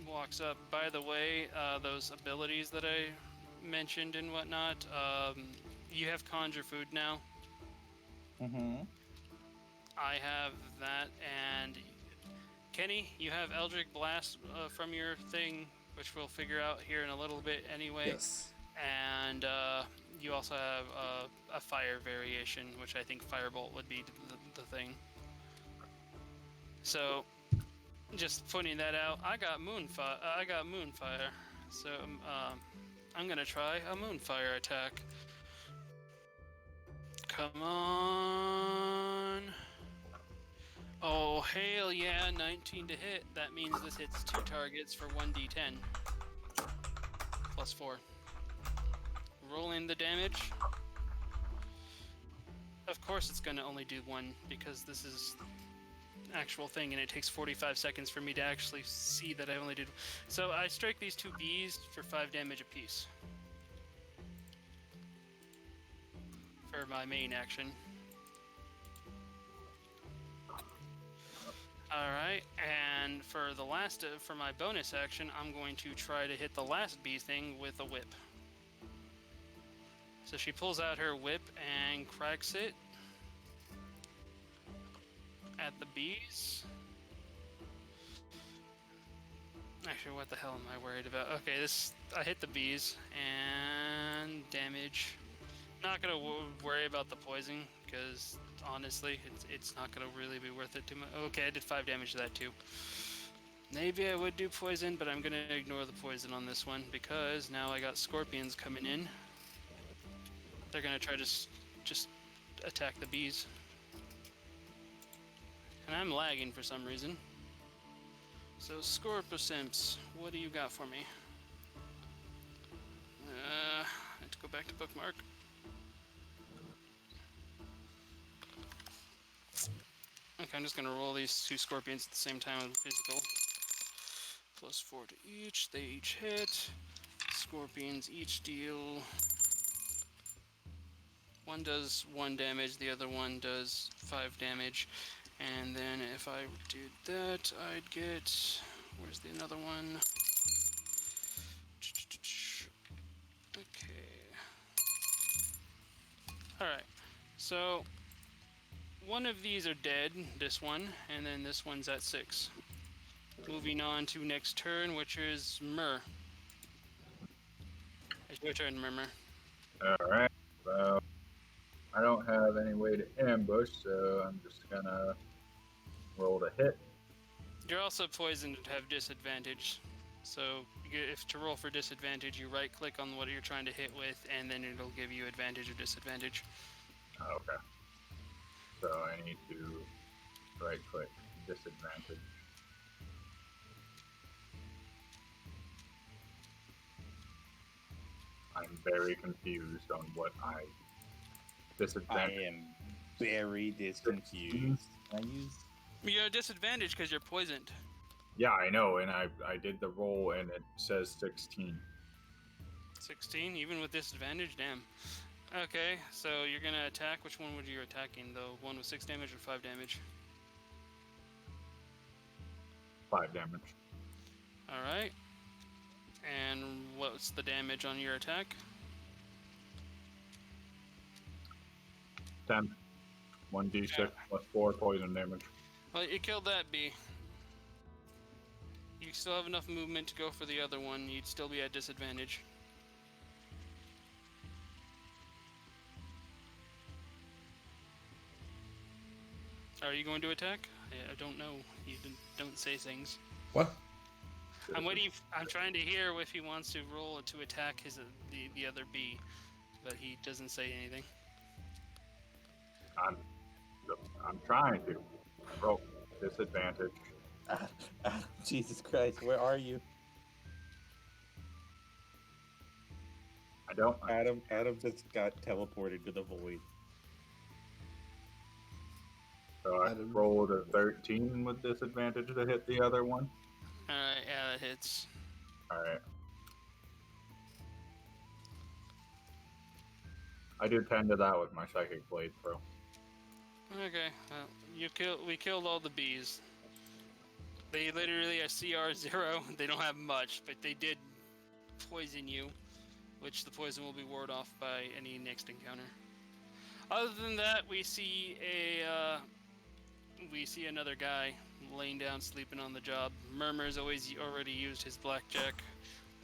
Walks up. By the way, those abilities that I mentioned and whatnot, you have Conjure Food now. Mm-hmm. I have that, and Kenny, you have Eldritch Blast from your thing, which we'll figure out here in a little bit anyway. Yes. And you also have a fire variation, which I think Firebolt would be the thing. So, just pointing that out, I got Moonfire. So I'm gonna try a Moonfire attack. Come on. Oh, hell yeah, 19 to hit. That means this hits 2 targets for 1d10. Plus 4. Rolling the damage. Of course it's going to only do 1, because this is actual thing, and it takes 45 seconds for me to actually see that I only did... So I strike these 2 bees for 5 damage apiece. For my main action. Alright, and for the last, for my bonus action, I'm going to try to hit the last bee thing with a whip. So she pulls out her whip and cracks it at the bees. Actually, what the hell am I worried about? Okay, I hit the bees and damage. Not gonna worry about the poison, because honestly, it's not gonna really be worth it too much. Okay, I did 5 damage to that too. Maybe I would do poison, but I'm gonna ignore the poison on this one, because now I got scorpions coming in. They're gonna try to just attack the bees. And I'm lagging for some reason. So Scorpisimps, what do you got for me? I have to go back to bookmark. Okay, I'm just gonna roll these 2 scorpions at the same time with physical. Plus 4 to each. They each hit. Scorpions each deal One does 1 damage, the other one does 5 damage. And then if I did that, I'd get... Where's the another one? Okay. Alright. So, one of these are dead, this one, and then this one's at 6. Moving on to next turn, which is Murmur. It's your turn, Murmur. Alright, well, I don't have any way to ambush, so I'm just gonna roll to hit. You're also poisoned and have disadvantage. So, if to roll for disadvantage, you right-click on what you're trying to hit with, and then it'll give you advantage or disadvantage. Okay. So I need to right-click disadvantage. I'm very confused on what I disadvantage. am very confused. I use You're at disadvantage because you're poisoned. Yeah, I know, and I did the roll, and it says 16. 16, even with disadvantage? Damn. Okay, so you're gonna attack. Which one would you attacking, though? One with 6 damage or 5 damage? 5 damage. Alright. And what's the damage on your attack? 10. 1d6 Yeah. plus 4 poison damage. Well, you killed that bee. You still have enough movement to go for the other one. You'd still be at disadvantage. Are you going to attack? I don't know. You don't say things. What? I'm waiting. I'm trying to hear if he wants to roll to attack the other bee, but he doesn't say anything. I'm trying to. Roll disadvantage. Jesus Christ, where are you? I don't. Adam just got teleported to the void. So I Adam. rolled a 13 with disadvantage to hit the other one. Alright, yeah, that hits. Alright. I do 10 to that with my psychic blade throw. Okay, we killed all the bees. They literally are CR0. They don't have much, but they did poison you, which the poison will be warded off by any next encounter. Other than that, we see another guy laying down, sleeping on the job. Murmur's already used his blackjack.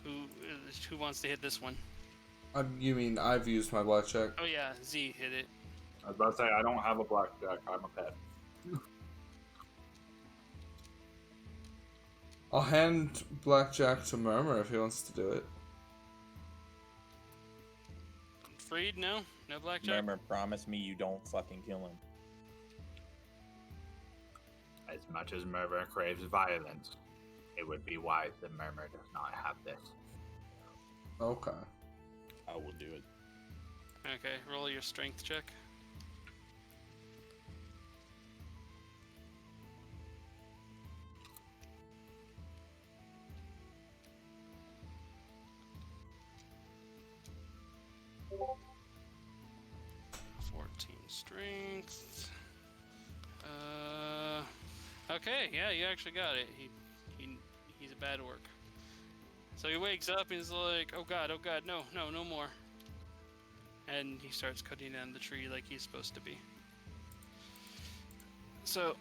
Who wants to hit this one? You mean I've used my blackjack? Oh yeah, Z hit it. I was about to say, I don't have a blackjack, I'm a pet. I'll hand blackjack to Murmur if he wants to do it. Freed? No blackjack. Murmur, promise me you don't fucking kill him. As much as Murmur craves violence, it would be wise that Murmur does not have this. Okay. I will do it. Okay, roll your strength check. Strength. Okay, yeah, you actually got it. He's a bad orc. So he wakes up and he's like, oh god, no more. And he starts cutting down the tree like he's supposed to be. So,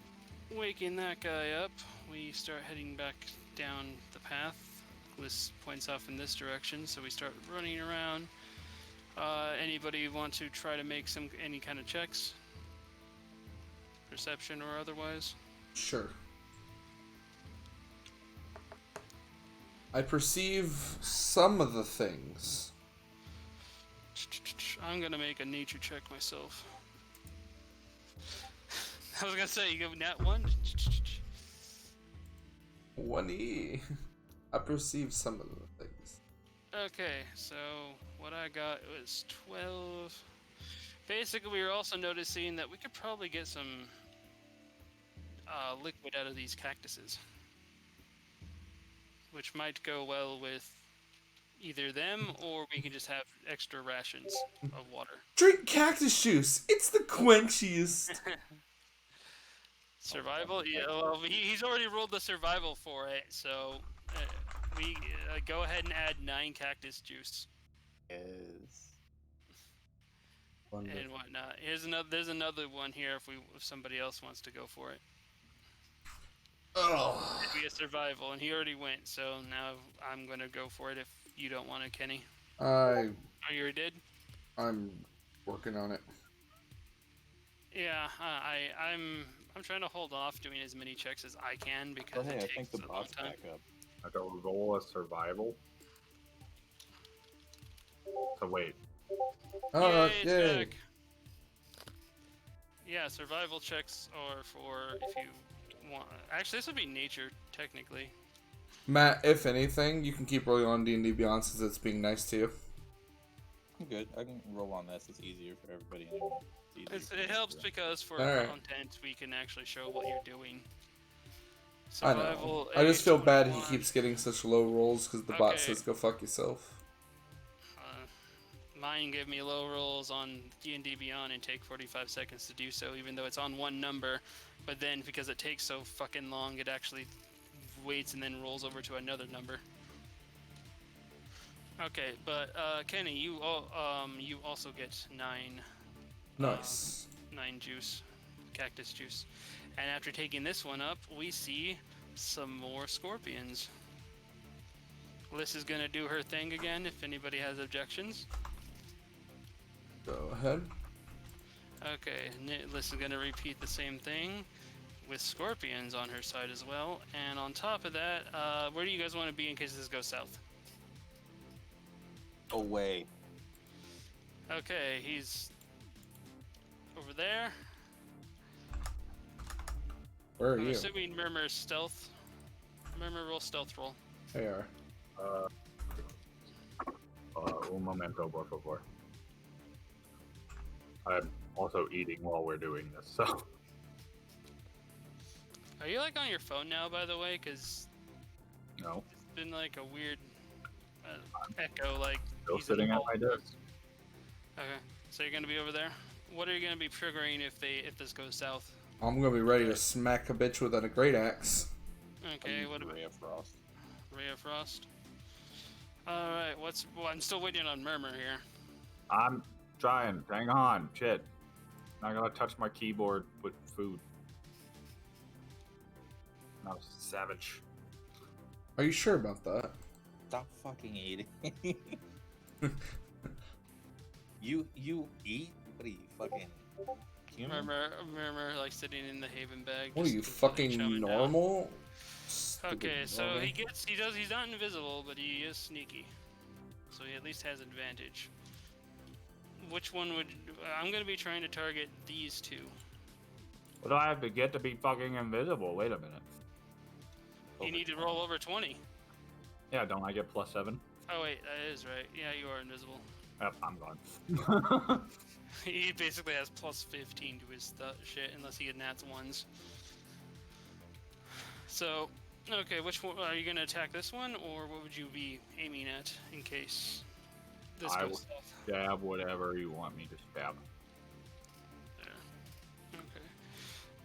waking that guy up, we start heading back down the path. This points off in this direction, so we start running around. Anybody want to try to make any kind of checks? Perception or otherwise? Sure. I perceive some of the things. I'm gonna make a nature check myself. I was gonna say, you go nat 1? 1E. I perceive some of the things. Okay, so what I got was 12. Basically, we were also noticing that we could probably get some liquid out of these cactuses, which might go well with Either them, or we can just have extra rations of water. Drink cactus juice. It's the quenchiest. Survival? Yeah, well, he's already rolled the survival for it, so we go ahead and add 9 cactus juice Is and whatnot. There's another one here if somebody else wants to go for it. Oh. It'd be a survival, and he already went, so now I'm gonna go for it if you don't want it, Kenny. Oh, you already did? I'm working on it. Yeah, I'm trying to hold off doing as many checks as I can because oh hey, it I takes think the a long boss time. back up. I thought we roll a survival. So wait. Oh, Yay, yay. check. Yeah, survival checks are for if you want. Actually, this would be nature technically. Matt, if anything, you can keep rolling on D&D Beyond since it's being nice to you. I'm good. I can roll on this. It's easier for everybody. Anyway. It helps because for Alright. content we can actually show what you're doing. I know. I just feel bad he keeps getting such low rolls because the bot Okay. says go fuck yourself. Mine gave me low rolls on D&D Beyond and take 45 seconds to do so, even though it's on one number. But then because it takes so fucking long, it actually waits and then rolls over to another number. Okay, but Kenny, you also get 9. Nice. 9 juice, cactus juice. And after taking this one up, we see some more scorpions. Liz is gonna do her thing again if anybody has objections. Go ahead. Okay, Liz is gonna repeat the same thing with scorpions on her side as well. And on top of that, where do you guys want to be in case this goes south? Away. Okay, he's over there. Where are I'm you? assuming Murmur's stealth. Murmur, roll stealth roll. They are. Un momento, por favor. I'm also eating while we're doing this, so. Are you like on your phone now, by the way? Because No. it's been like a weird echo, like. Still he's in sitting the at hall. my desk. Okay, so you're gonna be over there. What are you gonna be triggering if this goes south? I'm gonna be ready to smack a bitch with a great axe. Okay, what about Ray of Frost? Ray of Frost? All right, well, I'm still waiting on Murmur here. I'm trying. Hang on. Shit. Not gonna touch my keyboard with food. Not a savage. Are you sure about that? Stop fucking eating. You eat? What are you, fucking human? Murmur, like sitting in the Haven bag. What are just you, completely fucking chowing down. normal? Stupid Okay, so normie. he's not invisible, but he is sneaky. So he at least has advantage. Which one would... I'm gonna be trying to target these two. What do I have to get to be fucking invisible? Wait a minute. You need to roll over 20. Yeah, don't I get +7? Oh wait, that is right. Yeah, you are invisible. Yep, I'm gone. He basically has plus 15 to his shit, unless he had nats ones. So, okay, which one are you gonna attack? This one, or what would you be aiming at in case this I goes will south? stab whatever you want me to stab. There. Okay.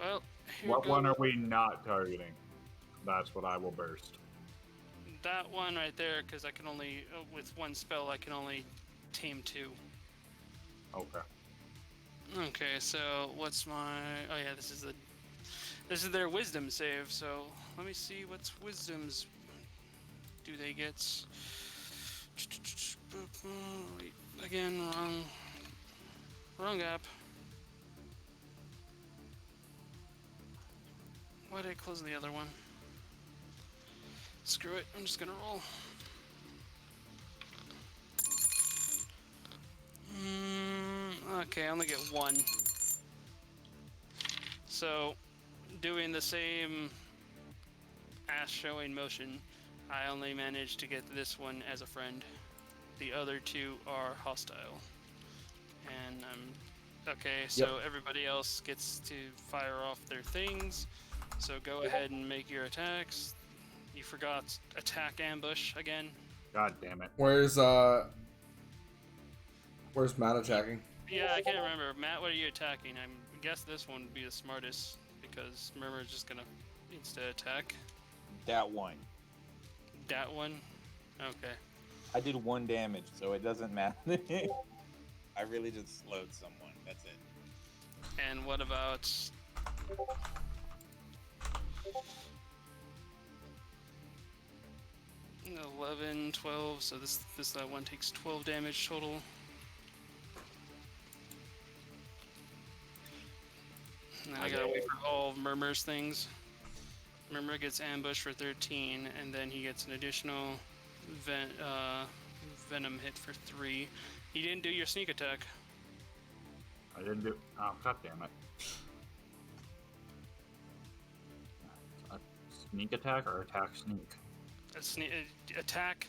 Well, here What goes. one are we not targeting? That's what I will burst. That one right there, because I can only with one spell I can only tame 2. Okay. Okay, so what's my? Oh yeah, this is their wisdom save. So let me see what's wisdoms. Do they get? Wait, again, wrong app. Why did I close the other one? Screw it, I'm just gonna roll. Okay, I only get 1. So, doing the same ass showing motion, I only managed to get this one as a friend. The other 2 are hostile. And okay, so everybody else gets to fire off their things. So go ahead and make your attacks. You forgot attack ambush again. God damn it. Where's Matt attacking? Yeah, I can't remember. Matt, what are you attacking? I guess this one would be the smartest because Murmur is just gonna instead attack. That one. That one? Okay. I did 1 damage, so it doesn't matter. I really just slowed someone. That's it. And what about... 11, 12, so this one takes 12 damage total. And then I gotta wait for all of Murmur's things. Murmur gets ambushed for 13, and then he gets an additional venom hit for 3. You didn't do your sneak attack. I didn't do. Oh, god damn it. A sneak attack or attack sneak? Attack,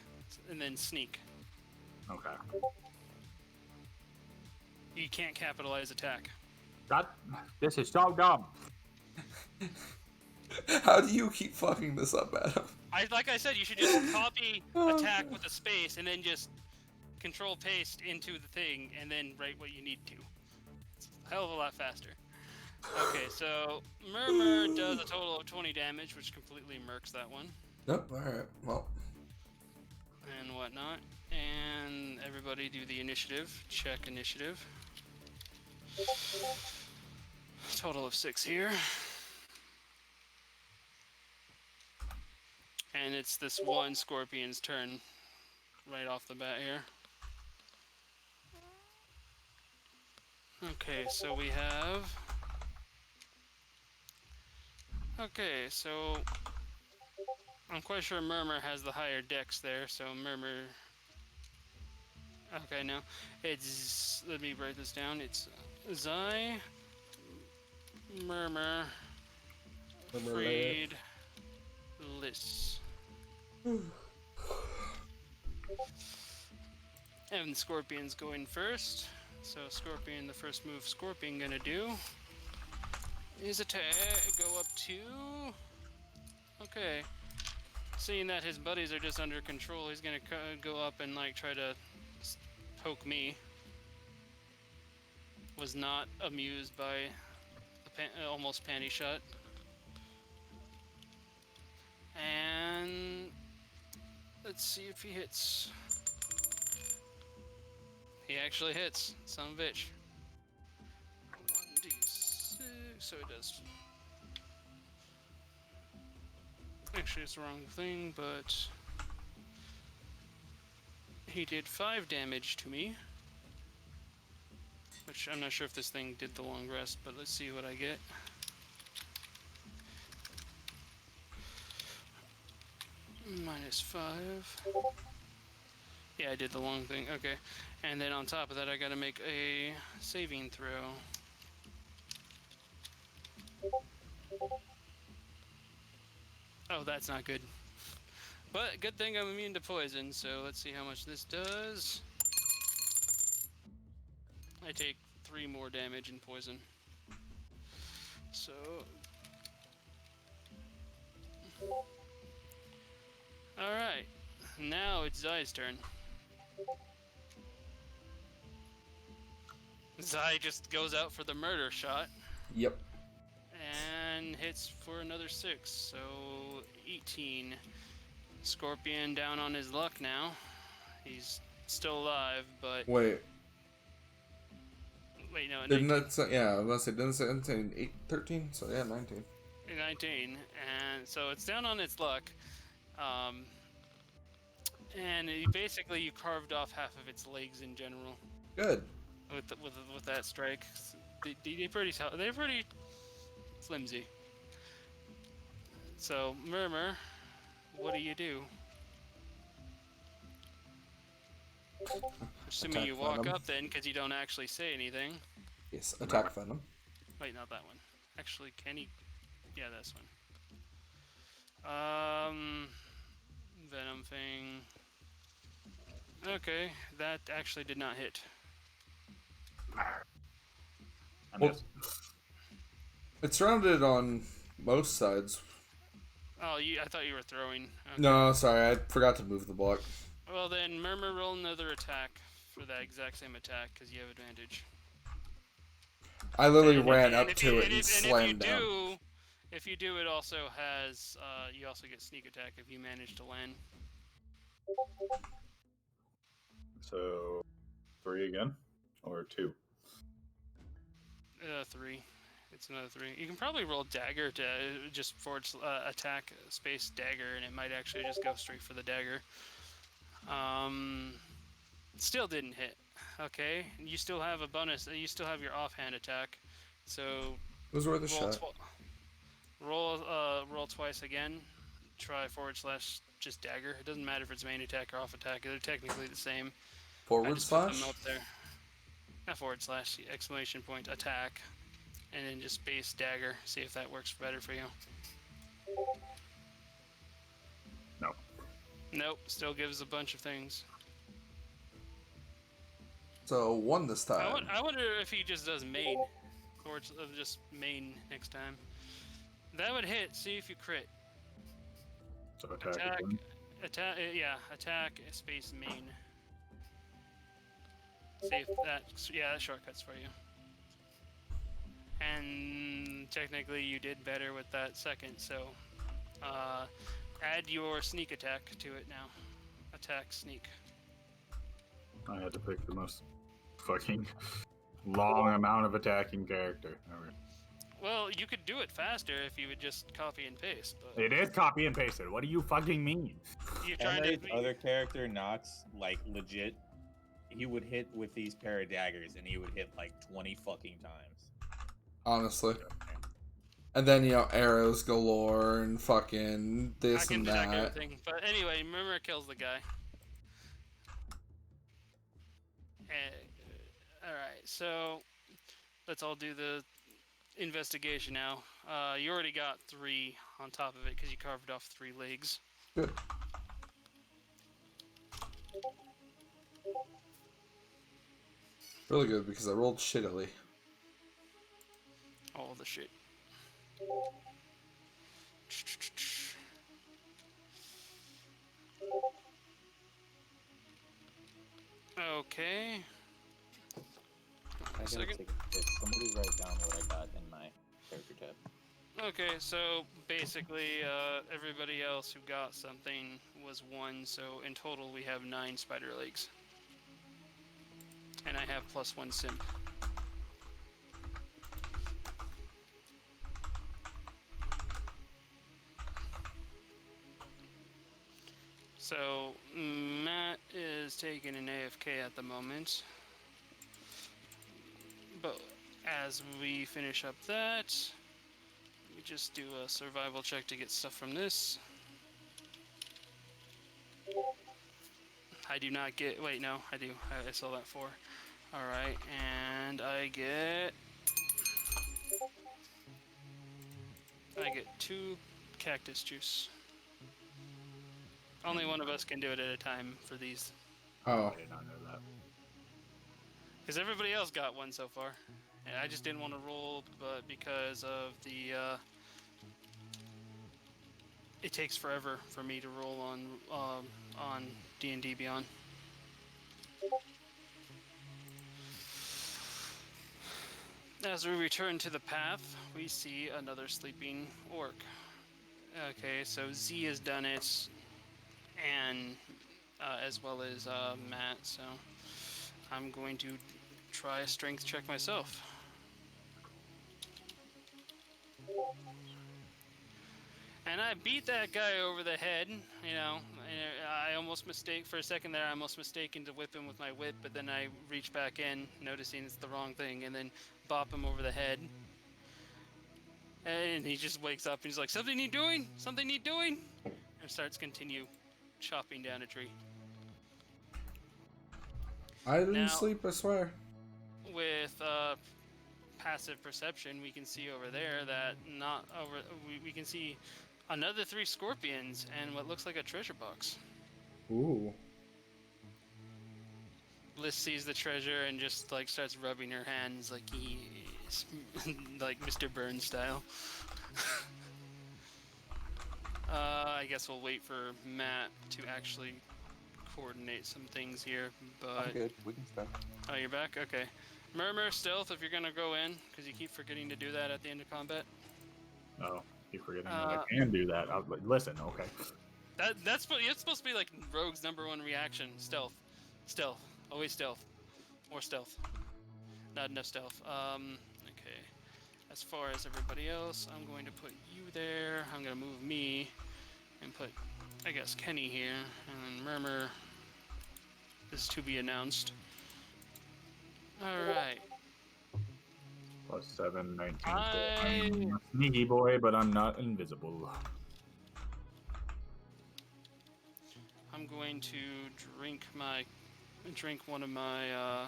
and then sneak. Okay. You can't capitalize attack. This is so dumb. How do you keep fucking this up, Adam? Like I said, you should just copy attack with a space, and then just control paste into the thing, and then write what you need to. It's a hell of a lot faster. Okay, so Murmur does a total of 20 damage, which completely murks that one. Yep, alright, well. And whatnot. And everybody do the initiative. Check initiative. Total of 6 here. And it's this one scorpion's turn right off the bat here. Okay, so we have... Okay, so... I'm quite sure Murmur has the higher dex there, so Murmur... Okay, no. It's... Let me write this down. It's Murmur... Freed... Liss. And Scorpion's going first. So Scorpion, the first move Scorpion gonna do is attack, go up 2. Okay. Seeing that his buddies are just under control, he's gonna go up and like try to poke me. Was not amused by the almost panty shot. And let's see if he hits. He actually hits, son of a bitch. 1d6, so it does. Actually, it's the wrong thing, but he did 5 damage to me. Which I'm not sure if this thing did the long rest, but let's see what I get. -5. Yeah, I did the long thing. Okay. And then on top of that, I gotta make a saving throw. Oh, that's not good. But good thing I'm immune to poison, so let's see how much this does. I take 3 more damage in poison. So... Alright, now it's Zai's turn. Zai just goes out for the murder shot. Yep. And hits for another 6, so 18. Scorpion down on his luck now. He's still alive, but... Wait, no, didn't that say, yeah, I was gonna say, didn't it say 13? So yeah, 19. 19, and so it's down on its luck. And basically you carved off half of its legs in general. Good. With that strike, they're pretty flimsy. So Murmur, what do you do? Assuming Attack you walk venom. up then, because you don't actually say anything. Yes, attack venom. Wait, not that one. Actually, can he? Yeah, this one. Venom thing. Okay, that actually did not hit. Well, it's surrounded on most sides. Oh, I thought you were throwing. Okay. No, sorry, I forgot to move the block. Well then, Murmur, roll another attack for that exact same attack because you have advantage. I literally And ran if, up and if to you, it and and if, and slammed down. if you do, it also has you also get sneak attack if you manage to land. So 3 again, or 2? 3. It's another 3. You can probably roll dagger to just forward attack space dagger, and it might actually just go straight for the dagger. Still didn't hit. Okay, you still have a bonus. You still have your offhand attack, so It was worth a roll shot. roll twice again. Try / just dagger. It doesn't matter if it's main attack or off attack. They're technically the same. I Forward just put them slash? up there. Not / exclamation point attack, and then just space dagger. See if that works better for you. No. Nope. Still gives a bunch of things. So 1 this time. I wonder if he just does main, or just main next time. That would hit. See if you crit. So attack Attack. again. Attack space main. See if that shortcuts for you. And technically you did better with that second, so add your sneak attack to it now. Attack sneak. I had to pick the most fucking long amount of attacking character. Alright. Well, you could do it faster if you would just copy and paste, but It is copy and pasted. What do you fucking mean? you're trying to. Emery's other character, Nox, like legit, he would hit with these pair of daggers, and he would hit like 20 fucking times. Honestly. And then, arrows galore and fucking I this can and detect that. everything, but anyway, Murmur kills the guy. Alright, so let's all do the investigation now. You already got 3 on top of it because you carved off 3 legs. Good. Really good because I rolled shittily. All the shit. Okay. I gotta Second. take a piss. Somebody write down what I got in my character tab. Okay, so basically, everybody else who got something was 1, so in total we have 9 spider legs. And I have +1 simp. So, Matt is taking an AFK at the moment. But as we finish up that, we just do a survival check to get stuff from this. I do not get, wait, no, I do. I saw that 4. Alright, and I get 2 cactus juice. Only one of us can do it at a time for these. Oh. I did not know that. Because everybody else got 1 so far. And I just didn't want to roll, but because of the, it takes forever for me to roll on D&D Beyond. As we return to the path, we see another sleeping orc. Okay, so Z has done it, and as well as Matt, so I'm going to try a strength check myself. And I beat that guy over the head, I almost for a second there, I almost mistaken to whip him with my whip, but then I reach back in, noticing it's the wrong thing, and then bop him over the head. And he just wakes up and he's like, something need doing? Something need doing? And starts continue chopping down a tree. I didn't Now- sleep, I swear. With passive perception, we can see over there that we can see another 3 scorpions and what looks like a treasure box. Ooh. Bliss sees the treasure and just like starts rubbing her hands like he's like Mr. Burns style. I guess we'll wait for Matt to actually coordinate some things here, I'm but... good. We can start. Oh, you're back? Okay. Murmur, stealth if you're gonna go in, because you keep forgetting to do that at the end of combat. Oh, you're forgetting that I can do that. Listen, okay. It's supposed to be like Rogue's #1 reaction. Stealth. Stealth. Always stealth. More stealth. Not enough stealth. Okay. As far as everybody else, I'm going to put you there. I'm going to move me and put, I guess, Kenny here. And then Murmur is to be announced. Alright. +7, 19. I'm a sneaky boy, but I'm not invisible. I'm going to drink one of my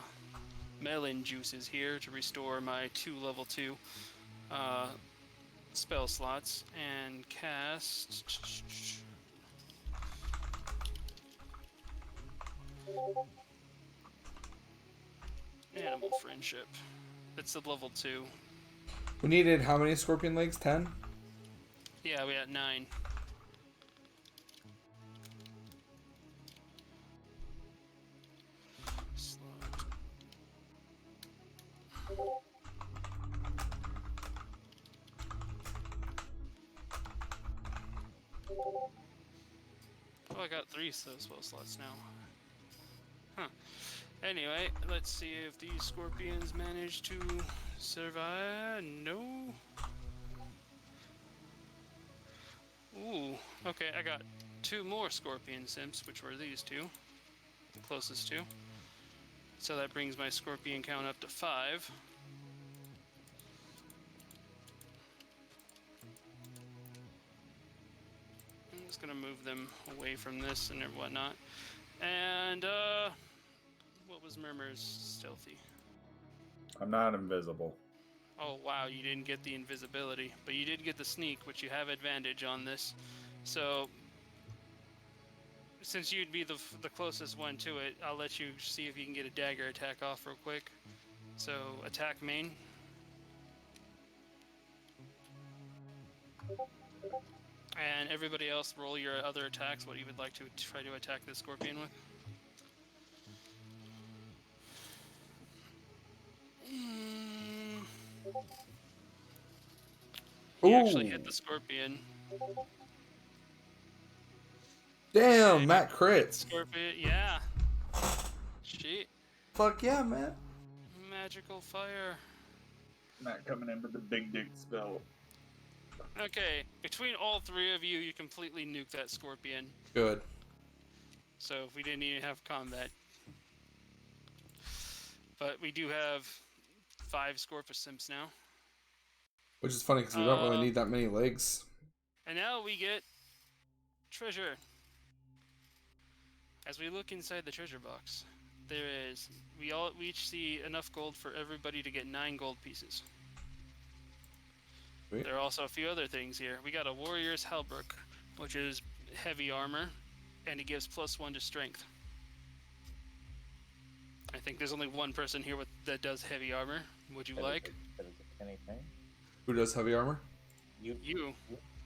melon juices here to restore my 2 level 2 spell slots and cast Animal Friendship. It's a level 2. We needed how many scorpion legs? 10? Yeah, we had 9. Oh, I got 3 spell slots now. Huh. Anyway, let's see if these scorpions manage to survive. No. Ooh. Okay, I got 2 more scorpion simps, which were these 2. The closest 2. So that brings my scorpion count up to 5. I'm just gonna move them away from this and whatnot. And what was Murmur's stealthy? I'm not invisible. Oh wow, you didn't get the invisibility, but you did get the sneak, which you have advantage on this. So since you'd be the closest one to it, I'll let you see if you can get a dagger attack off real quick. So attack main. And everybody else, roll your other attacks, what you would like to try to attack this scorpion with. You actually hit the scorpion. Damn, Okay. Matt crits. Scorpion, yeah. Shit. Fuck yeah, man. Magical fire. Matt coming in with the big dick spell. Okay, between all 3 of you, you completely nuke that scorpion. Good. So we didn't even have combat. But we do have 5 Scorpus Simps now. Which is funny because we don't really need that many legs. And now we get treasure. As we look inside the treasure box, we each see enough gold for everybody to get 9 gold pieces. Sweet. There are also a few other things here. We got a Warrior's Halberd, which is heavy armor, and it gives +1 to strength. I think there's only one person here that does heavy armor. Would you like? Anything? Who does heavy armor? You.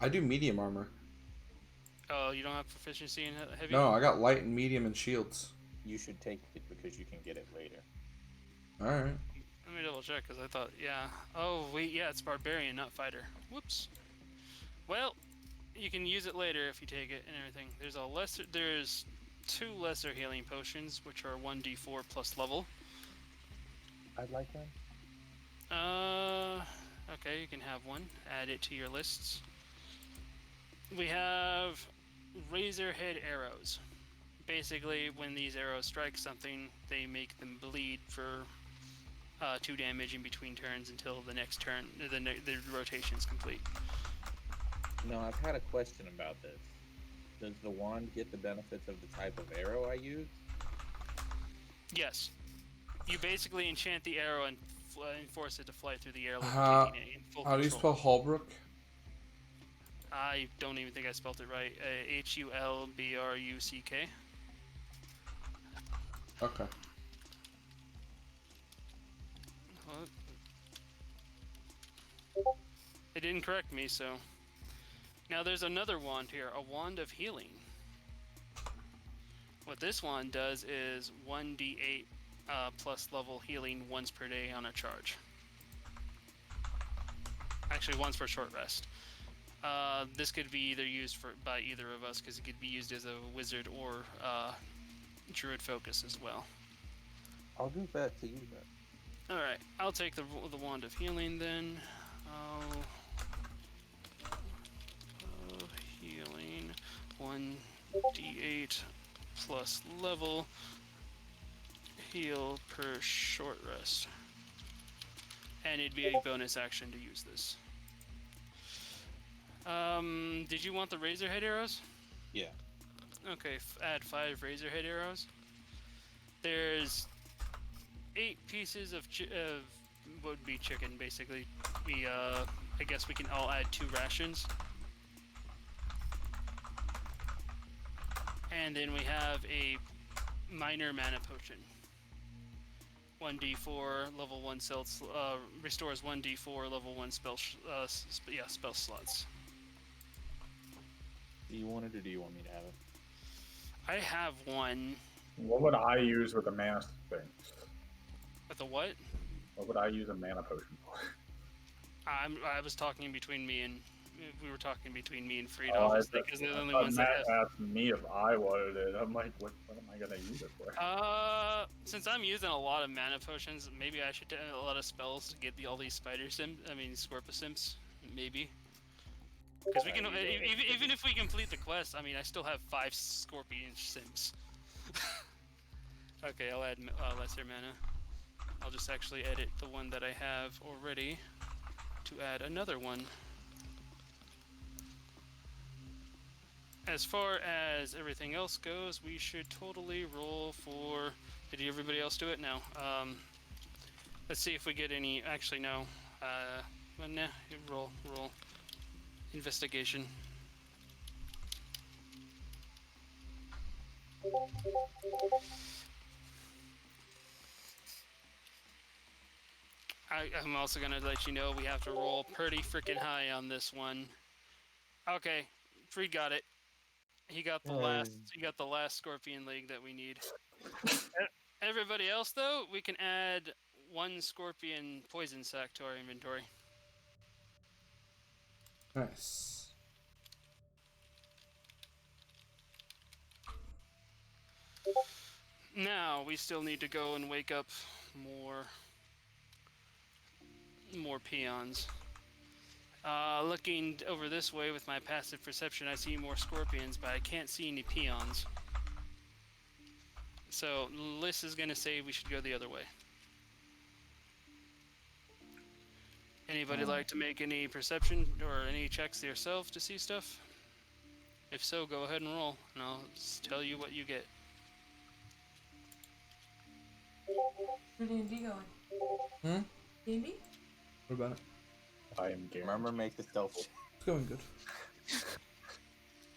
I do medium armor. Oh, you don't have proficiency in heavy? No, I got light and medium and shields. You should take it because you can get it later. Alright. Let me double check because I thought, yeah. Oh, wait, yeah, it's barbarian, not fighter. Whoops. Well, you can use it later if you take it and everything. There's 2 lesser healing potions, which are 1d4 plus level. I'd like one. Okay, you can have one. Add it to your lists. We have razor head arrows. Basically, when these arrows strike something, they make them bleed for 2 damage in between turns until the next turn, the rotation's complete. No, I've had a question about this. Does the wand get the benefits of the type of arrow I use? Yes. You basically enchant the arrow and force it to fly through the air like How taking it in full do you control. spell Halbrook? I don't even think I spelled it right. Hulbruck. Okay. It didn't correct me, so... Now there's another wand here, a wand of healing. What this one does is 1d8 plus level healing once per day on a charge. Actually, once per short rest. This could be either used by either of us, because it could be used as a wizard or druid focus as well. I'll do that to you then. Alright, I'll take the wand of healing then. Healing 1d8 plus level heal per short rest. And it'd be a bonus action to use this. Did you want the Razorhead arrows? Yeah. Okay, add 5 Razorhead arrows. There's 8 pieces of would be chicken, basically. I guess we can all add 2 rations. And then we have a minor mana potion. 1d4 level 1 restores 1d4 level 1 spell spell slots. Do you want it or do you want me to have it? I have one. What would I use with a mana thing? With a what? What would I use a mana potion for? I was talking between me and we were talking between me and Freed, Oh, obviously, because they're the only ones that Matt have. asked me if I wanted it. I'm like, what am I gonna use it for? Since I'm using a lot of mana potions, maybe I should take a lot of spells to get all these Scorpus Imps, maybe. Because we can, even if we complete the quest, I mean, I still have 5 Scorpion Sims. Okay, I'll add lesser mana. I'll just actually edit the one that I have already to add another one. As far as everything else goes, we should totally roll for... Did everybody else do it? No. Let's see if we get any... Actually, no. Well, nah, roll. Investigation. I'm also gonna let you know we have to roll pretty freaking high on this one. Okay, Freed got it. He got the last Scorpion Leg that we need. Everybody else, though, we can add 1 Scorpion Poison Sac to our inventory. Nice. Now we still need to go and wake up more peons. Looking over this way with my passive perception, I see more scorpions, but I can't see any peons. So Liz is gonna say we should go the other way. Anybody like to make any perception or any checks yourself to see stuff? If so, go ahead and roll, and I'll tell you what you get. Where D&D going? D&D? What about it? I am guaranteed. Murmur, make the stealth check. It's going good.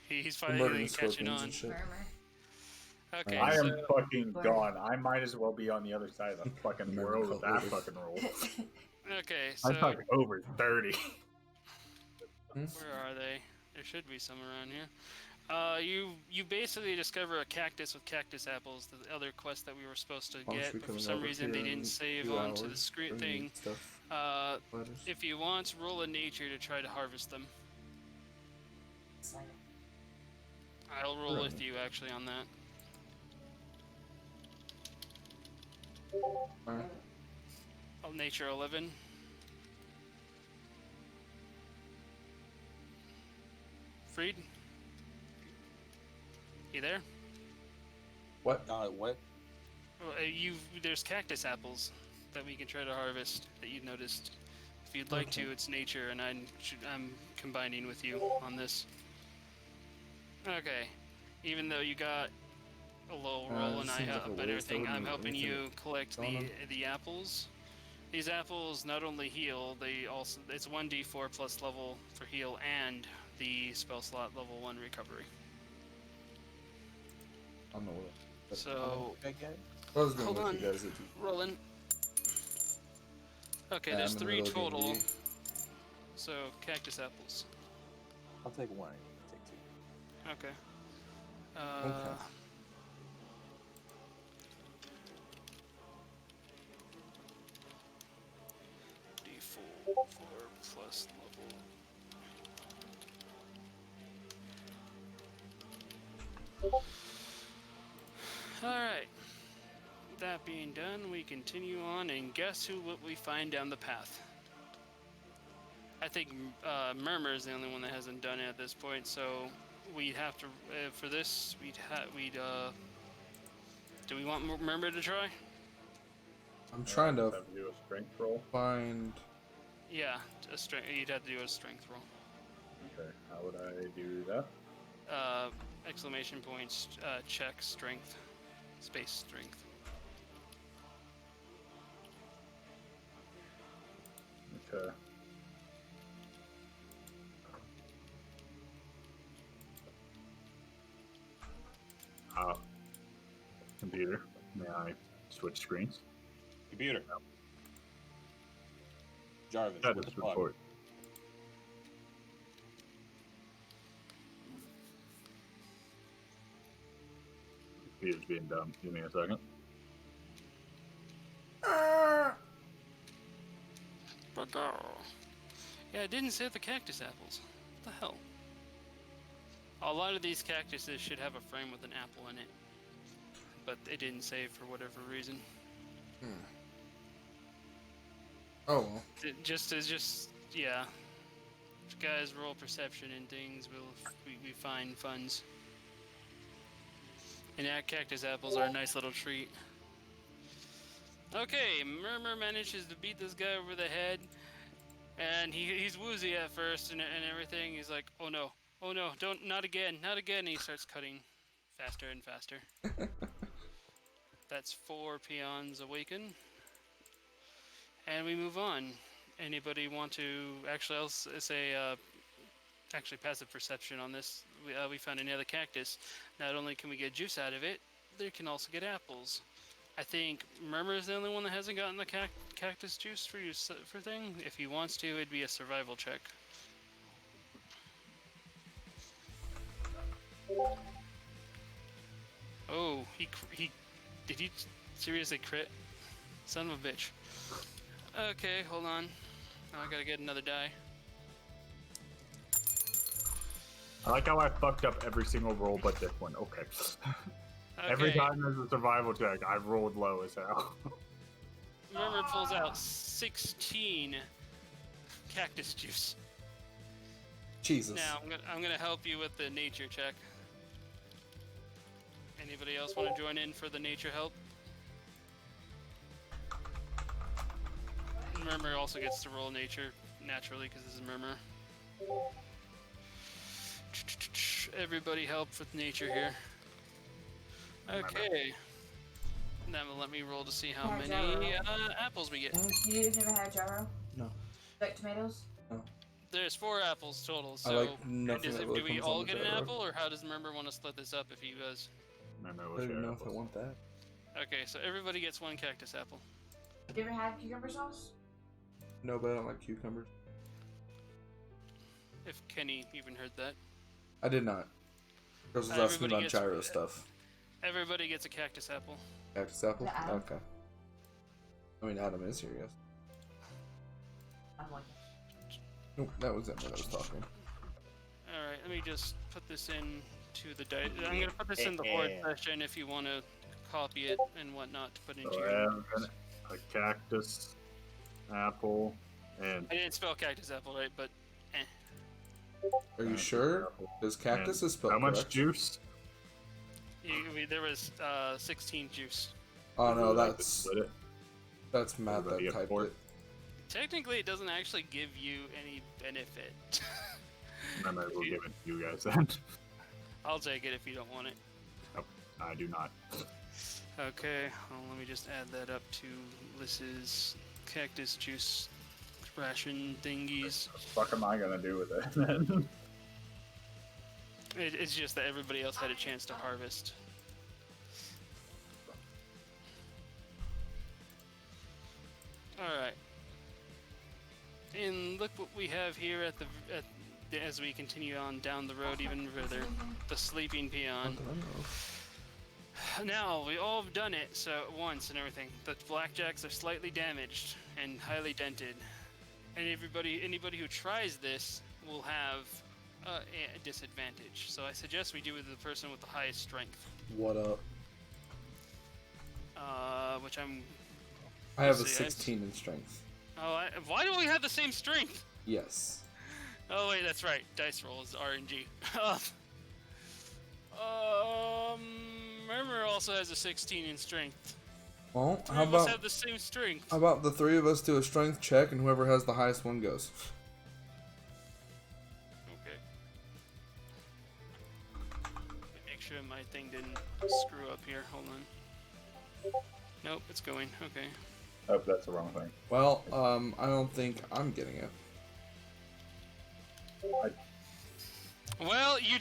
He's We're murdering finally catching scorpions on. and shit. Murmur. Okay, I am so fucking gone. I might as well be on the other side of the fucking Murmur world with that cult fucking roll. okay, I'm so fucking over 30. where are they? There should be some around here. You basically discover a cactus with cactus apples, the other quest that we were supposed to Once get, we but for come some over reason here they in didn't save 2 onto the hours, screen bring thing. stuff, letters. If you want, roll a nature to try to harvest them. I'll roll with you actually on that. Alright. Oh, nature 11. Freed? You there? What? What? Well, there's cactus apples that we can try to harvest that you noticed. If you'd like to, it's nature, and I'm combining with you on this. Okay. Even though you got a low roll and I seems like have a and waste. I everything, I'm wouldn't helping anything you collect on them. the apples. These apples not only heal, they also it's 1d4 plus level for heal and the spell slot level 1 recovery. I don't know what. So I get? I was going hold with on. you guys. Rolling. Okay, Yeah, there's I'm in the 3 middle of total. D&D. So cactus apples. I'll take 1. You take 2. Okay. Okay. plus level. Alright. That being done, we continue on, and guess who we find down the path? I think Murmur is the only one that hasn't done it at this point, so we'd have to, for this, do we want Murmur to try? I'm trying to Have to do a strength roll. find. Yeah, you'd have to do a strength roll. Okay, how would I do that? Exclamation points, check, strength, space, strength. Okay. Computer, may I switch screens? Computer. Jarvis, That what is the fuck? report. Computer's being dumb. Give me a second. Yeah, it didn't say the cactus apples. What the hell? A lot of these cactuses should have a frame with an apple in it, but it didn't say for whatever reason. Oh well. Yeah. If guys roll perception and things, we find funds. And cactus apples are a nice little treat. Okay, Murmur manages to beat this guy over the head, and he's woozy at first and everything. He's like, oh no, not again. And he starts cutting faster and faster. That's 4 peons awaken. And we move on. Anybody want to actually actually passive perception on this? We found another cactus. Not only can we get juice out of it, they can also get apples. I think Murmur is the only one that hasn't gotten the cactus juice for thing. If he wants to, it'd be a survival check. Oh, did he seriously crit? Son of a bitch. Okay, hold on. Now I gotta get another die. I like how I fucked up every single roll but this one. Okay. Every Okay, time there's a survival check, I've rolled low as hell. Murmur pulls out 16 cactus juice. Jesus. Now I'm gonna help you with the nature check. Anybody else want to join in for the nature help? Murmur also gets to roll nature naturally because this is Murmur. Everybody help with nature here. Okay. Now let me roll to see how Yeah, many Gyro. apples we get. You've never had gyro? No. Like tomatoes? There's 4 apples total. So I like nothing that really do we comes all on the get an gyro. apple, or how does Murmur want to split this up if he does? Remember, I we'll don't even share know if I apples. want that. Okay, so everybody gets 1 cactus apple. You ever had cucumber sauce? No, but I don't like cucumbers. If Kenny even heard that. I did not. Girls was asking Everybody about gets- gyro stuff. Everybody gets a cactus apple. Cactus apple? Yeah, Adam. Okay. I mean, Adam is here, yes. I'm like, Nope, that was Emma that was talking. Alright, let me just put this in to the dice. I'm gonna put this in the Horde session if you want to copy it and whatnot to put into So your... I have a cactus, apple, and I didn't spell cactus apple right, but Are you sure? Because cactus is spelled how much correct. juice? there was 16 juice. Oh no, Would you like to that's split it? Matt that Everybody get typed 4? it. Technically, it doesn't actually give you any benefit. Then I will give it to you guys then. I'll take it if you don't want it. I do not. Okay, well, let me just add that up to Liss's cactus juice ration thingies. What the fuck am I gonna do with it then? It's just that everybody else had a chance to harvest. Alright. And look what we have here as we continue on down the road even further. The sleeping peon. Now, we all have done it so once and everything. The blackjacks are slightly damaged and highly dented. and anybody who tries this will have a disadvantage. So I suggest we do it with the person with the highest strength. What up? Which I have a let's see, 16 in strength. why do we have the same strength? Yes. Oh wait, that's right. Dice roll is RNG. Murmur also has a 16 in strength. Well, Three how of us about have the same strength. how about the three of us do a strength check, and whoever has the highest one goes. Okay. Make sure my thing didn't screw up here. Hold on. Nope, it's going. Okay. Oh, that's the wrong thing. Well, I don't think I'm getting it. Well, you.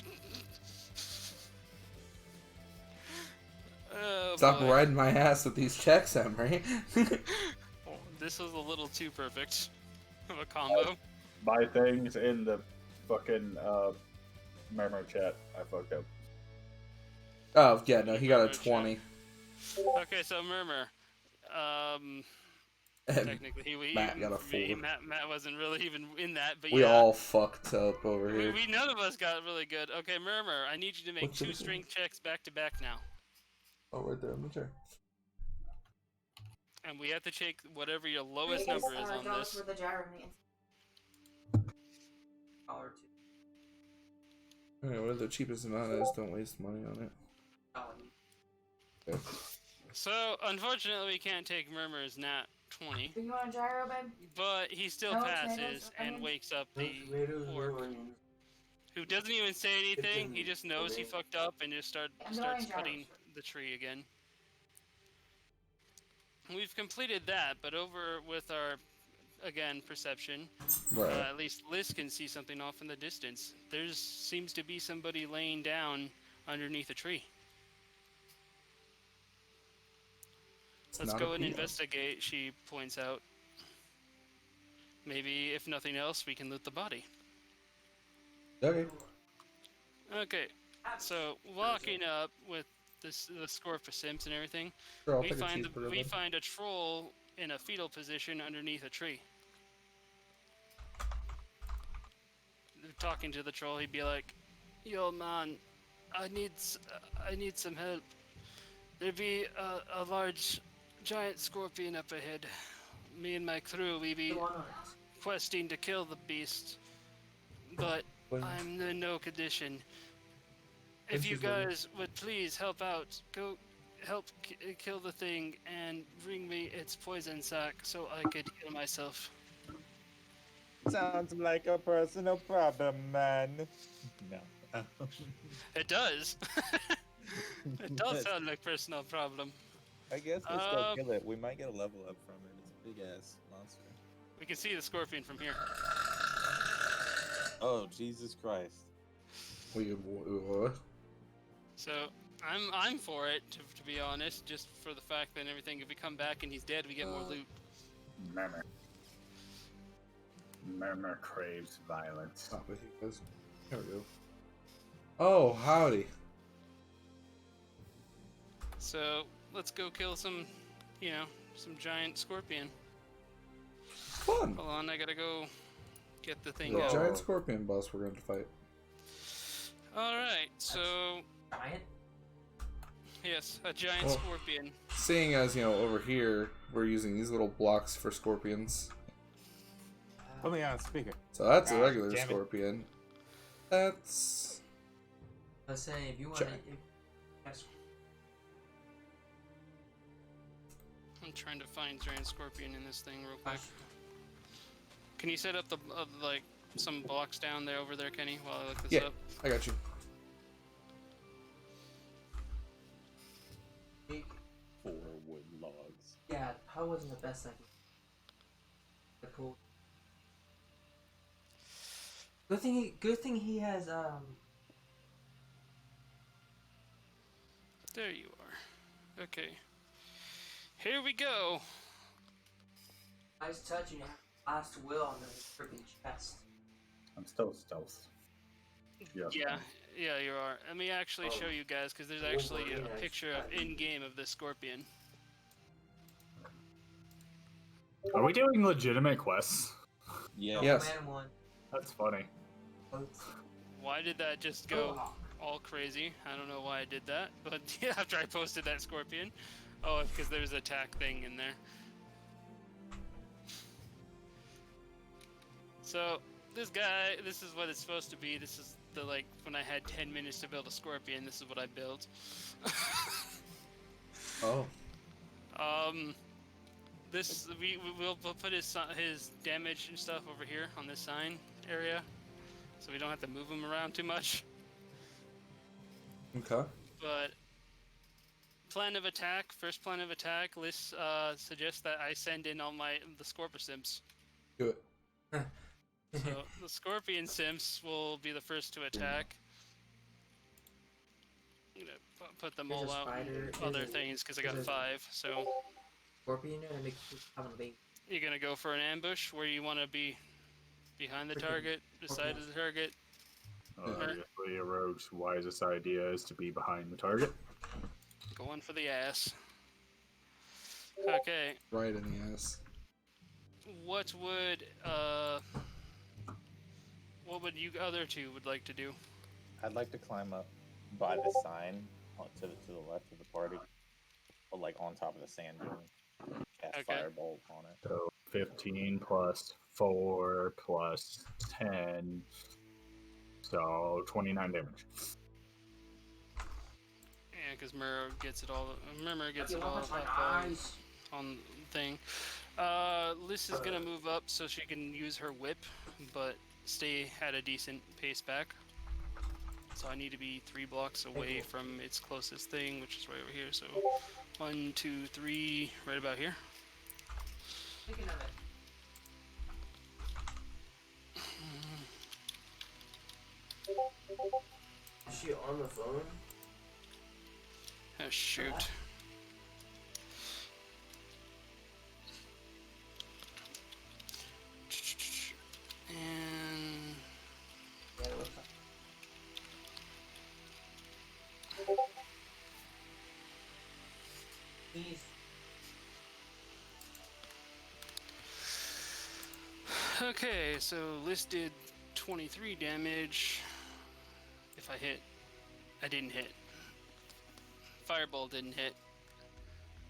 Oh, Stop boy. riding my ass with these checks, Emery. Oh, this was a little too perfect of a combo. My thing's in the fucking Murmur chat. I fucked up. Oh yeah, no, he got a 20. Okay, so Murmur. Technically, Matt got a 4. Matt wasn't really even in that, but We yeah. all fucked up over here. We none of us got really good. Okay, Murmur, I need you to make What's 2 it? strength checks back to back now, Oh, right there on the chair. and we have to take whatever your lowest number is on $2 this. for the gyro means. $1 or Alright, whatever the cheapest amount is, don't waste money on it. $2. Okay. So unfortunately, we can't take Murmur's nat 20, Do you want a gyro, babe? but he still No passes tomatoes, and onions? wakes up the orc, who doesn't even say anything. He just knows he fucked up and just starts gyros. cutting the tree again. We've completed that, but over with our, again, perception, Right. at least Liz can see something off in the distance. There seems to be somebody laying down underneath a tree. It's Let's not go a and peanut. investigate, she points out. Maybe, if nothing else, we can loot the body. Okay. Okay, so walking up with the score for Simps and everything, Sure, I'll we take a find cheeseburger we then. find a troll in a fetal position underneath a tree. Talking to the troll, he'd be like, "Yo, man, I need some help. There be a large, giant scorpion up ahead. Me and my crew, we be The one on it. questing to kill the beast, but I'm in no condition. If you guys would please help out, go help kill the thing and bring me its poison sac so I could heal myself." Sounds like a personal problem, man. No. It does. It does sound like a personal problem. I guess let's go kill it. We might get a level up from it. It's a big ass monster. We can see the scorpion from here. Oh, Jesus Christ. What? So I'm for it, to be honest, just for the fact that everything, if we come back and he's dead, we get more loot. Murmur. Murmur craves violence. Oh, but he goes. There we go. Oh, howdy. So let's go kill some giant scorpion. Fun. Hold on, I gotta go get the thing The out. giant scorpion boss we're going to fight. Alright, so Giant? yes, a giant Well, scorpion. Seeing as, over here, we're using these little blocks for scorpions. Put me on speaker. So that's a God regular damn it. scorpion. That's... I was saying, if you want Check. yes. I'm trying to find giant scorpion in this thing real quick. Can you set up the like some blocks down there over there, Kenny, while I look this Yeah. up? I got you. 4 wood logs. Yeah, how wasn't the best thing? The cool. Good thing he has There you are. Okay. Here we go. nice touch and last will on the freaking chest. I'm still stealth. Yes, Yeah, you are. Let me actually show you guys, because there's actually a picture of in-game of this scorpion. Are we doing legitimate quests? Yeah. No Yes. man one. That's funny. Why did that just go all crazy? I don't know why I did that, but yeah, after I posted that scorpion. Oh, because there's an attack thing in there. So, this guy, this is what it's supposed to be. This is the, like, when I had 10 minutes to build a scorpion, this is what I built. Oh. We'll put his damage and stuff over here on this sign area, so we don't have to move him around too much. Okay. But first plan of attack, list suggests that I send in all the Scorpion Simps. Do it. So the Scorpion Simps will be the first to attack. I'm gonna put them There's all a out spider, and there's other a- things because I got there's a- 5. So Scorpion and make having a baby. you're gonna go for an ambush where you want to be behind the Freaking- target, the side of the target. Obviously, a rogue's wisest idea is to be behind the target. Going for the ass. Okay, Right in the ass. what would you other two would like to do? I'd like to climb up by the sign to the left of the party, or like on top of the sand dune. Cast Okay. firebolt on it. So 15 plus 4 plus 10. So 29 damage. Yeah, because Murmur gets it all. Murmur gets You it all want my up eyes? on thing. Liz is gonna move up so she can use her whip, but stay at a decent pace back. So I need to be 3 blocks away from its closest thing, which is right over here. So 1, 2, 3, right about here. Thinking of it. Is she on the phone? Oh shoot. And Yeah, it looks like. Please. okay, so Liz did 23 damage. If I hit, I didn't hit. Fireball didn't hit.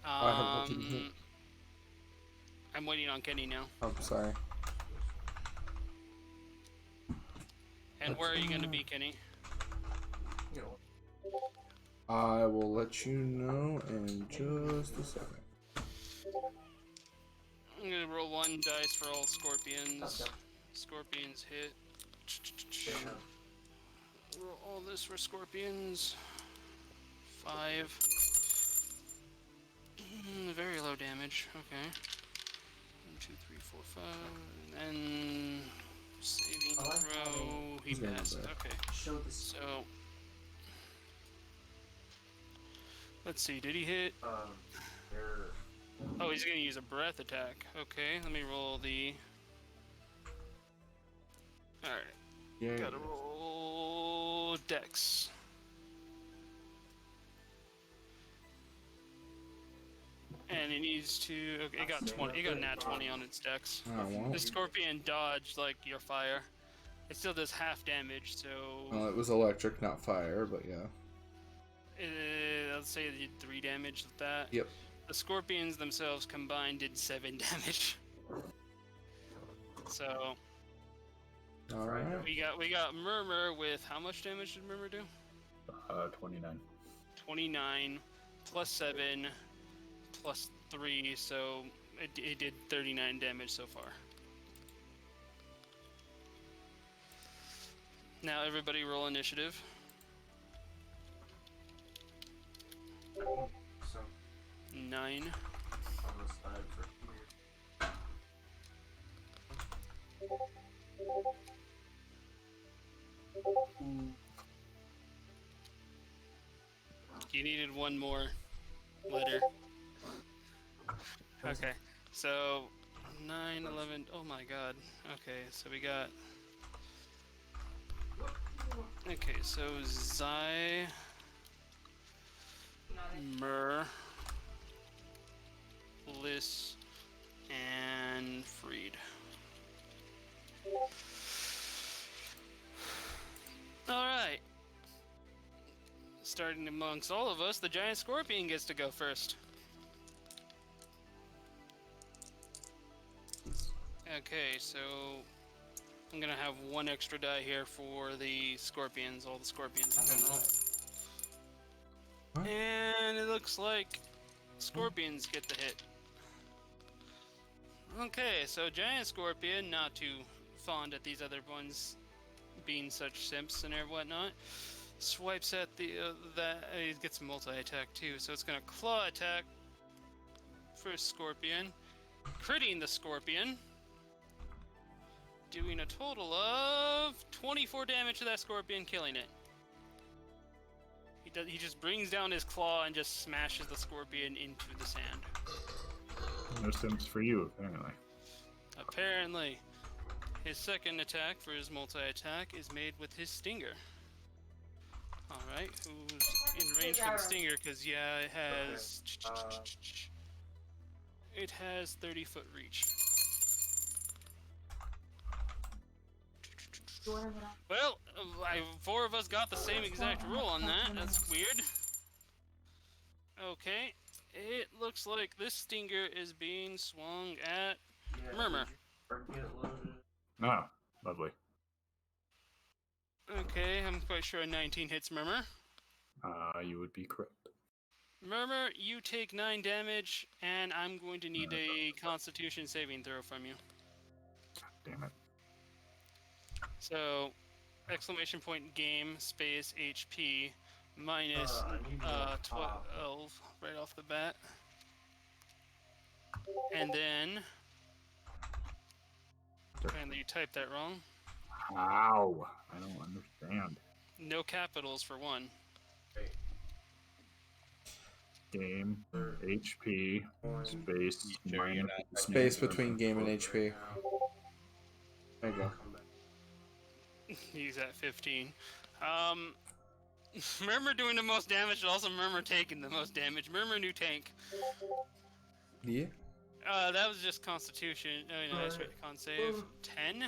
Fireball didn't hit. I'm waiting on Kenny now. Oh, sorry. And where are you gonna be, Kenny? You know. I will let you know in just a second. I'm gonna roll 1 dice for all scorpions. Okay. Scorpions hit. Yeah. Roll all this for scorpions. 5. Very low damage. Okay. 1, 2, 3, 4, 5. And saving I like how throw. He He's gonna passed. die. Okay. Show this. So let's see. Did he hit? They're. Oh, he's gonna use a breath attack. Okay. Let me roll the. All right. Yeah. Gotta roll Dex. And it needs to. Okay, it got 20. It got nat 20 on its Dex. I won't. The scorpion dodged like your fire. It still does half damage, so Well, it was electric, not fire, but yeah. Let's say it did 3 damage with that. Yep. The scorpions themselves combined did 7 damage. So All right. we got Murmur with how much damage did Murmur do? 29. 29 plus 7 plus 3, so it did 39 damage so far. Now everybody roll initiative. So, 9. on the side for here. You needed 1 more letter. Okay, so 9, 11. Oh my god. Okay, so we got. Okay, so Zai, Mur, Bliss, and Freed. starting amongst all of us, the giant scorpion gets to go first. Okay, so I'm gonna have one extra die here for the scorpions, all the scorpions in general. What? And it looks like scorpions get the hit. Okay, so giant scorpion, not too fond at these other ones being such simps and whatnot, swipes at the he gets a multi-attack too, so it's gonna claw attack for scorpion, critting the scorpion, doing a total of 24 damage to that scorpion, killing it. He just brings down his claw and just smashes the scorpion into the sand. No sims for you, apparently. Apparently. His second attack for his multi-attack is made with his stinger. Alright, who's in range for the stinger? Because, yeah, it has... It has 30-foot reach. Well, four of us got the same exact roll on that. That's weird. Okay, it looks like this stinger is being swung at Murmur. Ah, lovely. Okay, I'm quite sure a 19 hits Murmur. You would be correct. Murmur, you take 9 damage, and I'm going to need a Constitution saving throw from you. Damn it. So, exclamation point game space HP minus 12 right off the bat. And then, apparently you typed that wrong. How? I don't understand. No capitals for one. Game, HP, space, Sure, you're minus... not Space between game and HP. There you go. He's at 15. Murmur doing the most damage, but also Murmur taking the most damage. Murmur new tank. Yeah. That was just Constitution. Oh, no, that's right. Con save. 10?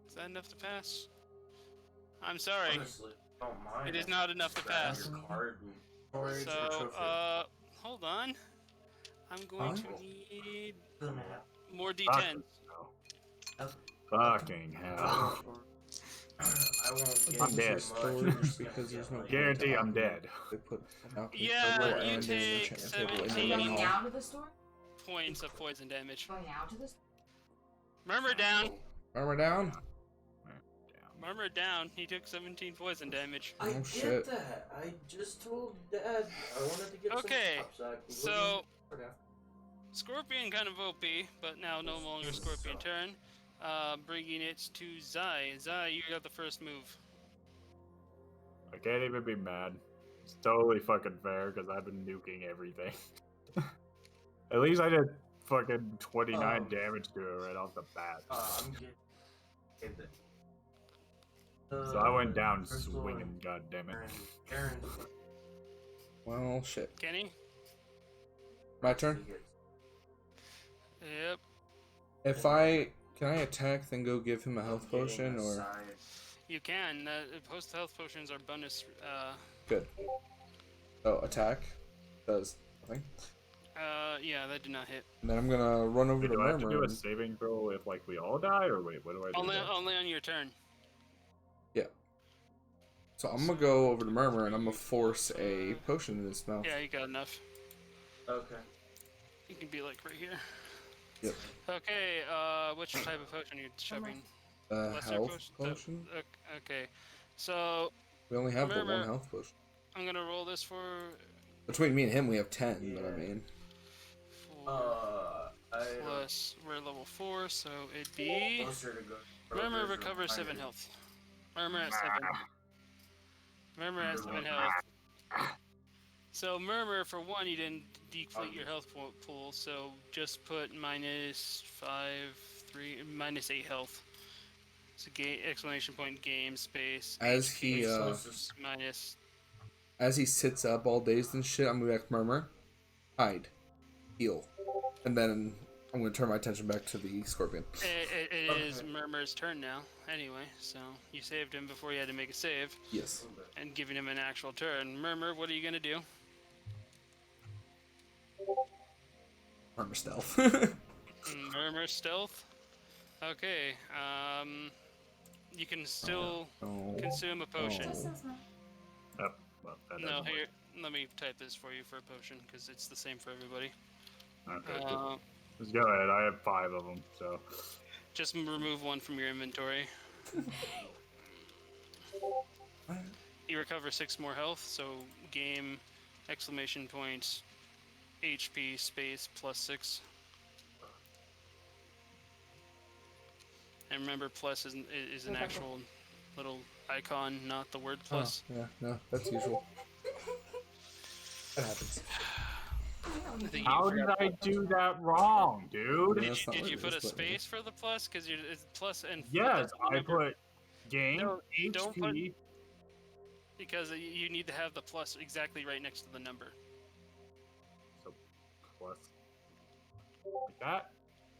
Is that enough to pass? I'm sorry. Honestly, don't mind. It is not enough to pass. Your card and So, hold on. I'm going to need more D10s. Fucking hell. I won't get I'm dead. Storage because there's no Guarantee I'm dead. They put alchemy Yeah, table you and take enchantment table in the 17. main Going hall. out of the store? Points of poison damage. Going out of the store? Murmur down. Armor down. Murmur down. He took 17 poison damage. I Oh, get shit. that. I just told Dad I wanted to get Okay, some top sack. so Scorpion kind of OP, but now no longer Scorpion turn. Bringing it to Zai. Zai, you got the first move. I can't even be mad. It's totally fucking fair because I've been nuking everything. At least I did fucking 29 damage to it right off the bat. I'm getting So I went down swinging, goddammit. Aaron. Well, shit. Kenny? My turn. Yep. If can I attack then go give him a health potion or You can. Post health potions are bonus. good? Oh, attack does nothing. Yeah, that did not hit. And then I'm gonna run over Wait, to do I have to do Murmur. a saving throw if like we all die, or wait, what do I do? Only, then? only on your turn. Yeah. So I'm gonna go over to Murmur and I'm gonna force a potion in his mouth. Yeah, you got enough. Okay. You can be like right here. Yep. Okay, which type of potion are you shoving? Lesser Health potion? Okay, so We only have the Murmur. one health potion. I'm gonna roll this for. Between me and him, we have 10. But I mean, Plus, we're level 4, so it'd be. Closer to go. Murmur recovers 7 health. Murmur at 7. Murmur at 7 health. So Murmur, for one, you didn't deplete your health pool, so just put minus 8 health. So exclamation point game space. as he Minus. as he sits up all dazed and shit, I'm gonna be like, Murmur, hide, heal, and then I'm going to turn my attention back to the scorpion. It is Murmur's turn now, anyway, so you saved him before he had to make a save, Yes. and giving him an actual turn. Murmur, what are you gonna do? Armor stealth. Murmur stealth? Okay, you can still consume a potion. Yep. Well, that No, doesn't here, let me type this for you for a potion, because it's the same for everybody. work. Okay. Just go ahead. I have 5 of them, so. Just remove one from your inventory. You recover 6 more health, so game, exclamation point, HP space +6. And remember, plus is an actual little icon, not the word plus. Oh, yeah, no, that's usual. That happens. I think How you did forgot- I do that wrong, dude? Yeah, that's not Did what you it put a is, but- space for the plus? Because it's plus and Yes, I remember, put game, No, HP. don't put- because you need to have the plus exactly right next to the number. So, plus. Like that?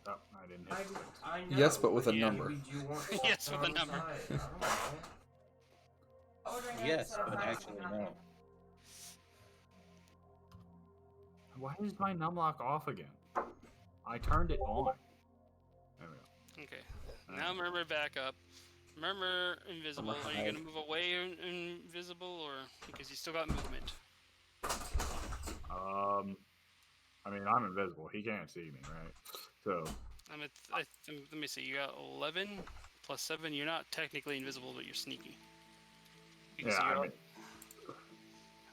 Oh, I didn't hit it. I know, Yes, but with a you- number. you want Yes, something with a on the number. side. I don't know. Yes, but actually no. Why is my numlock off again? I turned it on. There we go. Okay. Now Murmur back up. Murmur invisible. Are you gonna move away invisible, or because you still got movement? I mean, I'm invisible. He can't see me, right? So, I'm at. Let me see. You got 11 plus 7. You're not technically invisible, but you're sneaky. Because yeah, you're I mean,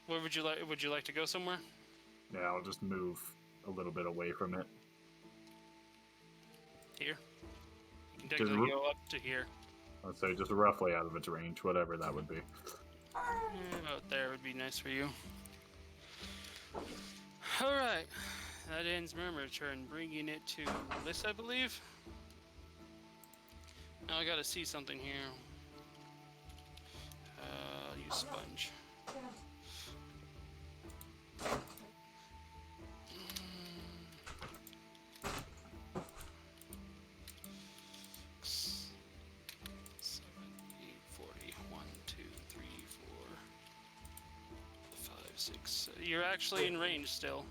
where would you like? Would you like to go somewhere? yeah, I'll just move a little bit away from it. Here. You can Just technically go up to here. Let's say just roughly out of its range, whatever that would be. About there would be nice for you. Alright. That ends Murmur's turn, bringing it to Liz, I believe. Now I gotta see something here. Use sponge. You're actually in range still.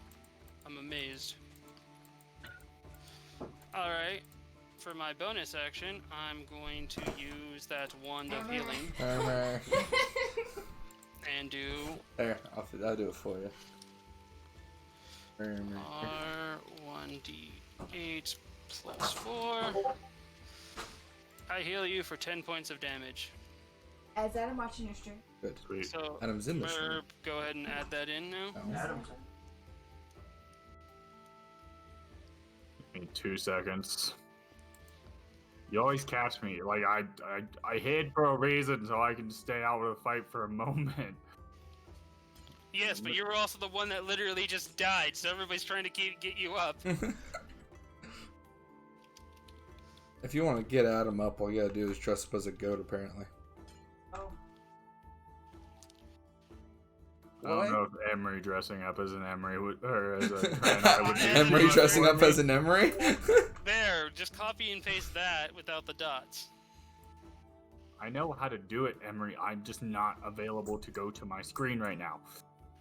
I'm amazed. Alright. For my bonus action, I'm going to use that wand of healing Armor. and do There, I'll do it for you. Armor. R1d8 plus 4. I heal you for 10 points of damage. As Adam watching your stream. Good. Sweet. So, Adam's in the stream. Merb, go ahead and add that in now. Adam. Give me 2 seconds. You always catch me. Like, I hid for a reason so I can stay out of the fight for a moment. Yes, but you were also the one that literally just died, so everybody's trying to get you up. If you want to get Adam up, all you gotta do is dress up as a goat, apparently. Oh. I don't What? know if Emery dressing up as an Emery would, or as a Draenei would be. Emery dressing up as an Emery? There, just copy and paste that without the dots. I know how to do it, Emery. I'm just not available to go to my screen right now.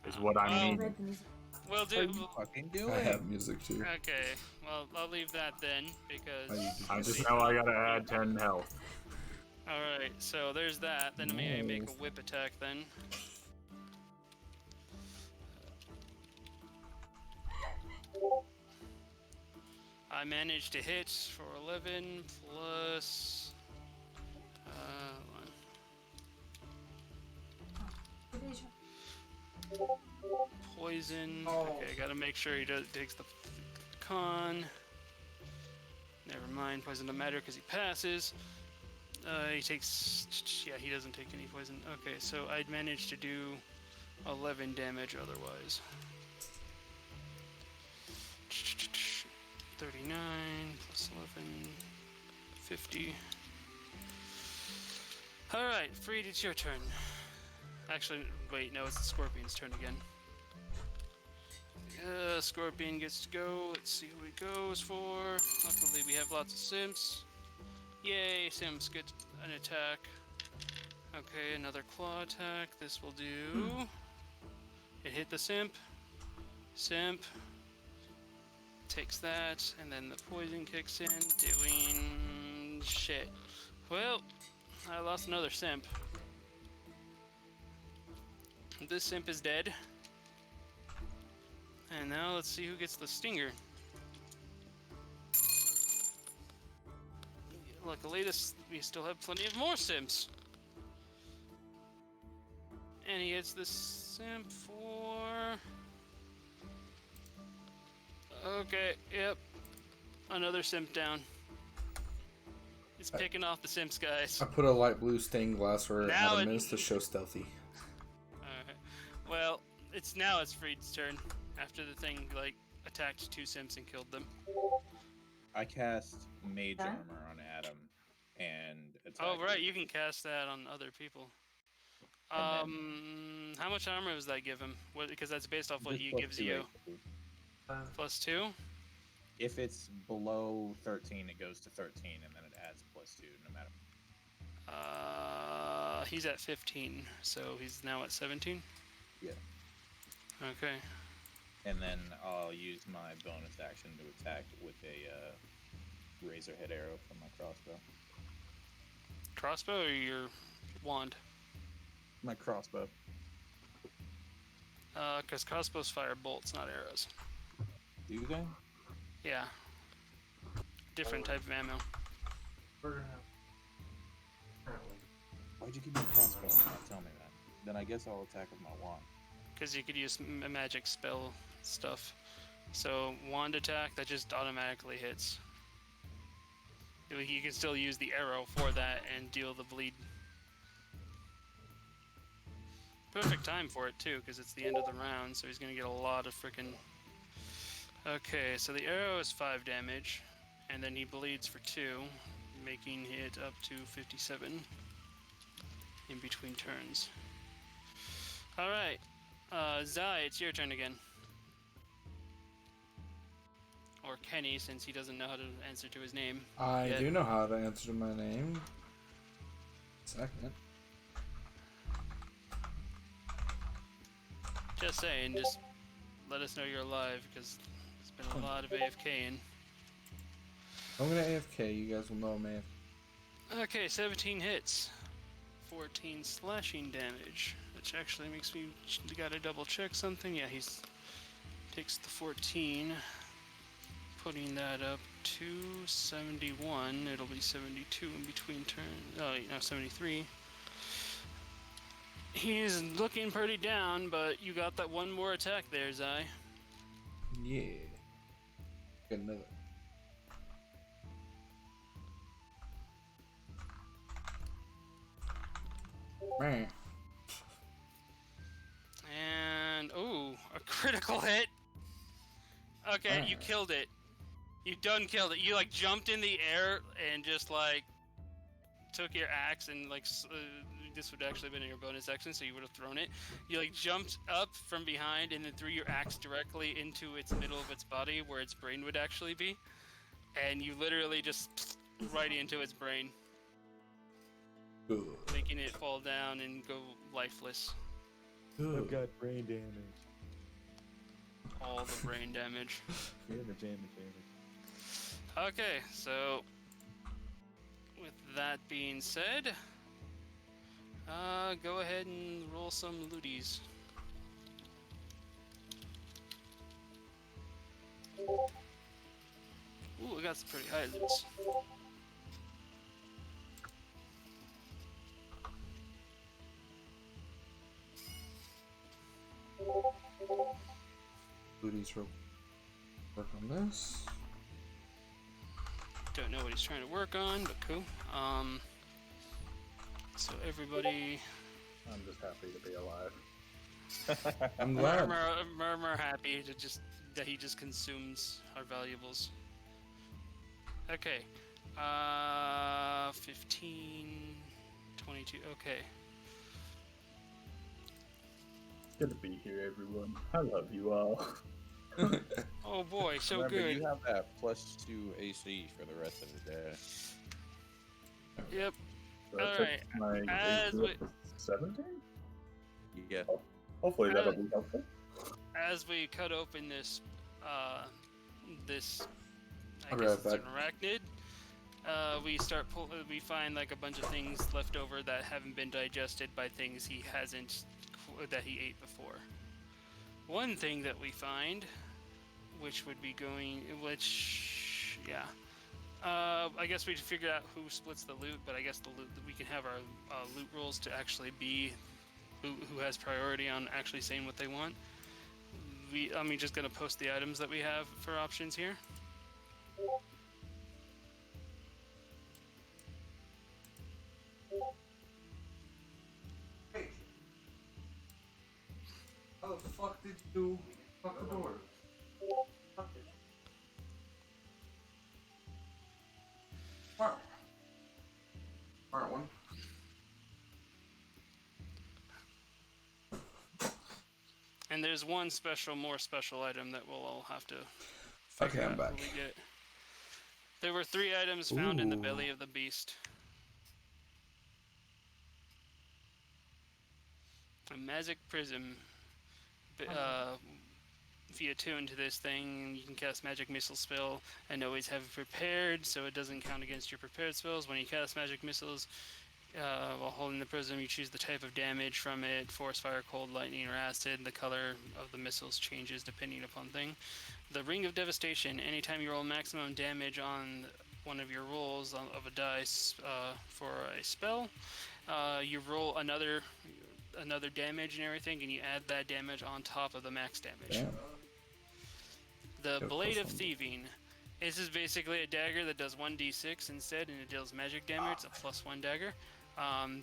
Is what I Well, mean. Read the music. We'll What are do. you fucking doing? I have music too. Okay, well, I'll leave that then, because... I just know I gotta add 10 health. Alright, so there's that. Then I'm gonna make a whip attack then. I managed to hit for 11 plus... poison. Okay, I gotta make sure he takes the con. Never mind, poison doesn't matter because he passes. He takes... yeah, he doesn't take any poison. Okay, so I'd managed to do 11 damage otherwise. 39 plus 11, 50. Alright, Freed, it's your turn. Actually, wait, no, it's the Scorpion's turn again. Scorpion gets to go. Let's see who he goes for. Luckily, we have lots of simps. Yay, simps get an attack. Okay, another claw attack. This will do. It hit the simp. Simp takes that, and then the poison kicks in, doing shit. Well, I lost another simp. This simp is dead. And now let's see who gets the stinger. Luckily, we still have plenty of more simps. And he gets this simp for... Okay, yep. Another simp down. It's picking off the simps, guys. I put a light blue stained glass where Now Adam it- is to show stealthy. Alright. Well, it's Freed's turn. After the thing, like, attacked 2 simps and killed them. I cast Mage Huh? Armor on Adam and attack. Oh, right, you can cast that on other people. And How much armor does that give him? Because that's based off what Just he plus gives 2 you. HP. Plus 2? If it's below 13, it goes to 13, and then it adds plus 2 no matter. He's at 15, so he's now at 17? Yeah. Okay. And then I'll use my bonus action to attack with a razorhead arrow from my crossbow. Crossbow or your wand? My crossbow. Because crossbows fire bolts, not arrows. Do they? Yeah. Different type of ammo. Why'd you give me a crossbow and not tell me that? Then I guess I'll attack with my wand. Because you could use magic spell stuff. So, wand attack, that just automatically hits. You can still use the arrow for that and deal the bleed. Perfect time for it, too, because it's the end of the round, so he's going to get a lot of frickin'... Okay, so the arrow is 5 damage, and then he bleeds for 2, making it up to 57 in between turns. Alright, Zai, it's your turn again. Or Kenny, since he doesn't know how to answer to his name. I yet. do know how to answer my name. Second. Just saying, just let us know you're alive, because there's been a lot of AFKing. I'm gonna AFK, you guys will know I'm AFK. Okay, 17 hits. 14 slashing damage, which actually makes me gotta double check something. Yeah, he's takes the 14, putting that up to 71. It'll be 72 in between turns. Oh, no, 73. He's looking pretty down, but you got that one more attack there, Zai. Yeah. Got another. Man. And, ooh, a critical hit. Okay, you killed it. You done killed it. You, like, jumped in the air and just, like, took your axe and, like, this would actually have been in your bonus action, so you would have thrown it. You, like, jumped up from behind and then threw your axe directly into its middle of its body, where its brain would actually be. And you literally just right into its brain. Good. Making it fall down and go lifeless. Good. got brain damage. All the brain damage. Damage. Okay, so with that being said, go ahead and roll some looties. Ooh, I got some pretty high loots. Booties real. Work on this. Don't know what he's trying to work on, but cool. So everybody, I'm just happy to be alive. I'm glad. Murmur happy to that he just consumes our valuables. Okay, 15, 22. Okay, It's good to be here, everyone. I love you all. Oh boy, so Remember, good. you have that +2 AC for the rest of the day. Yep. So that Alright, takes my as AC we- up to 17? Yeah. Hopefully that'll be helpful. As we cut open this, I I'll be guess right it's an arachnid. We find like a bunch of things left over that haven't been digested by things that he ate before. One thing that we find, I guess we figured out who splits the loot, but I guess the loot we can have our loot rules to actually be who has priority on actually saying what they want. I'm just gonna post the items that we have for options here. Hey. How the fuck did you fuck the door? Fuck it. Smart one. And there's one more special item that we'll all have to Okay, figure I'm out back. who we get. There were 3 items found in the Ooh. belly of the beast. A magic prism. If you attune to this thing, you can cast magic missile spell and always have it prepared, so it doesn't count against your prepared spells. When you cast magic missiles while holding the prism, you choose the type of damage from it: force, fire, cold, lightning, or acid. The color of the missiles changes depending upon thing. The Ring of Devastation. Anytime you roll maximum damage on one of your rolls of a dice for a spell, you roll another damage and everything, and you add that damage on top of the max damage. Damn. The Go Blade of plus one. Thieving. This is basically a dagger that does 1d6 instead, and it deals magic damage. It's a +1 dagger.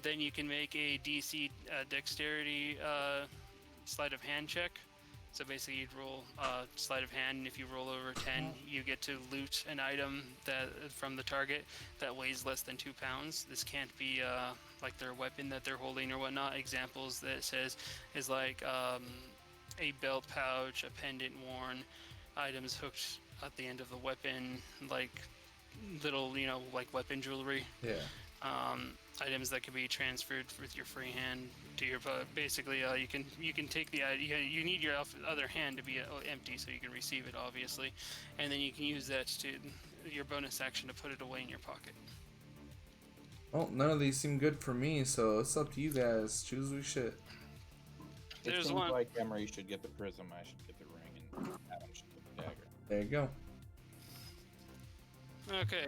Then you can make a DC dexterity sleight of hand check. So basically, you'd roll sleight of hand, and if you roll over 10, you get to loot an item from the target that weighs less than 2 pounds. This can't be like their weapon that they're holding or whatnot. Examples that it says is like a belt pouch, a pendant worn, items hooked at the end of the weapon, like little, like weapon jewelry. Yeah. Items that can be transferred with your free hand to your basically you can take the you need your other hand to be empty so you can receive it, obviously, and then you can use that to your bonus action to put it away in your pocket. Well, none of these seem good for me, so it's up to you guys. Choose we shit. It There's seems one. like Emery should get the prism, I should get the ring, and Adam should get the dagger. There you go. Okay.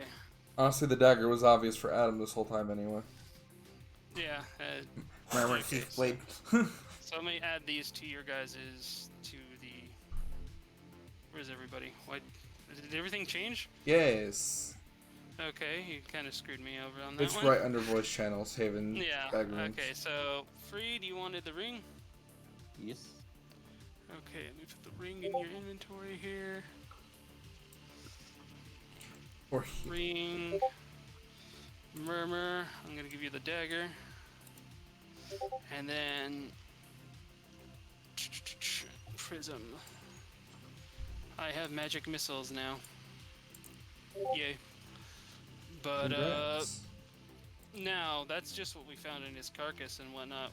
Honestly, the dagger was obvious for Adam this whole time anyway. Yeah. Murmur, okay, Keith, blade. So let me add these to your guys's Where's everybody? What? Did everything change? Yes. Okay, you kind of screwed me over on that It's one. right under voice channels, Haven. Yeah. Dagger rooms. Okay, so Freed, you wanted the ring? Yes. Okay, let me put the ring in your inventory here. Or he. Ring. Murmur. I'm gonna give you the dagger. And then prism. I have magic missiles now. Yay. But Congrats. now that's just what we found in his carcass and whatnot.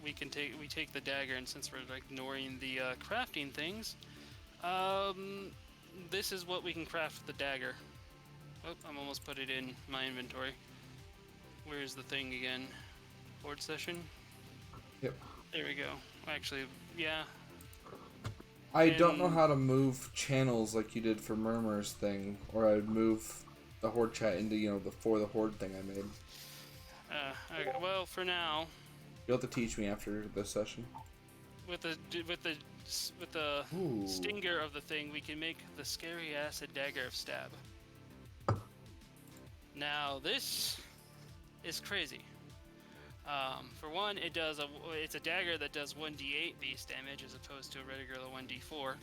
We take the dagger, and since we're ignoring the crafting things, this is what we can craft with the dagger. Oh, I'm almost put it in my inventory. Where's the thing again? Horde session? Yep. There we go. Actually, yeah. I don't know and- how to move channels like you did for Murmur's thing, or I'd move the Horde chat into, the Horde thing I made. Okay, well, for now, You'll have to teach me after this session. with the Ooh. stinger of the thing, we can make the scary acid dagger of stab. Now this is crazy. For one, it's a dagger that does 1d8 base damage as opposed to a regular 1d4.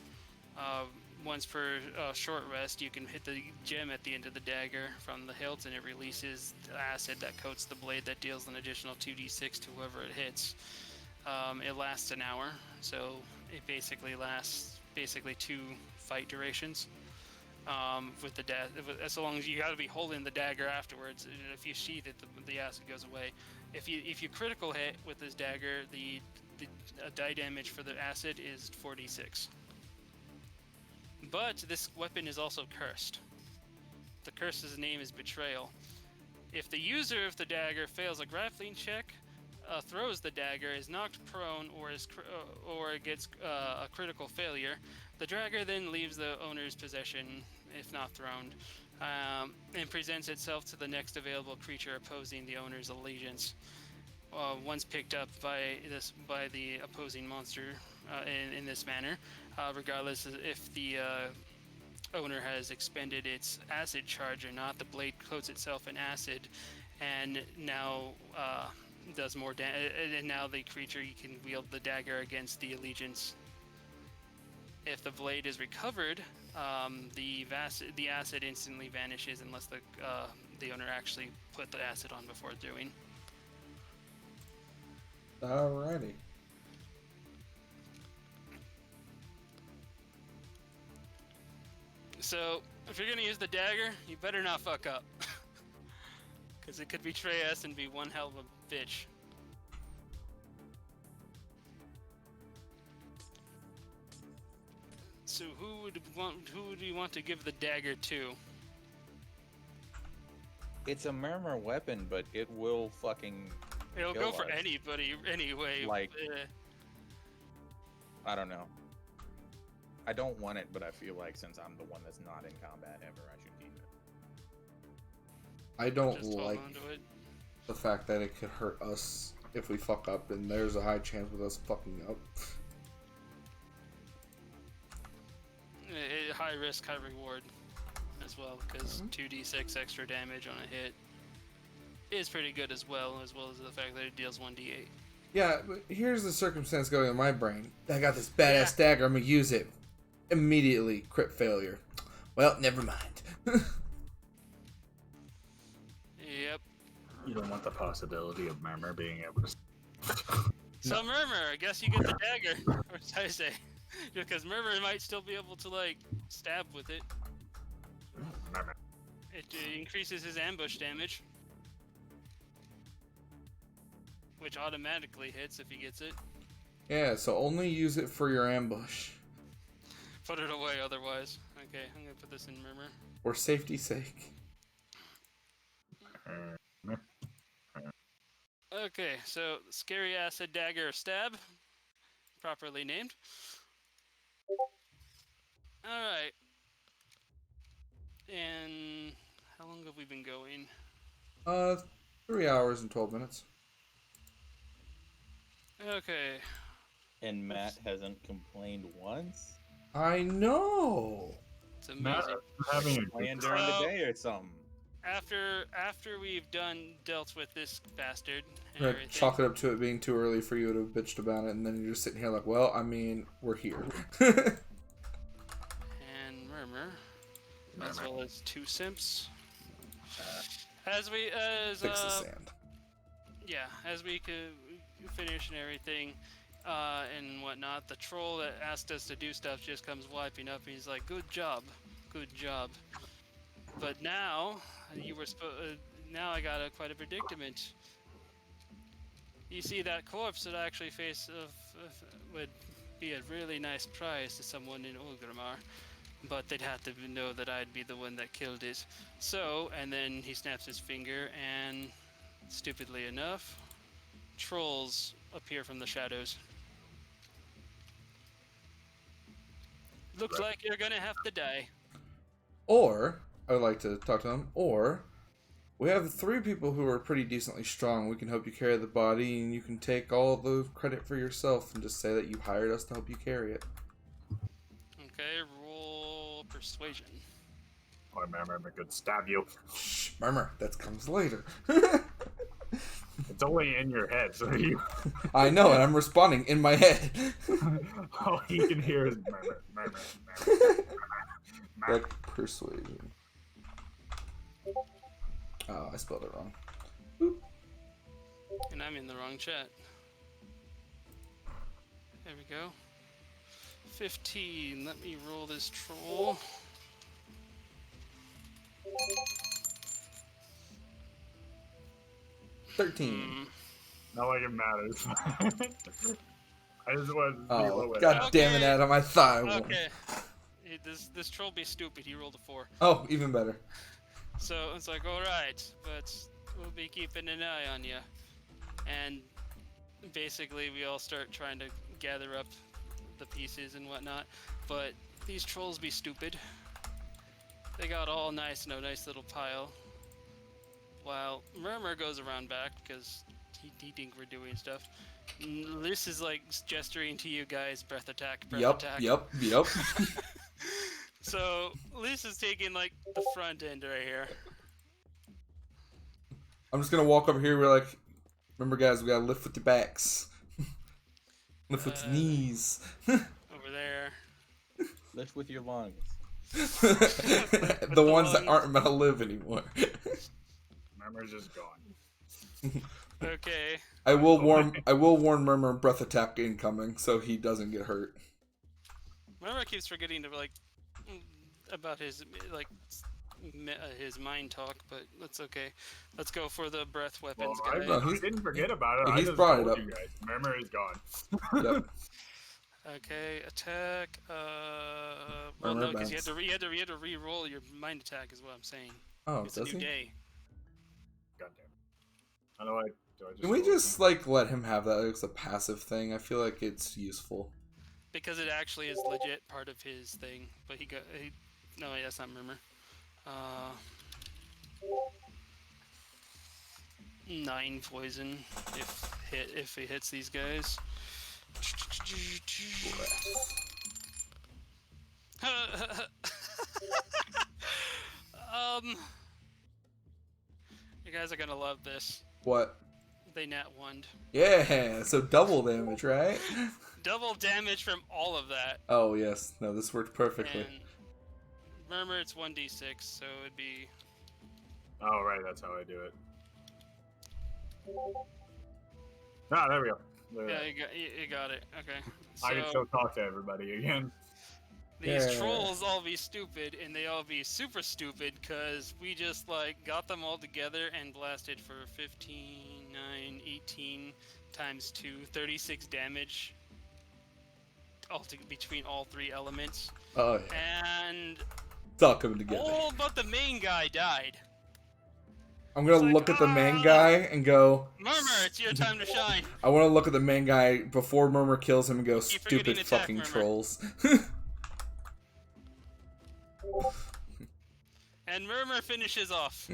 Once per short rest, you can hit the gem at the end of the dagger from the hilt, and it releases the acid that coats the blade that deals an additional 2d6 to whoever it hits. It lasts an hour, so it basically lasts basically 2 fight durations. With the as long as you got to be holding the dagger afterwards. If you sheath it, the acid goes away. If you critical hit with this dagger, the die damage for the acid is 46. But this weapon is also cursed. The curse's name is Betrayal. If the user of the dagger fails a grappling check, throws the dagger, is knocked prone, or gets a critical failure, the dagger then leaves the owner's possession, if not thrown, and presents itself to the next available creature opposing the owner's allegiance. Once picked up by the opposing monster in this manner, regardless if the owner has expended its acid charge or not, the blade coats itself in acid, and now does more damage. And now the creature, you can wield the dagger against the allegiance. If the blade is recovered, the acid instantly vanishes unless the owner actually put the acid on before doing. Alrighty. So, if you're gonna use the dagger, you better not fuck up. Because it could betray us and be one hell of a bitch. So who do you want to give the dagger to? It's a Murmur weapon, but it will fucking... It'll kill go for us. anybody anyway. Like- I don't know. I don't want it, but I feel like since I'm the one that's not in combat ever, I should keep it. I don't Just hold like on to it. the fact that it could hurt us if we fuck up, and there's a high chance with us fucking up. High risk, high reward as well, because 2d6 extra damage on a hit is pretty good as well as the fact that it deals 1d8. Yeah, but here's the circumstance going in my brain. I got this badass dagger, I'm gonna use it. Immediately, crit failure. Well, never mind. Yep. You don't want the possibility of Murmur being able to. So Murmur, I guess you get the dagger. Or should I say? Because Murmur might still be able to, like, stab with it. Murmur. It increases his ambush damage. Which automatically hits if he gets it. Yeah, so only use it for your ambush. Put it away otherwise. Okay, I'm gonna put this in Murmur. For safety's sake. Okay, so Scary Acid Dagger Stab. Properly named. Alright. And how long have we been going? 3 hours and 12 minutes. Okay. And Matt hasn't complained once? I know! It's Matt, amazing. having a Playing good during the day or something? After we've dealt with this bastard and I'm gonna everything. chalk it up to it being too early for you to have bitched about it, and then you're just sitting here like, well, I mean, we're here. And Murmur. As well as 2 simps. As Fix the sand. yeah, as we could finish and everything, and whatnot, the troll that asked us to do stuff just comes wiping up, and he's like, good job. But now, now I got quite a predicament. You see, that corpse that I actually face would be a really nice prize to someone in Ulgrimar, but they'd have to know that I'd be the one that killed it. So, and then he snaps his finger, and stupidly enough, trolls appear from the shadows. Looks like you're gonna have to die. Or, I would like to talk to them, or we have 3 people who are pretty decently strong. We can help you carry the body, and you can take all the credit for yourself and just say that you hired us to help you carry it. Okay, roll persuasion. Or Murmur could stab you. Shh, Murmur, that comes later. It's only in your head, so you. I know, and I'm responding in my head. All you can hear is Murmur. Like persuasion. Oh, I spelled it wrong. Oop. And I'm in the wrong chat. There we go. 15. Let me roll this troll. $13. Not like it matters. I just wanted to see what Oh, would god happen. damn it, Adam! I thought I won. Okay. This troll be stupid. He rolled a 4. Oh, even better. So it's like, alright, but we'll be keeping an eye on you. And basically we all start trying to gather up the pieces and whatnot. But these trolls be stupid. They got all nice in a nice little pile. While Murmur goes around back because he think we're doing stuff. This is like gesturing to you guys, breath attack, breath attack. Yep. So Liz is taking like the front end right here. I'm just gonna walk over here. We're like, remember, guys, we gotta lift with your backs, lift with your knees. Over there. Lift with your lungs. The ones that aren't about to live anymore. Murmur's just gone. Okay. I will warn Murmur breath attack incoming, so he doesn't get hurt. Murmur keeps forgetting to like about his like his mind talk, but that's okay. Let's go for the breath weapons, guys. No, I didn't forget about it. he's I just brought it told up. you guys. Murmur is gone. Yep. Okay, attack. Well, Murmur no, because you had bounce. to re-roll your mind attack, is what I'm saying. Oh, It's a does new he? day. Goddamn. How do I Can we just like let him have that as a passive thing? I feel like it's useful. Because it actually is legit part of his thing, but no, wait, that's not Murmur. 9 poison if he hits these guys. You guys are gonna love this. What? They nat 1'd. Yeah, so double damage, right? Double damage from all of that. Oh yes, no, this worked perfectly. And Murmur, it's 1d6, so it'd be. Oh, right, that's how I do it. Ah, there we go. There we Yeah, go. you got it. Okay. I can still talk to everybody again. These Yeah. trolls all be stupid, and they all be super stupid, because we just, like, got them all together and blasted for 15, 9, 18 times 2, 36 damage between all 3 elements. Oh yeah, And it's all coming together. all but the main guy died. I'm gonna It's like, look at the main guy and go. Murmur, it's your time to shine. I want to look at the main guy before Murmur kills him and go, Keep stupid forgetting attack, fucking Murmur." trolls. And Murmur finishes off.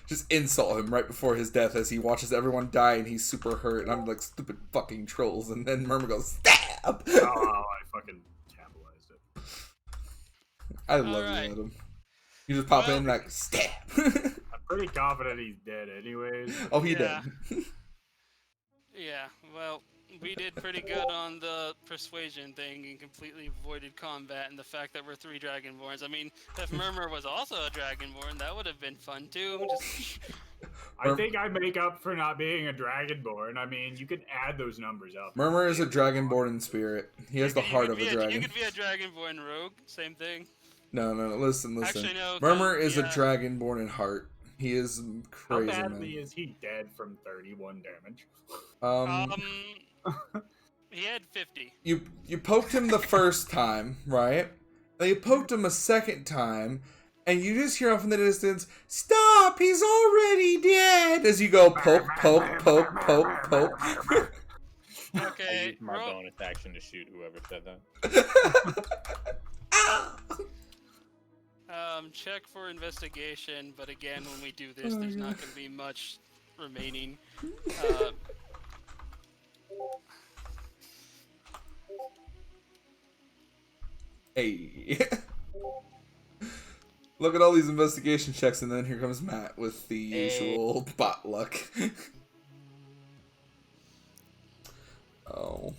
Just insult him right before his death as he watches everyone die and he's super hurt. And I'm like, stupid fucking trolls. And then Murmur goes, stab! Oh, I fucking capitalized it. I love Alright. you, Adam. You just pop Well- in like, stab! I'm pretty confident he's dead anyways. Oh, he Yeah. did. Yeah, well, we did pretty good on the persuasion thing and completely avoided combat and the fact that we're 3 Dragonborns. I mean, if Murmur was also a Dragonborn, that would have been fun too. Just, I think I make up for not being a Dragonborn. I mean, you can add those numbers up. Murmur is a dragonborn in spirit. He has the you heart could of be a dragon. You could be a Dragonborn rogue, same thing. No, listen. Actually, no. Murmur is a yeah. dragonborn in heart. He is How crazy, badly man. is he dead from 31 damage? He had 50. You poked him the first time, right? Then you poked him a second time, and you just hear off in the distance, "Stop! He's already dead!" As you go poke, poke, poke, poke, poke. I Okay, used my roll, bonus action to shoot whoever said that. check for investigation, but again, when we do this, there's not going to be much remaining. Hey. Look at all these investigation checks, and then here comes Matt with the usual bot luck. Oh.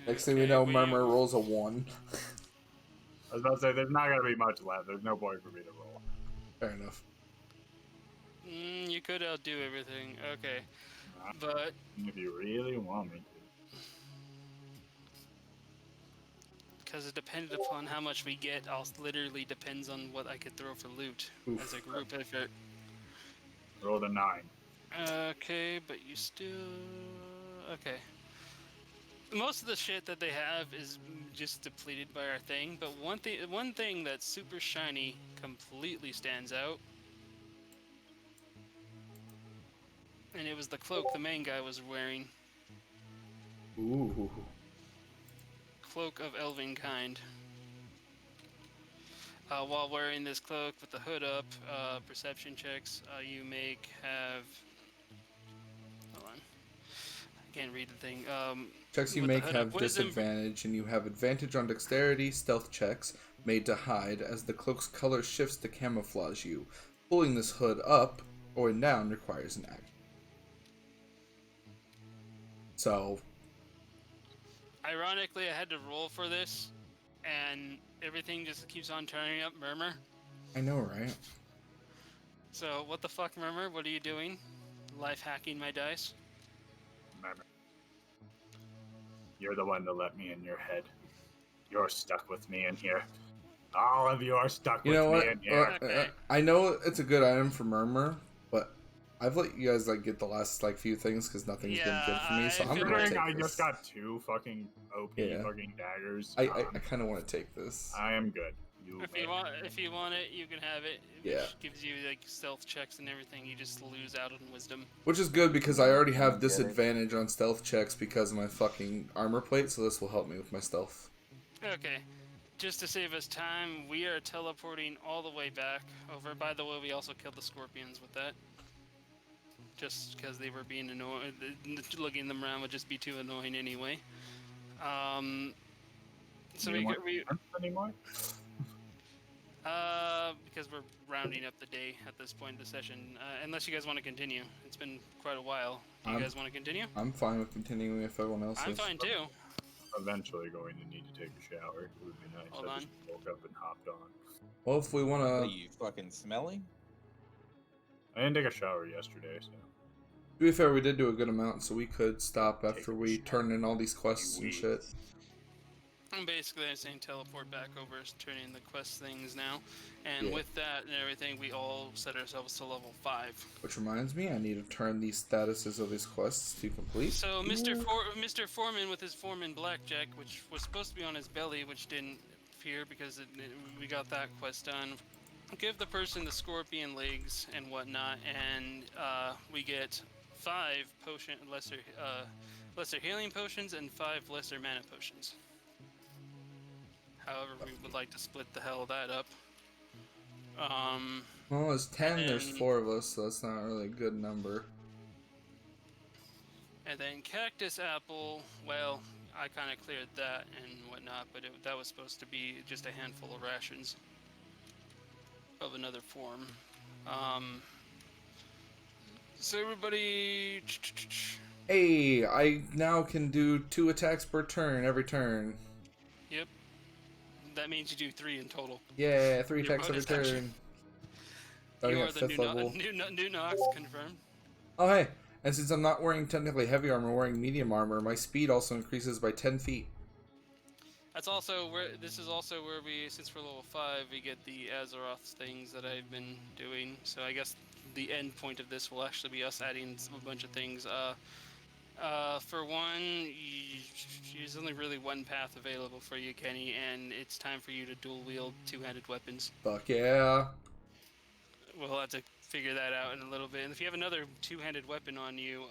Next thing we Okay, know, Murmur rolls a 1. I was about to say, there's not going to be much left. There's no point for me to roll. Fair enough. You could outdo everything. Okay. But If you really want me because it depended upon how much we get. Literally depends on what I could throw for loot as a group effort. Rolled a 9. Okay, but you still okay. Most of the shit that they have is just depleted by our thing, but one thing that's super shiny completely stands out, and it was the cloak the main guy was wearing. Ooh. Cloak of Elven Kind. While wearing this cloak with the hood up, perception checks you have. Hold on. I can't read the thing. Checks you with the make hood have up, wisdom. disadvantage, and you have advantage on dexterity stealth checks made to hide as the cloak's color shifts to camouflage you. Pulling this hood up or down requires an action. So, Ironically, I had to roll for this, and everything just keeps on turning up Murmur. I know, right? So, what the fuck, Murmur? What are you doing? Life hacking my dice? Remember, you're the one that let me in your head. You're stuck with me in here. All of you are stuck You with know me what? in here. Okay. I know it's a good item for Murmur, but I've let you guys get the last few things because nothing's been good for me. So I I'm feel gonna like take I this. just got 2 fucking OP Yeah. fucking daggers. I kind of want to take this. I am good. You If you want it, you can have it. Which Yeah. gives you like stealth checks and everything. You just lose out on wisdom. Which is good because I already have Get it. disadvantage on stealth checks because of my fucking armor plate, so this will help me with my stealth. Okay. Just to save us time, we are teleporting all the way back over. By the way, we also killed the scorpions with that. Just because they were being annoying. Looking them around would just be too annoying anyway. So you we want anymore? because we're rounding up the day at this point in the session. Unless you guys want to continue. It's been quite a while. Do you guys want to continue? I'm fine with continuing if everyone else I'm is. fine too. Eventually going to need to take a shower. It would be nice. Hold I on. just woke up and hopped on. Well, if we want What are to... you fucking smelly? I didn't take a shower yesterday, so. To be fair, we did do a good amount, so we could stop Take after a we shower. turn in all these quests and shit. I'm basically saying teleport back over, turn in the quest things now. And Yeah. with that and everything, we all set ourselves to level 5. Which reminds me, I need to turn these statuses of these quests to complete. So Mr. Foreman with his Foreman Blackjack, which was supposed to be on his belly, which didn't appear because we got that quest done. Give the person the scorpion legs and whatnot, and we get 5 lesser healing potions and 5 lesser mana potions. However, we would like to split the hell of that up. Well, there's 10, and there's then- 4 of us, so that's not really a good number. And then cactus apple, well, I kind of cleared that and whatnot, but that was supposed to be just a handful of rations of another form. So everybody, Hey, I now can do 2 attacks per turn, every turn. yep, that means you do 3 in total. Yeah, 3 Your attacks every bonus action. turn. Starting You are at the 5th level. new Nox confirmed. Oh, hey, and since I'm not wearing technically heavy armor, wearing medium armor, my speed also increases by 10 feet. That's also where this is also where we, since we're level 5, we get the Azeroth things that I've been doing. So I guess the end point of this will actually be us adding a bunch of things. For one, there's only really one path available for you, Kenny, and it's time for you to dual wield 2-handed weapons. Fuck yeah. We'll have to figure that out in a little bit. And if you have another 2-handed weapon on you,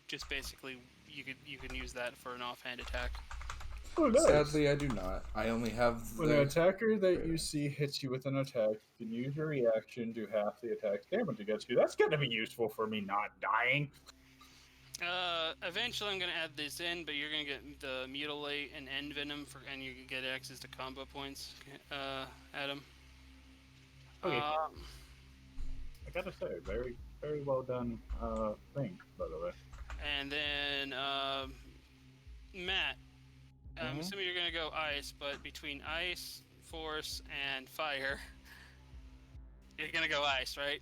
just basically you can use that for an offhand attack. Oh, nice. Sadly, I do not. I only have When an attacker that you see hits you with an attack, you can use your reaction, do half the attack's damage against you. That's gonna be useful for me not dying. Eventually I'm gonna add this in, but you're gonna get the mutilate and end venom and you can get access to combo points, Adam. Okay. I gotta say, very, very well done thing, by the way. And then Matt, I'm assuming you're gonna go ice, but between ice, force, and fire, you're gonna go ice, right?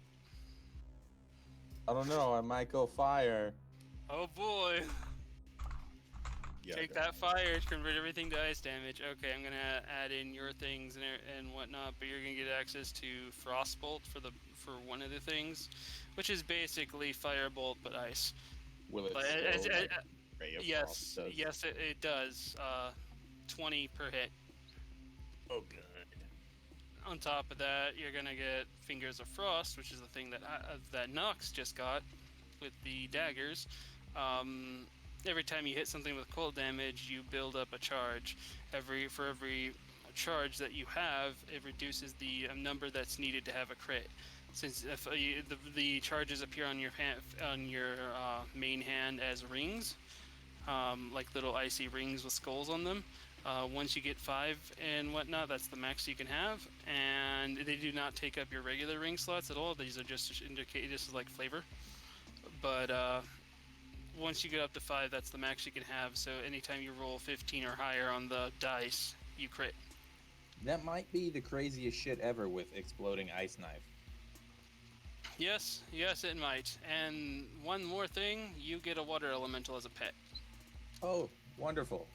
I don't know. I might go fire. Oh boy. Take that fire, convert everything to ice damage. Okay, I'm gonna add in your things and whatnot, but you're gonna get access to Frostbolt for one of the things, which is basically Firebolt but ice. Will it But still, like, Ray of Frost does? yes, it does. 20 per hit. Oh, good. On top of that, you're gonna get Fingers of Frost, which is the thing that Nox just got with the daggers. Every time you hit something with cold damage, you build up a charge. For every charge that you have, it reduces the number that's needed to have a crit. Since if the charges appear on your main hand as rings, like little icy rings with skulls on them. Once you get 5 and whatnot, that's the max you can have, and they do not take up your regular ring slots at all. These are just indicate this is like flavor, but once you get up to 5, that's the max you can have. So anytime you roll 15 or higher on the dice, you crit. That might be the craziest shit ever with exploding ice knife. Yes, it might. And one more thing, you get a water elemental as a pet. Oh, wonderful.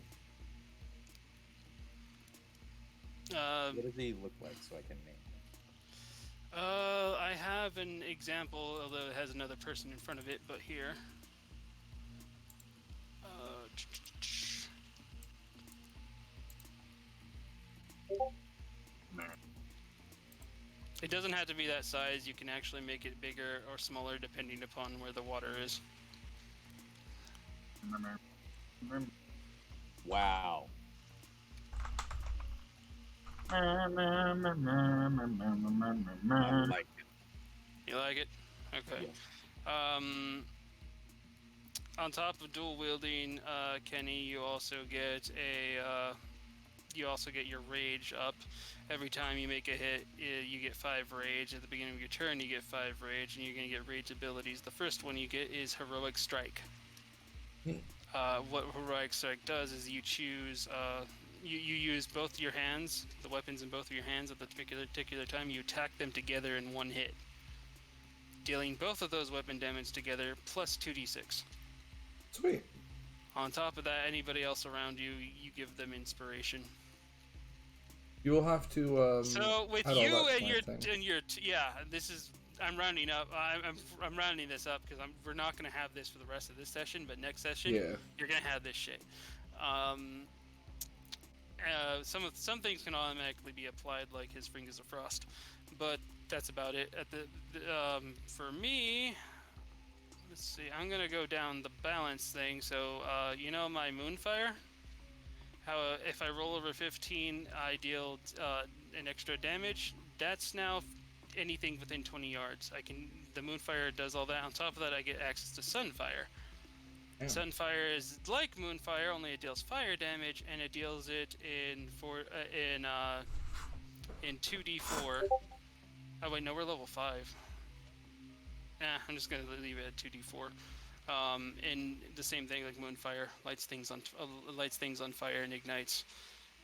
What does he look like so I can name him? I have an example, although it has another person in front of it, but here. It doesn't have to be that size. You can actually make it bigger or smaller depending upon where the water is. Wow. I like it. You like it? Okay. Yeah. On top of dual wielding, Kenny, you also get your rage up. Every time you make a hit, you get 5 rage. At the beginning of your turn, you get 5 rage, and you're going to get rage abilities. The first one you get is Heroic Strike. What Heroic Strike does is you choose, you use both your hands, the weapons in both of your hands at the particular time. You attack them together in one hit, dealing both of those weapon damage together plus 2d6. Sweet. On top of that, anybody else around you, you give them inspiration. You will have to. So with add all you that and to my thing. this is. I'm rounding up. I'm rounding this up because we're not going to have this for the rest of this session, but next session you're going to have this shit. Some things can automatically be applied, like his Fingers of Frost, but that's about it. For me, let's see. I'm gonna go down the balance thing. So you know my Moonfire. How if I roll over 15, I deal an extra damage. That's now anything within 20 yards. The Moonfire does all that. On top of that, I get access to Sunfire. Damn. Sunfire is like Moonfire, only it deals fire damage, and it deals it in 2d4. Oh wait, no, we're level 5. I'm just gonna leave it at 2d4. And the same thing like Moonfire, lights things on fire and ignites.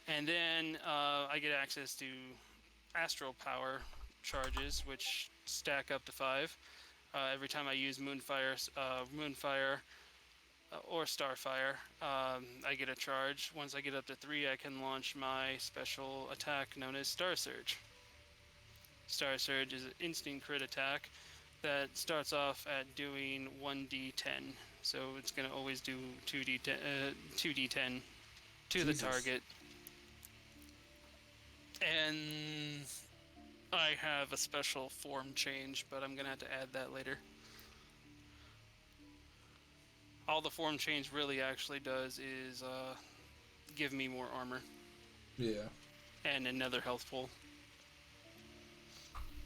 And then I get access to Astral Power charges, which stack up to 5. Every time I use Moonfire or Starfire, I get a charge. Once I get up to 3, I can launch my special attack known as Star Surge. Star Surge is an instant crit attack that starts off at doing 1d10. So it's going to always do 2d10 to the target. And I have a special form change, but I'm going to have to add that later. All the form change really actually does is give me more armor. Yeah. And another health pool.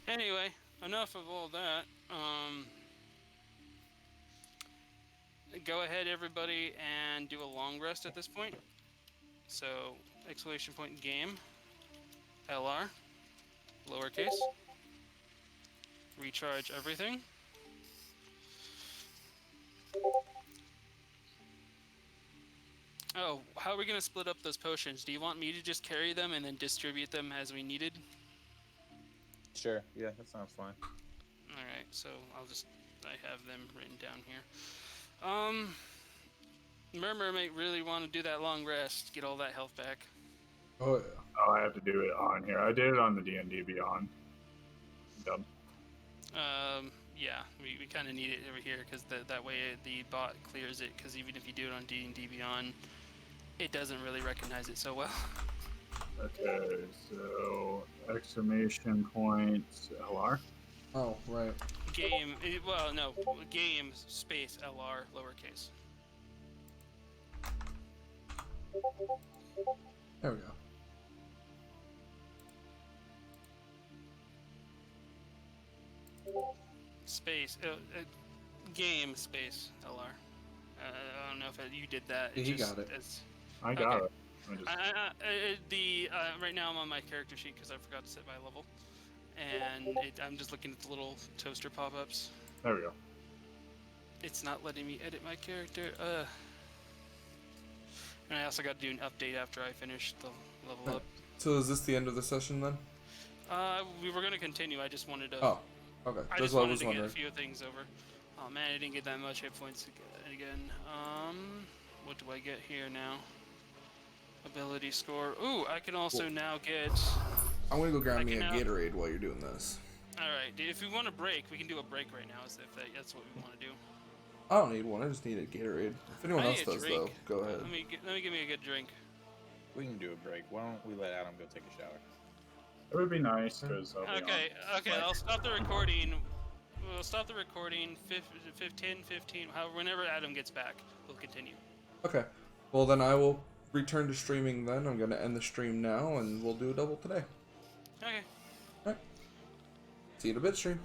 Anyway, enough of all that. Go ahead, everybody, and do a long rest at this point. So, exclamation point game, LR, lowercase, recharge everything. Oh, how are we going to split up those potions? Do you want me to just carry them and then distribute them as we needed? Sure, yeah, that sounds fine. Alright, so I have them written down here. Murmur might really want to do that long rest, get all that health back. Oh yeah. Oh, I have to do it on here. I did it on the D&D Beyond. Dumb. Yeah, we kind of need it over here because that way the bot clears it. Because even if you do it on D&D Beyond, it doesn't really recognize it so well. Okay, so exclamation point LR. Oh right. Game space LR lowercase. There we go. Space game space LR. I don't know if you did that. Yeah, he got it. I got Okay. it. I just, Right now I'm on my character sheet because I forgot to set my level, and I'm just looking at the little toaster pop-ups. there we go. It's not letting me edit my character. And I also got to do an update after I finish the level up. So is this the end of the session then? We were gonna continue. I just wanted to. Oh, okay. I That's just what I wanted was to get a wondering. few things over. Oh man, I didn't get that much hit points again. What do I get here now? Ability score. Ooh, I can also now get. I'm gonna go grab I me a can now- Gatorade while you're doing this. All right, if we want a break, we can do a break right now. If that's what we want to do. I don't need one. I just need a Gatorade. If anyone I else need a does, drink. though, go ahead. Let me give me a good drink. We can do a break. Why don't we let Adam go take a shower? It would be nice because Okay, I'll stop the recording. We'll stop the recording. 15, whenever Adam gets back, we'll continue. Okay. Well, then I will return to streaming then. I'm gonna end the stream now, and we'll do a double today. Okay. Alright. See you in a bit, stream.